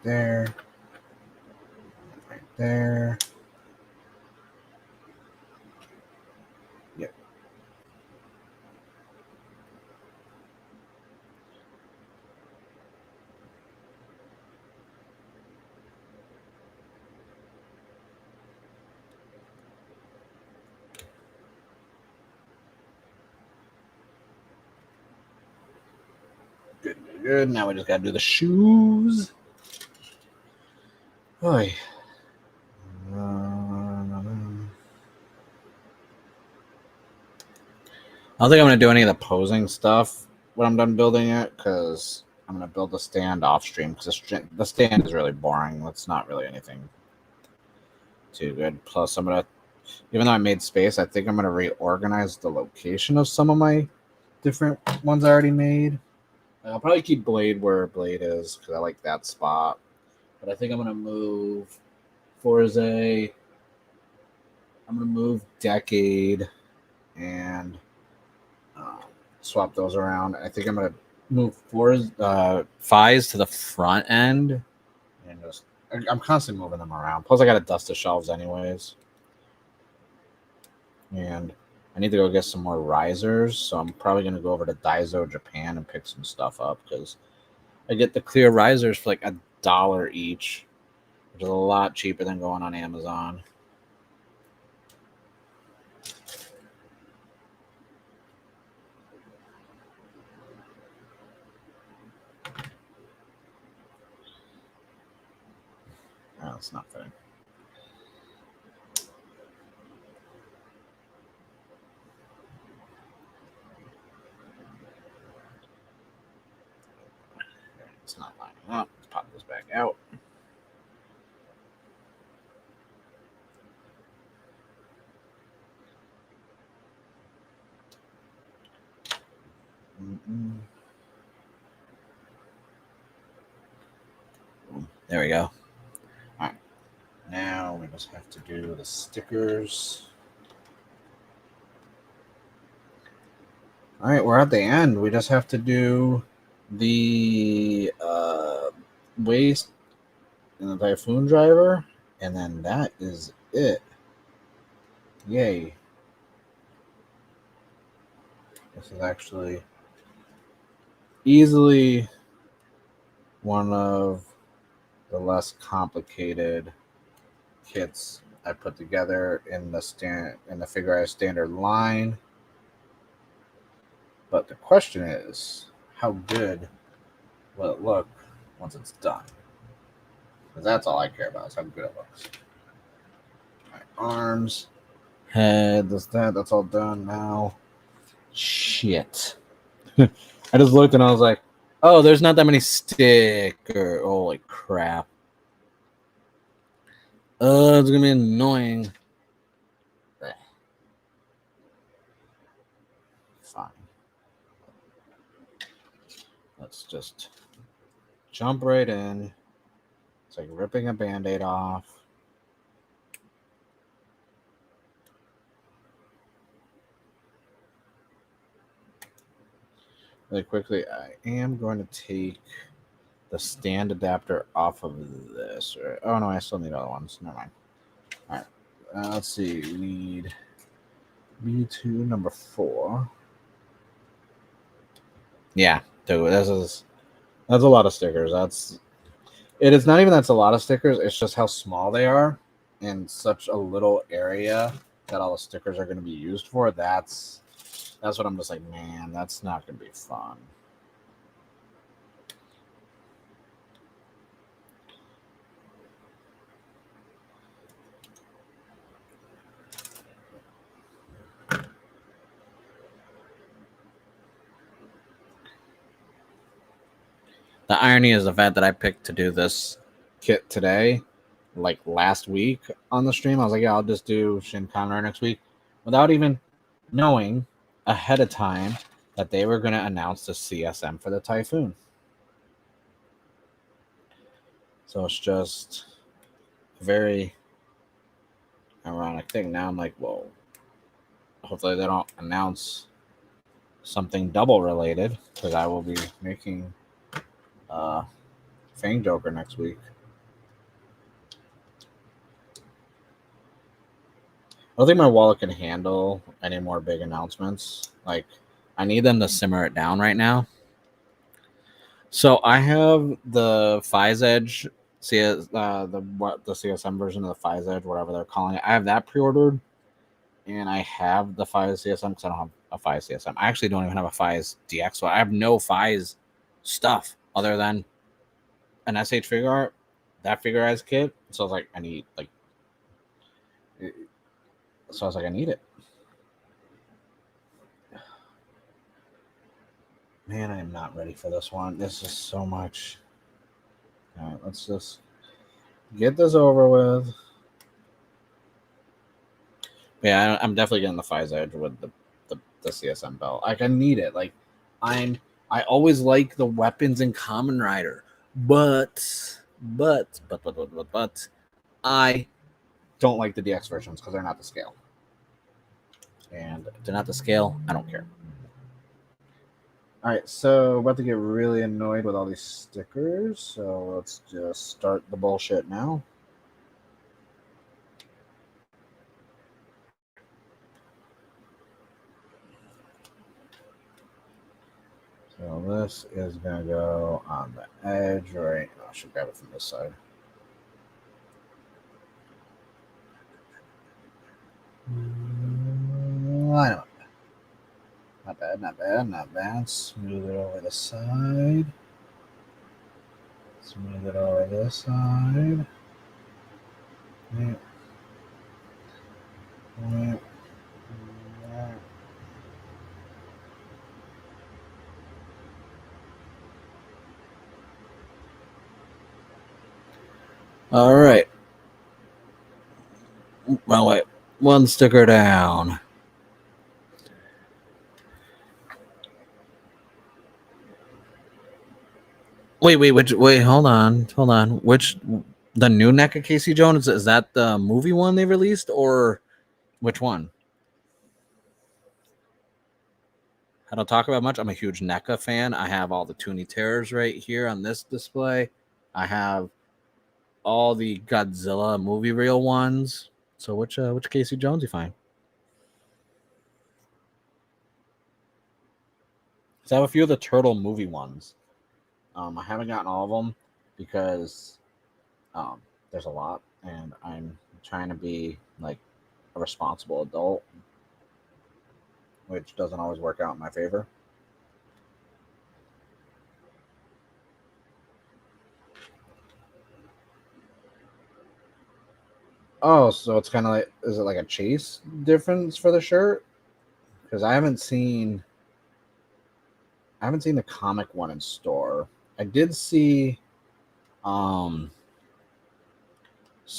there. Right there. Yep. Good, good, good. Now we just gotta do the shoes. Oy. I don't think I'm gonna do any of the posing stuff when I'm done building it, because I'm gonna build the stand off stream, because the stand is really boring. That's not really anything too good. Plus, I'm gonna, even though I made space, I think I'm gonna reorganize the location of some of my different ones I already made. I'll probably keep Blade where Blade is, because I like that spot. But I think I'm gonna move Forze. I'm gonna move Decade and swap those around. I think I'm gonna move Fies to the front end, and just I'm constantly moving them around. Plus, I gotta dust the shelves anyways, and I need to go get some more risers. So I'm probably gonna go over to Daiso Japan and pick some stuff up, because I get the clear risers for like $1 each, which is a lot cheaper than going on Amazon. Oh, that's not fair. It's not lining up. Let's pop this back out. There we go. All right. Now we just have to do the stickers. All right, we're at the end. We just have to do the waste and the typhoon driver, and then that is it. Yay. This is actually easily one of the less complicated kits I put together in the Figure standard line. But the question is, how good will it look once it's done? Because that's all I care about, is how good it looks. All right, arms, head, that's all done now. Shit. I just looked and I was like, oh, there's not that many stickers. Holy crap. It's going to be annoying. Fine. Let's just jump right in. It's like ripping a Band-Aid off. Really quickly, I am going to take the stand adapter off of this. Oh, no, I still need other ones. Never mind. All right. Let's see. We need B2 number 4. Yeah, dude, that's a lot of stickers. It is not even that's a lot of stickers. It's just how small they are in such a little area that all the stickers are going to be used for. That's what I'm just like, man, that's not going to be fun. The irony is the fact that I picked to do this kit today, like last week on the stream. I was like, yeah, I'll just do Shin Kamen Rider next week, without even knowing ahead of time that they were going to announce the CSM for the Typhoon. So it's just a very ironic thing. Now I'm like, whoa, hopefully they don't announce something double related, because I will be making Fang Joker next week. don't think my wallet can handle any more big announcements. Like, I need them to simmer it down right now. So I have the Fize Edge, the CSM version of the Fize Edge, whatever they're calling it. I have that pre-ordered, and I have the Fize CSM because I don't have a Fize CSM. I actually don't even have a Fize DX, so I have no Fize stuff other than an SH figure art, that figure eyes kit. So I was like, I need I need it. Man, I am not ready for this one. This is so much. All right, let's just get this over with. Yeah, I'm definitely getting the Fize Edge with the CSM belt. Like, I need it. Like, I always like the weapons in Kamen Rider, but I don't like the DX versions because they're not the scale. And if they're not the scale, I don't care. All right, so about to get really annoyed with all these stickers, so let's just start the bullshit now. So this is gonna go on the edge, right? I should grab it from this side. Why not? Not bad, not bad, not bad. Smooth it over the side. Smooth it over this side. Yeah. Yeah. Yeah. All right. Well, wait. One sticker down. Wait, hold on. Which, the new NECA Casey Jones, is that the movie one they released, or which one? I don't talk about much. I'm a huge NECA fan. I have all the Toonie Terrors right here on this display. I have all the Godzilla movie reel ones. So which Casey Jones you find? So I have a few of the Turtle movie ones. I haven't gotten all of them because there's a lot, and I'm trying to be like a responsible adult, which doesn't always work out in my favor. Oh, so it's kind of like, is it like a chase difference for the shirt? Because I haven't seen the comic one in store. I did see some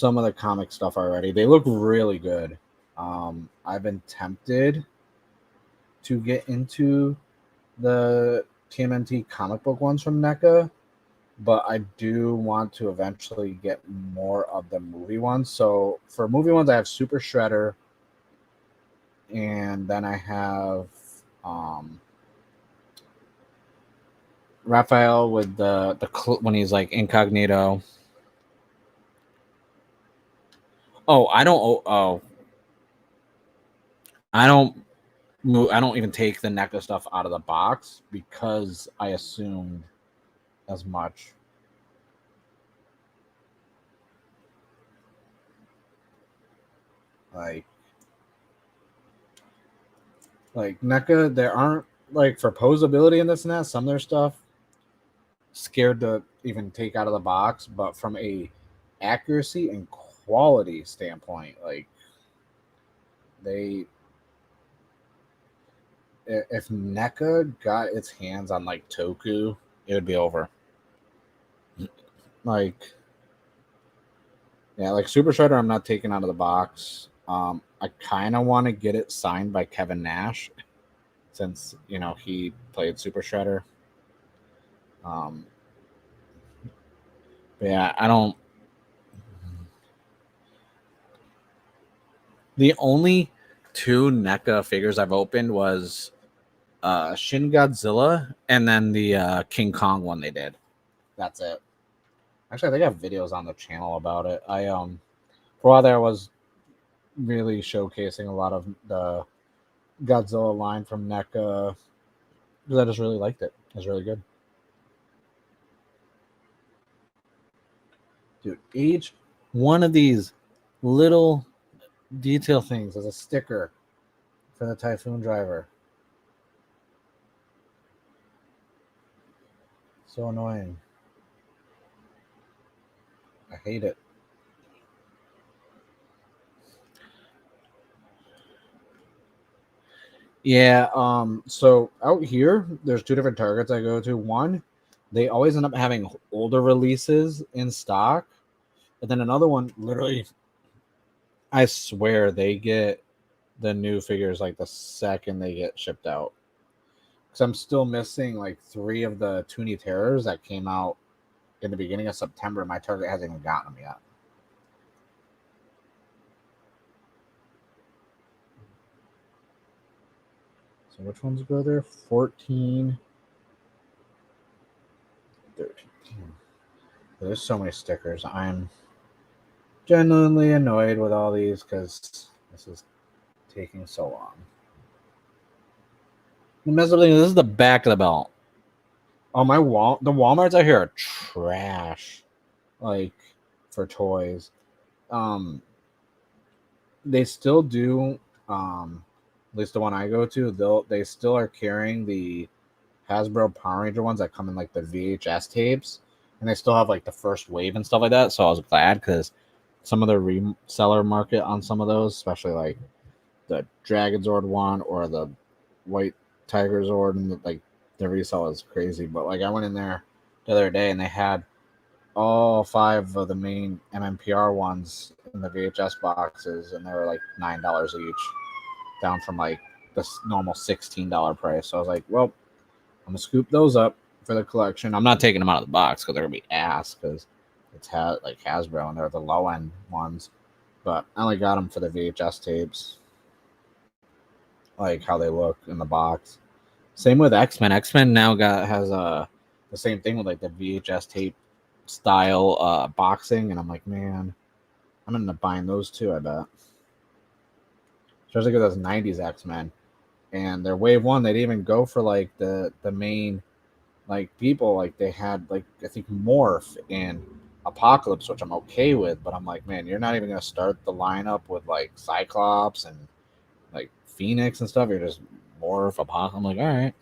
of the comic stuff already. They look really good. I've been tempted to get into the TMNT comic book ones from NECA, but I do want to eventually get more of the movie ones. So for movie ones, I have Super Shredder, and then I have Raphael with the when he's like incognito. Oh, I don't I don't even take the NECA stuff out of the box because I assumed as much. Like NECA, there aren't, like, for posability in this and that, some of their stuff scared to even take out of the box, but from a accuracy and quality standpoint, like, they, if NECA got its hands on like Toku, it would be over. Like, yeah, like Super Shredder, I'm not taking out of the box. I kind of want to get it signed by Kevin Nash, since he played Super Shredder. But yeah, I don't. The only two NECA figures I've opened was Shin Godzilla and then the King Kong one they did. That's it. Actually, I think I have videos on the channel about it. For a while there, I was really showcasing a lot of the Godzilla line from NECA, because I just really liked it. It was really good. Dude, each one of these little detail things is a sticker for the Typhoon driver. So annoying. I hate it. Yeah, so out here, there's two different Targets I go to. One, they always end up having older releases in stock. And then another one, literally, I swear they get the new figures like the second they get shipped out. Because I'm still missing like 3 of the Toonie Terrors that came out in the beginning of September. My Target hasn't even gotten them yet. So which ones go there? 14, 13. There's so many stickers. I'm genuinely annoyed with all these because this is taking so long. The mess up thing is, this is the back of the belt. Oh, the Walmarts out here are trash. Like for toys. They still do, at least the one I go to, they still are carrying the Hasbro Power Ranger ones that come in like the VHS tapes, and they still have like the first wave and stuff like that. So I was glad, because some of the reseller market on some of those, especially like the Dragon Zord one or the White Tiger Zord, and like the resale is crazy. But like I went in there the other day and they had all 5 of the main MMPR ones in the VHS boxes, and they were like $9 each, down from like the normal $16 price. So I was like, well, I'm gonna scoop those up for the collection. I'm not taking them out of the box because they're gonna be ass, because it's like Hasbro and they're the low end ones. But I only got them for the VHS tapes, like how they look in the box. Same with X-Men. X-Men now has the same thing with like the VHS tape style boxing, and I'm like, man, I'm gonna end up buying those too, I bet. Especially because that's 90s X-Men. And their wave one, they didn't even go for like the main like people. Like they had like, I think, Morph and Apocalypse, which I'm okay with, but I'm like, man, you're not even gonna start the lineup with like Cyclops and like Phoenix and stuff. You're just Morph, Apocalypse. I'm like, all right.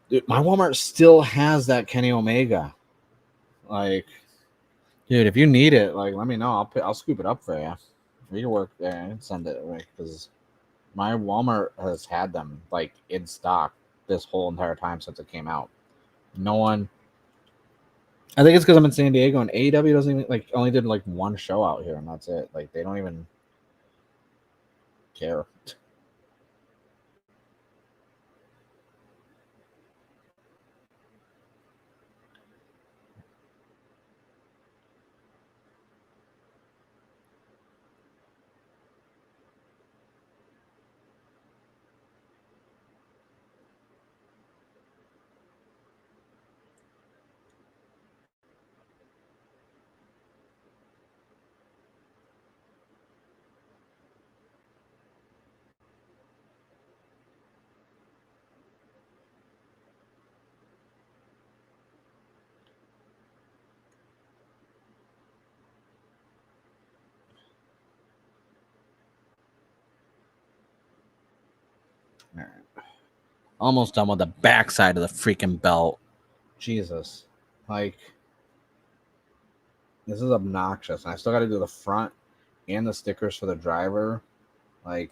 Dude, my Walmart still has that Kenny Omega. Like, dude, if you need it, like, let me know. I'll scoop it up for you. You can work there and send it away, because my Walmart has had them like in stock this whole entire time since it came out. No one. I think it's because I'm in San Diego, and AEW doesn't even like, only did like one show out here, and that's it. Like they don't even care. All right. Almost done with the backside of the freaking belt. Jesus, like, this is obnoxious. And I still got to do the front and the stickers for the driver. Like,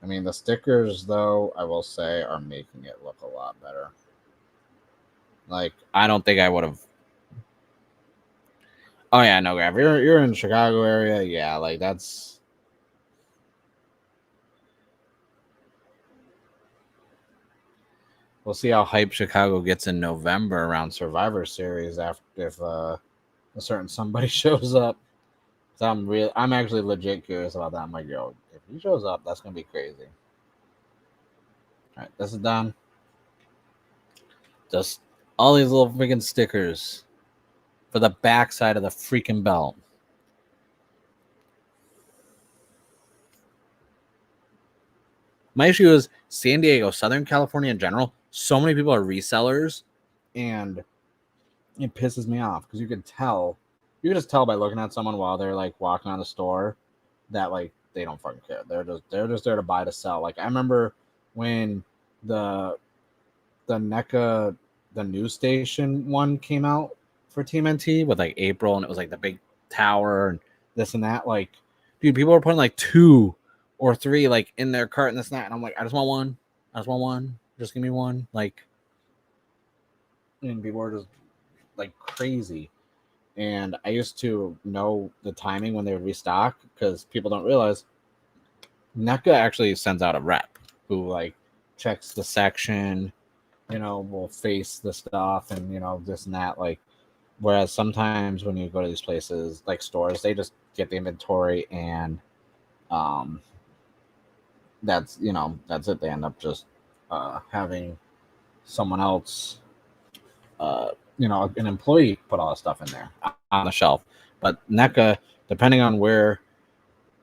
I mean, the stickers, though, I will say, are making it look a lot better. Like, I don't think I would have. Oh yeah, no, Gav. You're in the Chicago area, yeah. Like that's. We'll see how hype Chicago gets in November around Survivor Series, after if a certain somebody shows up. So I'm actually legit curious about that. I'm like, yo, if he shows up, that's gonna be crazy. All right, this is done. Just all these little freaking stickers for the backside of the freaking belt. My issue is San Diego, Southern California in general. So many people are resellers, and it pisses me off because you can just tell by looking at someone while they're like walking on the store that like they don't fucking care. They're just there to buy to sell. Like I remember when the NECA the news station one came out for TMNT with like April, and it was like the big tower and this and that. Like, dude, people were putting like 2 or 3 like in their cart and this and that, and I'm like, I just want one. I just want one. Just give me one. Like, and people were just like crazy. And I used to know the timing when they would restock because people don't realize NECA actually sends out a rep who like checks the section, will face the stuff and this and that. Like, whereas sometimes when you go to these places like stores, they just get the inventory and that's that's it. They end up just having someone else, an employee put all the stuff in there on the shelf. But NECA, depending on where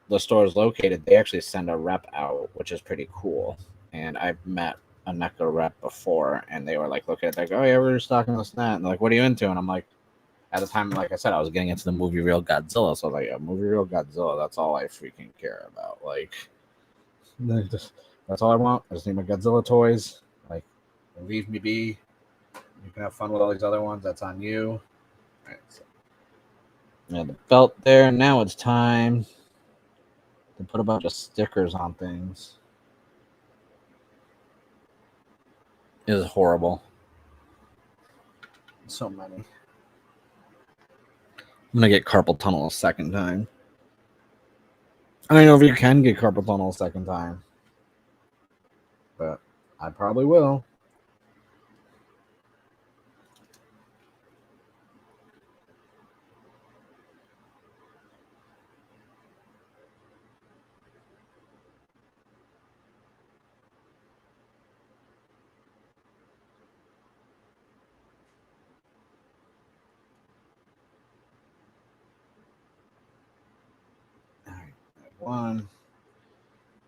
the store is located, they actually send a rep out, which is pretty cool. And I've met a NECA rep before, and they were like, look at it, like, oh yeah, we're stocking this and that. And they're like, what are you into? And I'm like, at the time, like I said, I was getting into the movie Real Godzilla. So I was like, yeah, movie Real Godzilla, that's all I freaking care about. Like, that's all I want. I just need my Godzilla toys. Like, leave me be. You can have fun with all these other ones. That's on you. All right, so the belt there. Now it's time to put a bunch of stickers on things. It is horrible. So many. I'm gonna get carpal tunnel a second time. I don't know if you can get carpal tunnel a second time, but I probably will. One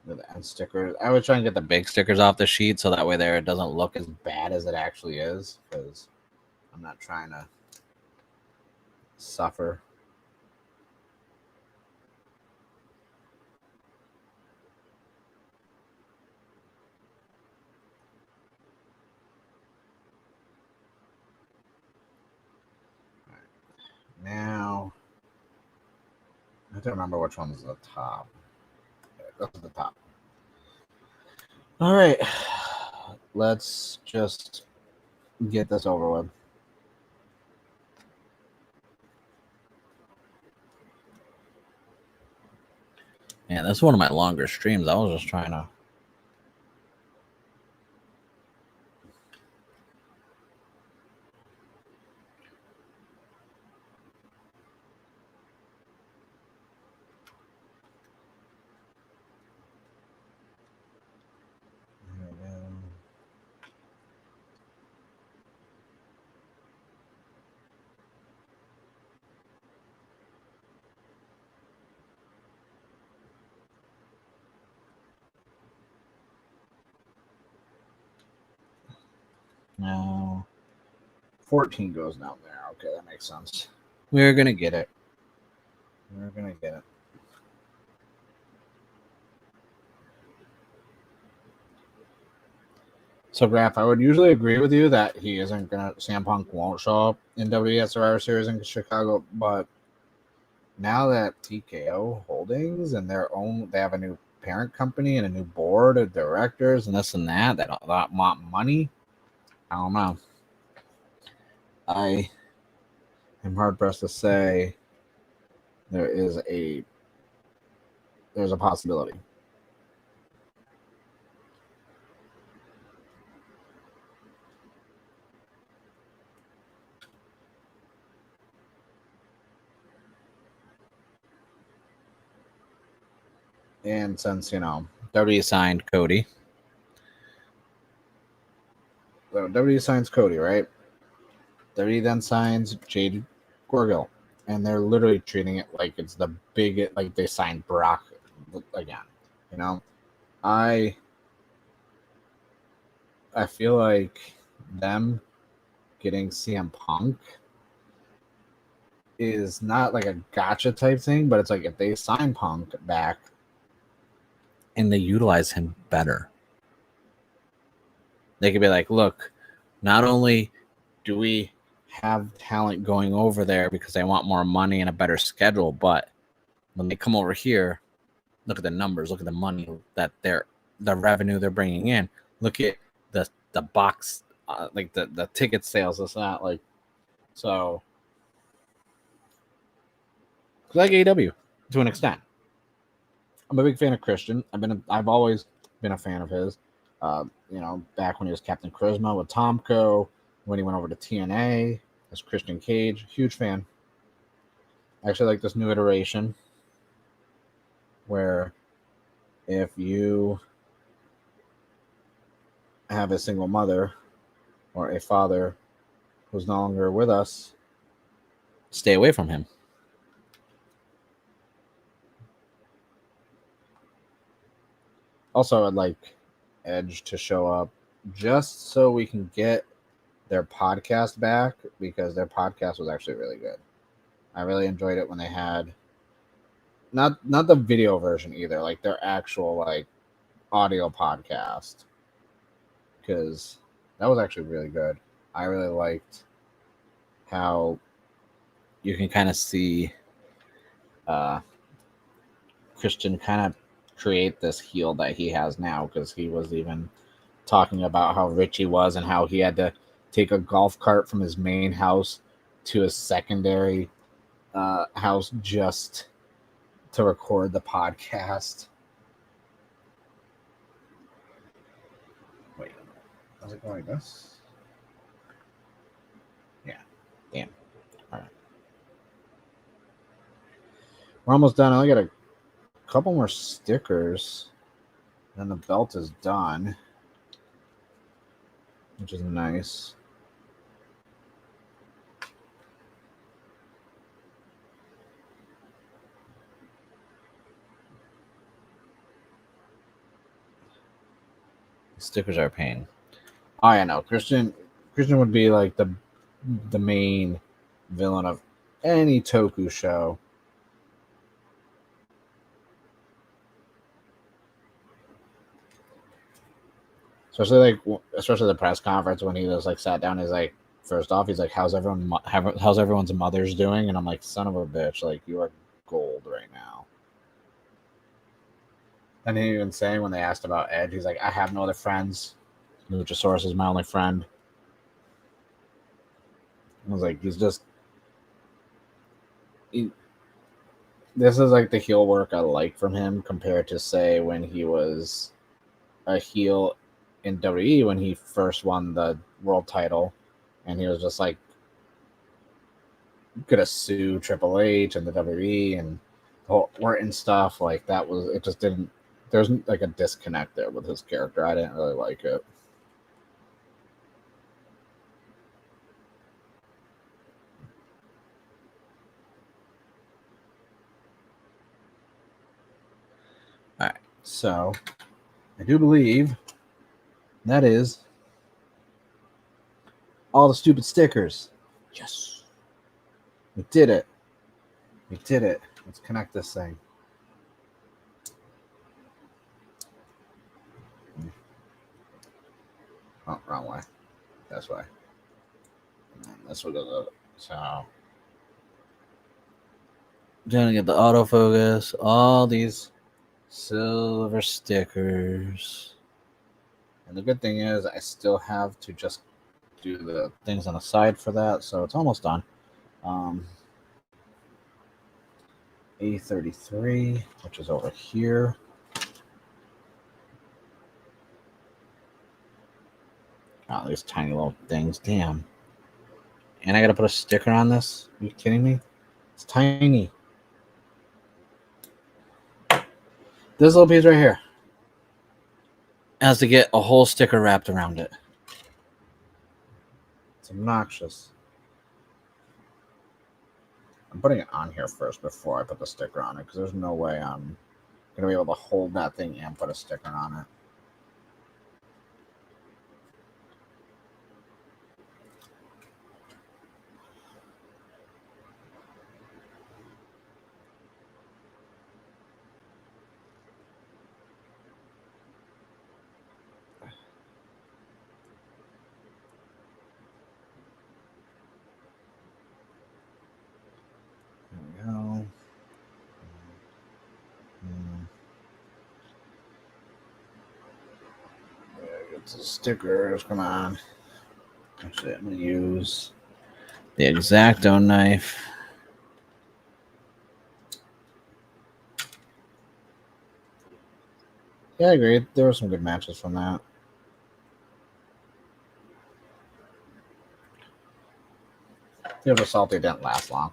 with end stickers. I would try and get the big stickers off the sheet so that way there it doesn't look as bad as it actually is, because I'm not trying to suffer. Now I have to remember which one's the top. That's the top. All right, let's just get this over with. Man, this is one of my longer streams. I was just trying to. Now 14 goes down there. Okay, that makes sense. We're gonna get it. We're gonna get it. So, Graf, I would usually agree with you that he isn't gonna. CM Punk won't show up in WWE Survivor Series in Chicago, but now that TKO Holdings and they have a new parent company and a new board of directors and this and that want money. I don't know. I am hard pressed to say there's a possibility. And since, WWE signed Cody. So WWE signs Cody, right? WWE then signs Jade Gorgill. And they're literally treating it like it's the biggest, like they signed Brock again. I feel like them getting CM Punk is not like a gotcha type thing, but it's like if they sign Punk back and they utilize him better, they could be like, look, not only do we have talent going over there because they want more money and a better schedule, but when they come over here, look at the numbers, look at the money that the revenue they're bringing in, look at the box, like the ticket sales. It's not like, so like AEW to an extent. I'm a big fan of Christian. I've always been a fan of his. Back when he was Captain Charisma with Tomko, when he went over to TNA as Christian Cage, huge fan. I actually like this new iteration where if you have a single mother or a father who's no longer with us, stay away from him. Also, I'd like Edge to show up just so we can get their podcast back, because their podcast was actually really good. I really enjoyed it when they had not the video version either, like their actual like audio podcast, because that was actually really good. I really liked how you can kind of see Christian kind of create this heel that he has now, because he was even talking about how rich he was and how he had to take a golf cart from his main house to his secondary house just to record the podcast. Wait, how's it going like this? Yeah, damn. All right, we're almost done. I only got a couple more stickers, then the belt is done, which is nice. Stickers are a pain. Oh yeah, no. Christian would be like the main villain of any toku show. Especially the press conference when he just like sat down. He's like, first off, he's like, how's everyone's mothers doing? And I'm like, son of a bitch, like you are gold right now. And he even saying when they asked about Edge, he's like, I have no other friends. Luchasaurus is my only friend. I was like, this is like the heel work I like from him compared to say when he was a heel in WWE when he first won the world title, and he was just like gonna sue Triple H and the WWE and the whole Orton stuff. Like that was, it just didn't. There's like a disconnect there with his character. I didn't really like it. All right, so I do believe that is all the stupid stickers. Yes, we did it. We did it. Let's connect this thing. Oh, wrong way. That's why. That's what it is. So, trying to get the autofocus. All these silver stickers. And the good thing is I still have to just do the things on the side for that, so it's almost done. A33, which is over here. Oh, these tiny little things. Damn. And I gotta put a sticker on this? Are you kidding me? It's tiny. This little piece right here has to get a whole sticker wrapped around it. It's obnoxious. I'm putting it on here first before I put the sticker on it because there's no way I'm going to be able to hold that thing and put a sticker on it. There we go. Get the stickers. Come on. Actually, I'm going to use the X-Acto knife. Yeah, I agree. There were some good matches from that. The other salty didn't last long.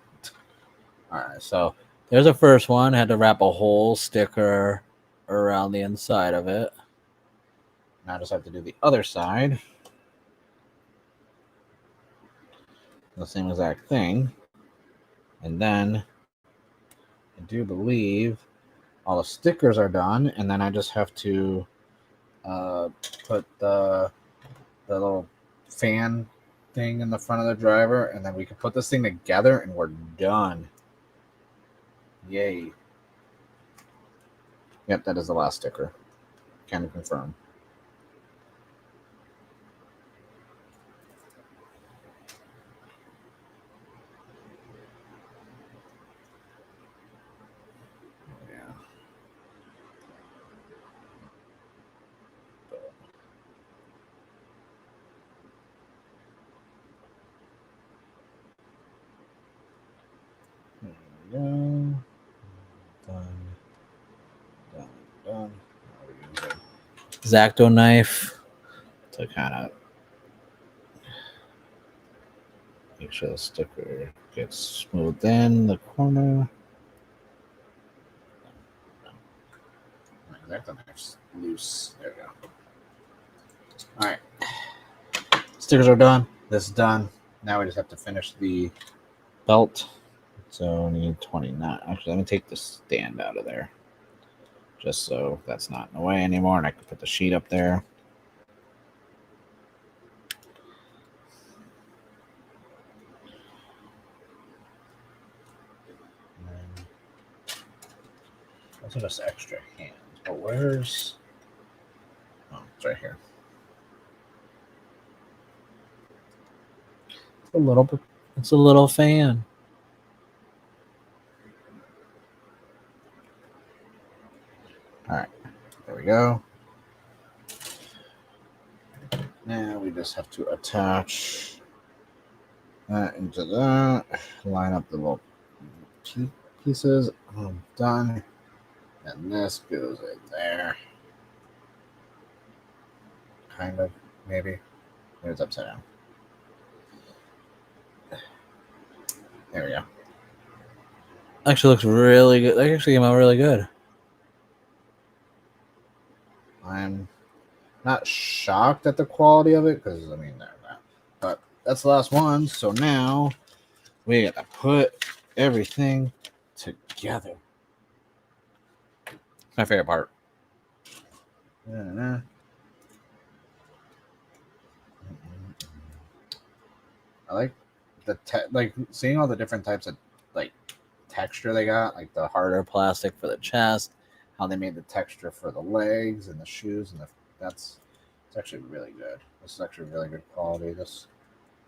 Alright, so there's the first one. I had to wrap a whole sticker around the inside of it. Now I just have to do the other side. The same exact thing. And then I do believe all the stickers are done, and then I just have to put the little fan thing in the front of the driver, and then we can put this thing together and we're done. Yay. Yep, that is the last sticker. Can confirm. Done. X-Acto knife to kind of make sure the sticker gets smoothed in the corner. X-Acto knife's loose. There we go. All right. Stickers are done. This is done. Now we just have to finish the belt. So we need 29. Actually, let me take the stand out of there. Just so that's not in the way anymore. And I can put the sheet up there. Also just extra hands. But where's... Oh, it's right here. It's a little fan. All right, there we go. Now we just have to attach that into that. Line up the little pieces. Done. And this goes in there. Kind of, maybe. Maybe it's upside down. There we go. Actually looks really good. That actually came out really good. I'm not shocked at the quality of it because, I mean, but that's the last one. So now we got to put everything together. My favorite part. I like like seeing all the different types of like texture they got, like the harder plastic for the chest, how they made the texture for the legs and the shoes, and it's actually really good. This is actually really good quality. This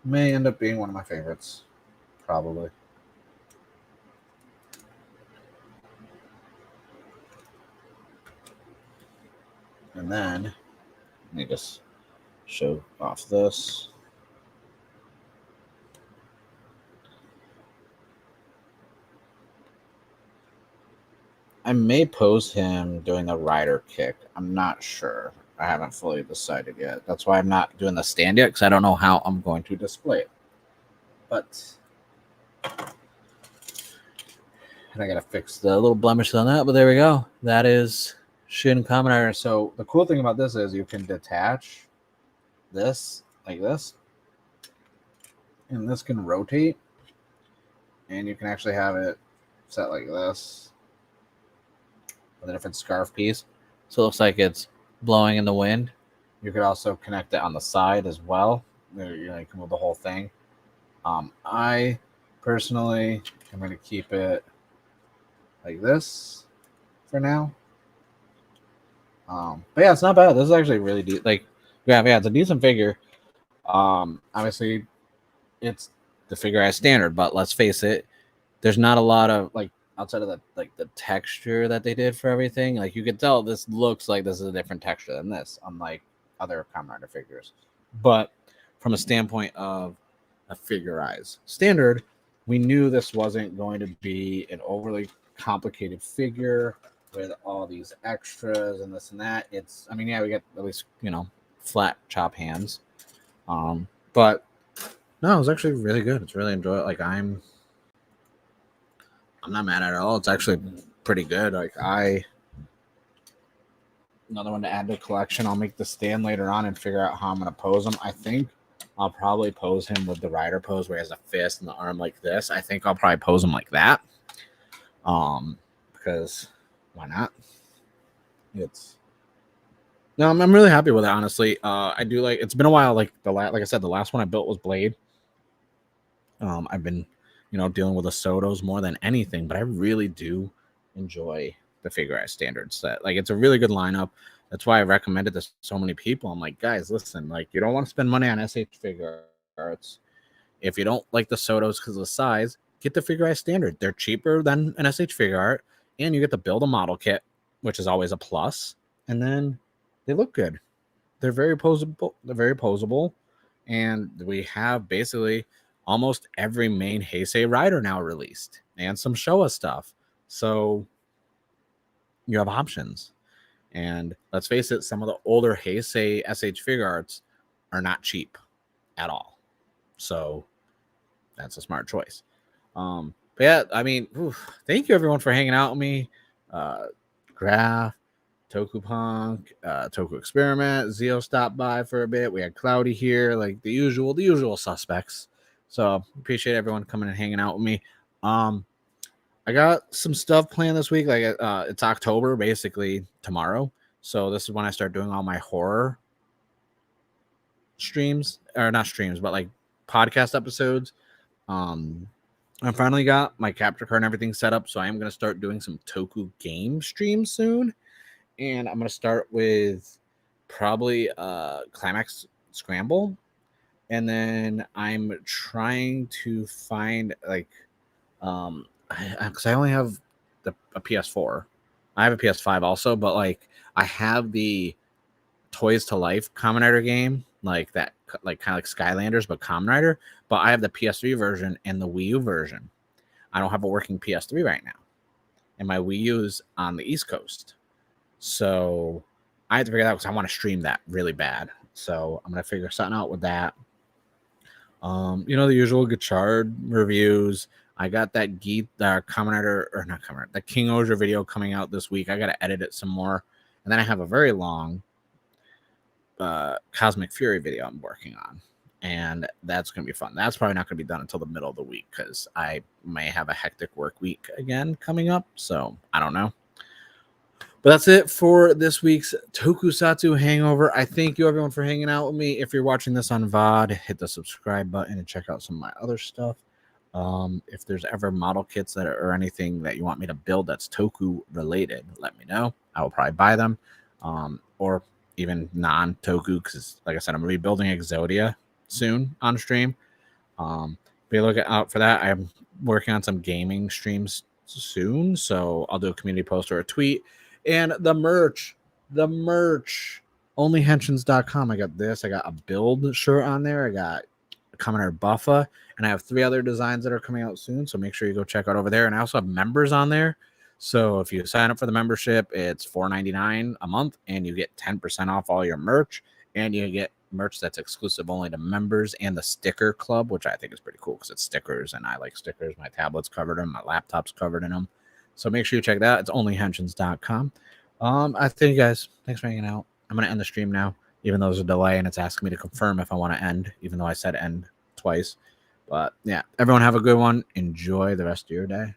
may end up being one of my favorites, probably. And then let me just show off this. I may post him doing the rider kick. I'm not sure. I haven't fully decided yet. That's why I'm not doing the stand yet, because I don't know how I'm going to display it. But and I gotta fix the little blemishes on that. But there we go. That is Shin Kamen Rider. So the cool thing about this is you can detach this like this, and this can rotate, and you can actually have it set like this with a different scarf piece. So it looks like it's blowing in the wind. You could also connect it on the side as well. You can move the whole thing. I personally am going to keep it like this for now. But yeah, it's not bad. This is actually really yeah, it's a decent figure. Obviously, it's the figure as standard, but let's face it, there's not a lot of outside of the texture that they did for everything. Like you could tell, this looks like this is a different texture than this, unlike other Kamen Rider figures. But from a standpoint of a figurized standard, we knew this wasn't going to be an overly complicated figure with all these extras and this and that. It's, I mean, yeah, we get at least, flat chop hands. But no, it was actually really good. It's really enjoyable. Like I'm not mad at it at all. It's actually pretty good. Another one to add to the collection. I'll make the stand later on and figure out how I'm going to pose him. I think I'll probably pose him with the rider pose where he has a fist and the arm like this. I think I'll probably pose him like that. Because why not? I'm really happy with it, honestly. I do like, it's been a while. Like I said, the last one I built was Blade. I've been, dealing with the Sotos more than anything, but I really do enjoy the figurized standard set. Like, it's a really good lineup. That's why I recommended this to so many people. I'm like, guys, listen, like, you don't want to spend money on SH figure arts. If you don't like the Sotos because of the size, get the figurized standard. They're cheaper than an SH figure art, and you get to build a model kit, which is always a plus. And then they look good. They're very posable. And we have basically almost every main Heisei rider now released and some Showa stuff. So you have options. And let's face it, some of the older Heisei SH figure arts are not cheap at all. So that's a smart choice. But yeah, I mean, thank you everyone for hanging out with me. Graph, Toku Punk, Toku Experiment, Zio stopped by for a bit. We had Cloudy here, like the usual suspects. So appreciate everyone coming and hanging out with me. I got some stuff planned this week. Like it's October, basically tomorrow. So this is when I start doing all my horror streams, or not streams, but like podcast episodes. I finally got my capture card and everything set up, so I am going to start doing some Toku game streams soon. And I'm going to start with probably Climax Scramble. And then I'm trying to find because I only have a PS4. I have a PS5 also, but like I have the Toys to Life Kamen Rider game, like that, like kind of like Skylanders, but Kamen Rider. But I have the PS3 version and the Wii U version. I don't have a working PS3 right now, and my Wii U is on the East Coast. So I have to figure that out because I want to stream that really bad. So I'm gonna figure something out with that. The usual Gotchard reviews. I got that Kamen Rider, or not Kamen Rider, the King Oja video coming out this week. I gotta edit it some more, and then I have a very long Cosmic Fury video I'm working on, and that's gonna be fun. That's probably not gonna be done until the middle of the week because I may have a hectic work week again coming up. So I don't know. But that's it for this week's Tokusatsu Hangover. I thank you, everyone, for hanging out with me. If you're watching this on VOD, hit the subscribe button and check out some of my other stuff. If there's ever model kits or anything that you want me to build that's Toku related, let me know. I will probably buy them. Or even non-Toku, because, like I said, I'm going to be building Exodia soon on stream. Be looking out for that. I'm working on some gaming streams soon, so I'll do a community post or a tweet. And the merch, onlyhenshins.com. I got this. I got a build shirt on there. I got a Kamen Rider Buffa, and I have 3 other designs that are coming out soon. So make sure you go check out over there. And I also have members on there. So if you sign up for the membership, it's $4.99 a month, and you get 10% off all your merch, and you get merch that's exclusive only to members, and the sticker club, which I think is pretty cool because it's stickers, and I like stickers. My tablet's covered in them, my laptop's covered in them. So make sure you check that out. It's onlyhenshins.com. I thank you guys. Thanks for hanging out. I'm gonna end the stream now, even though there's a delay and it's asking me to confirm if I want to end, even though I said end twice. But yeah, everyone have a good one. Enjoy the rest of your day.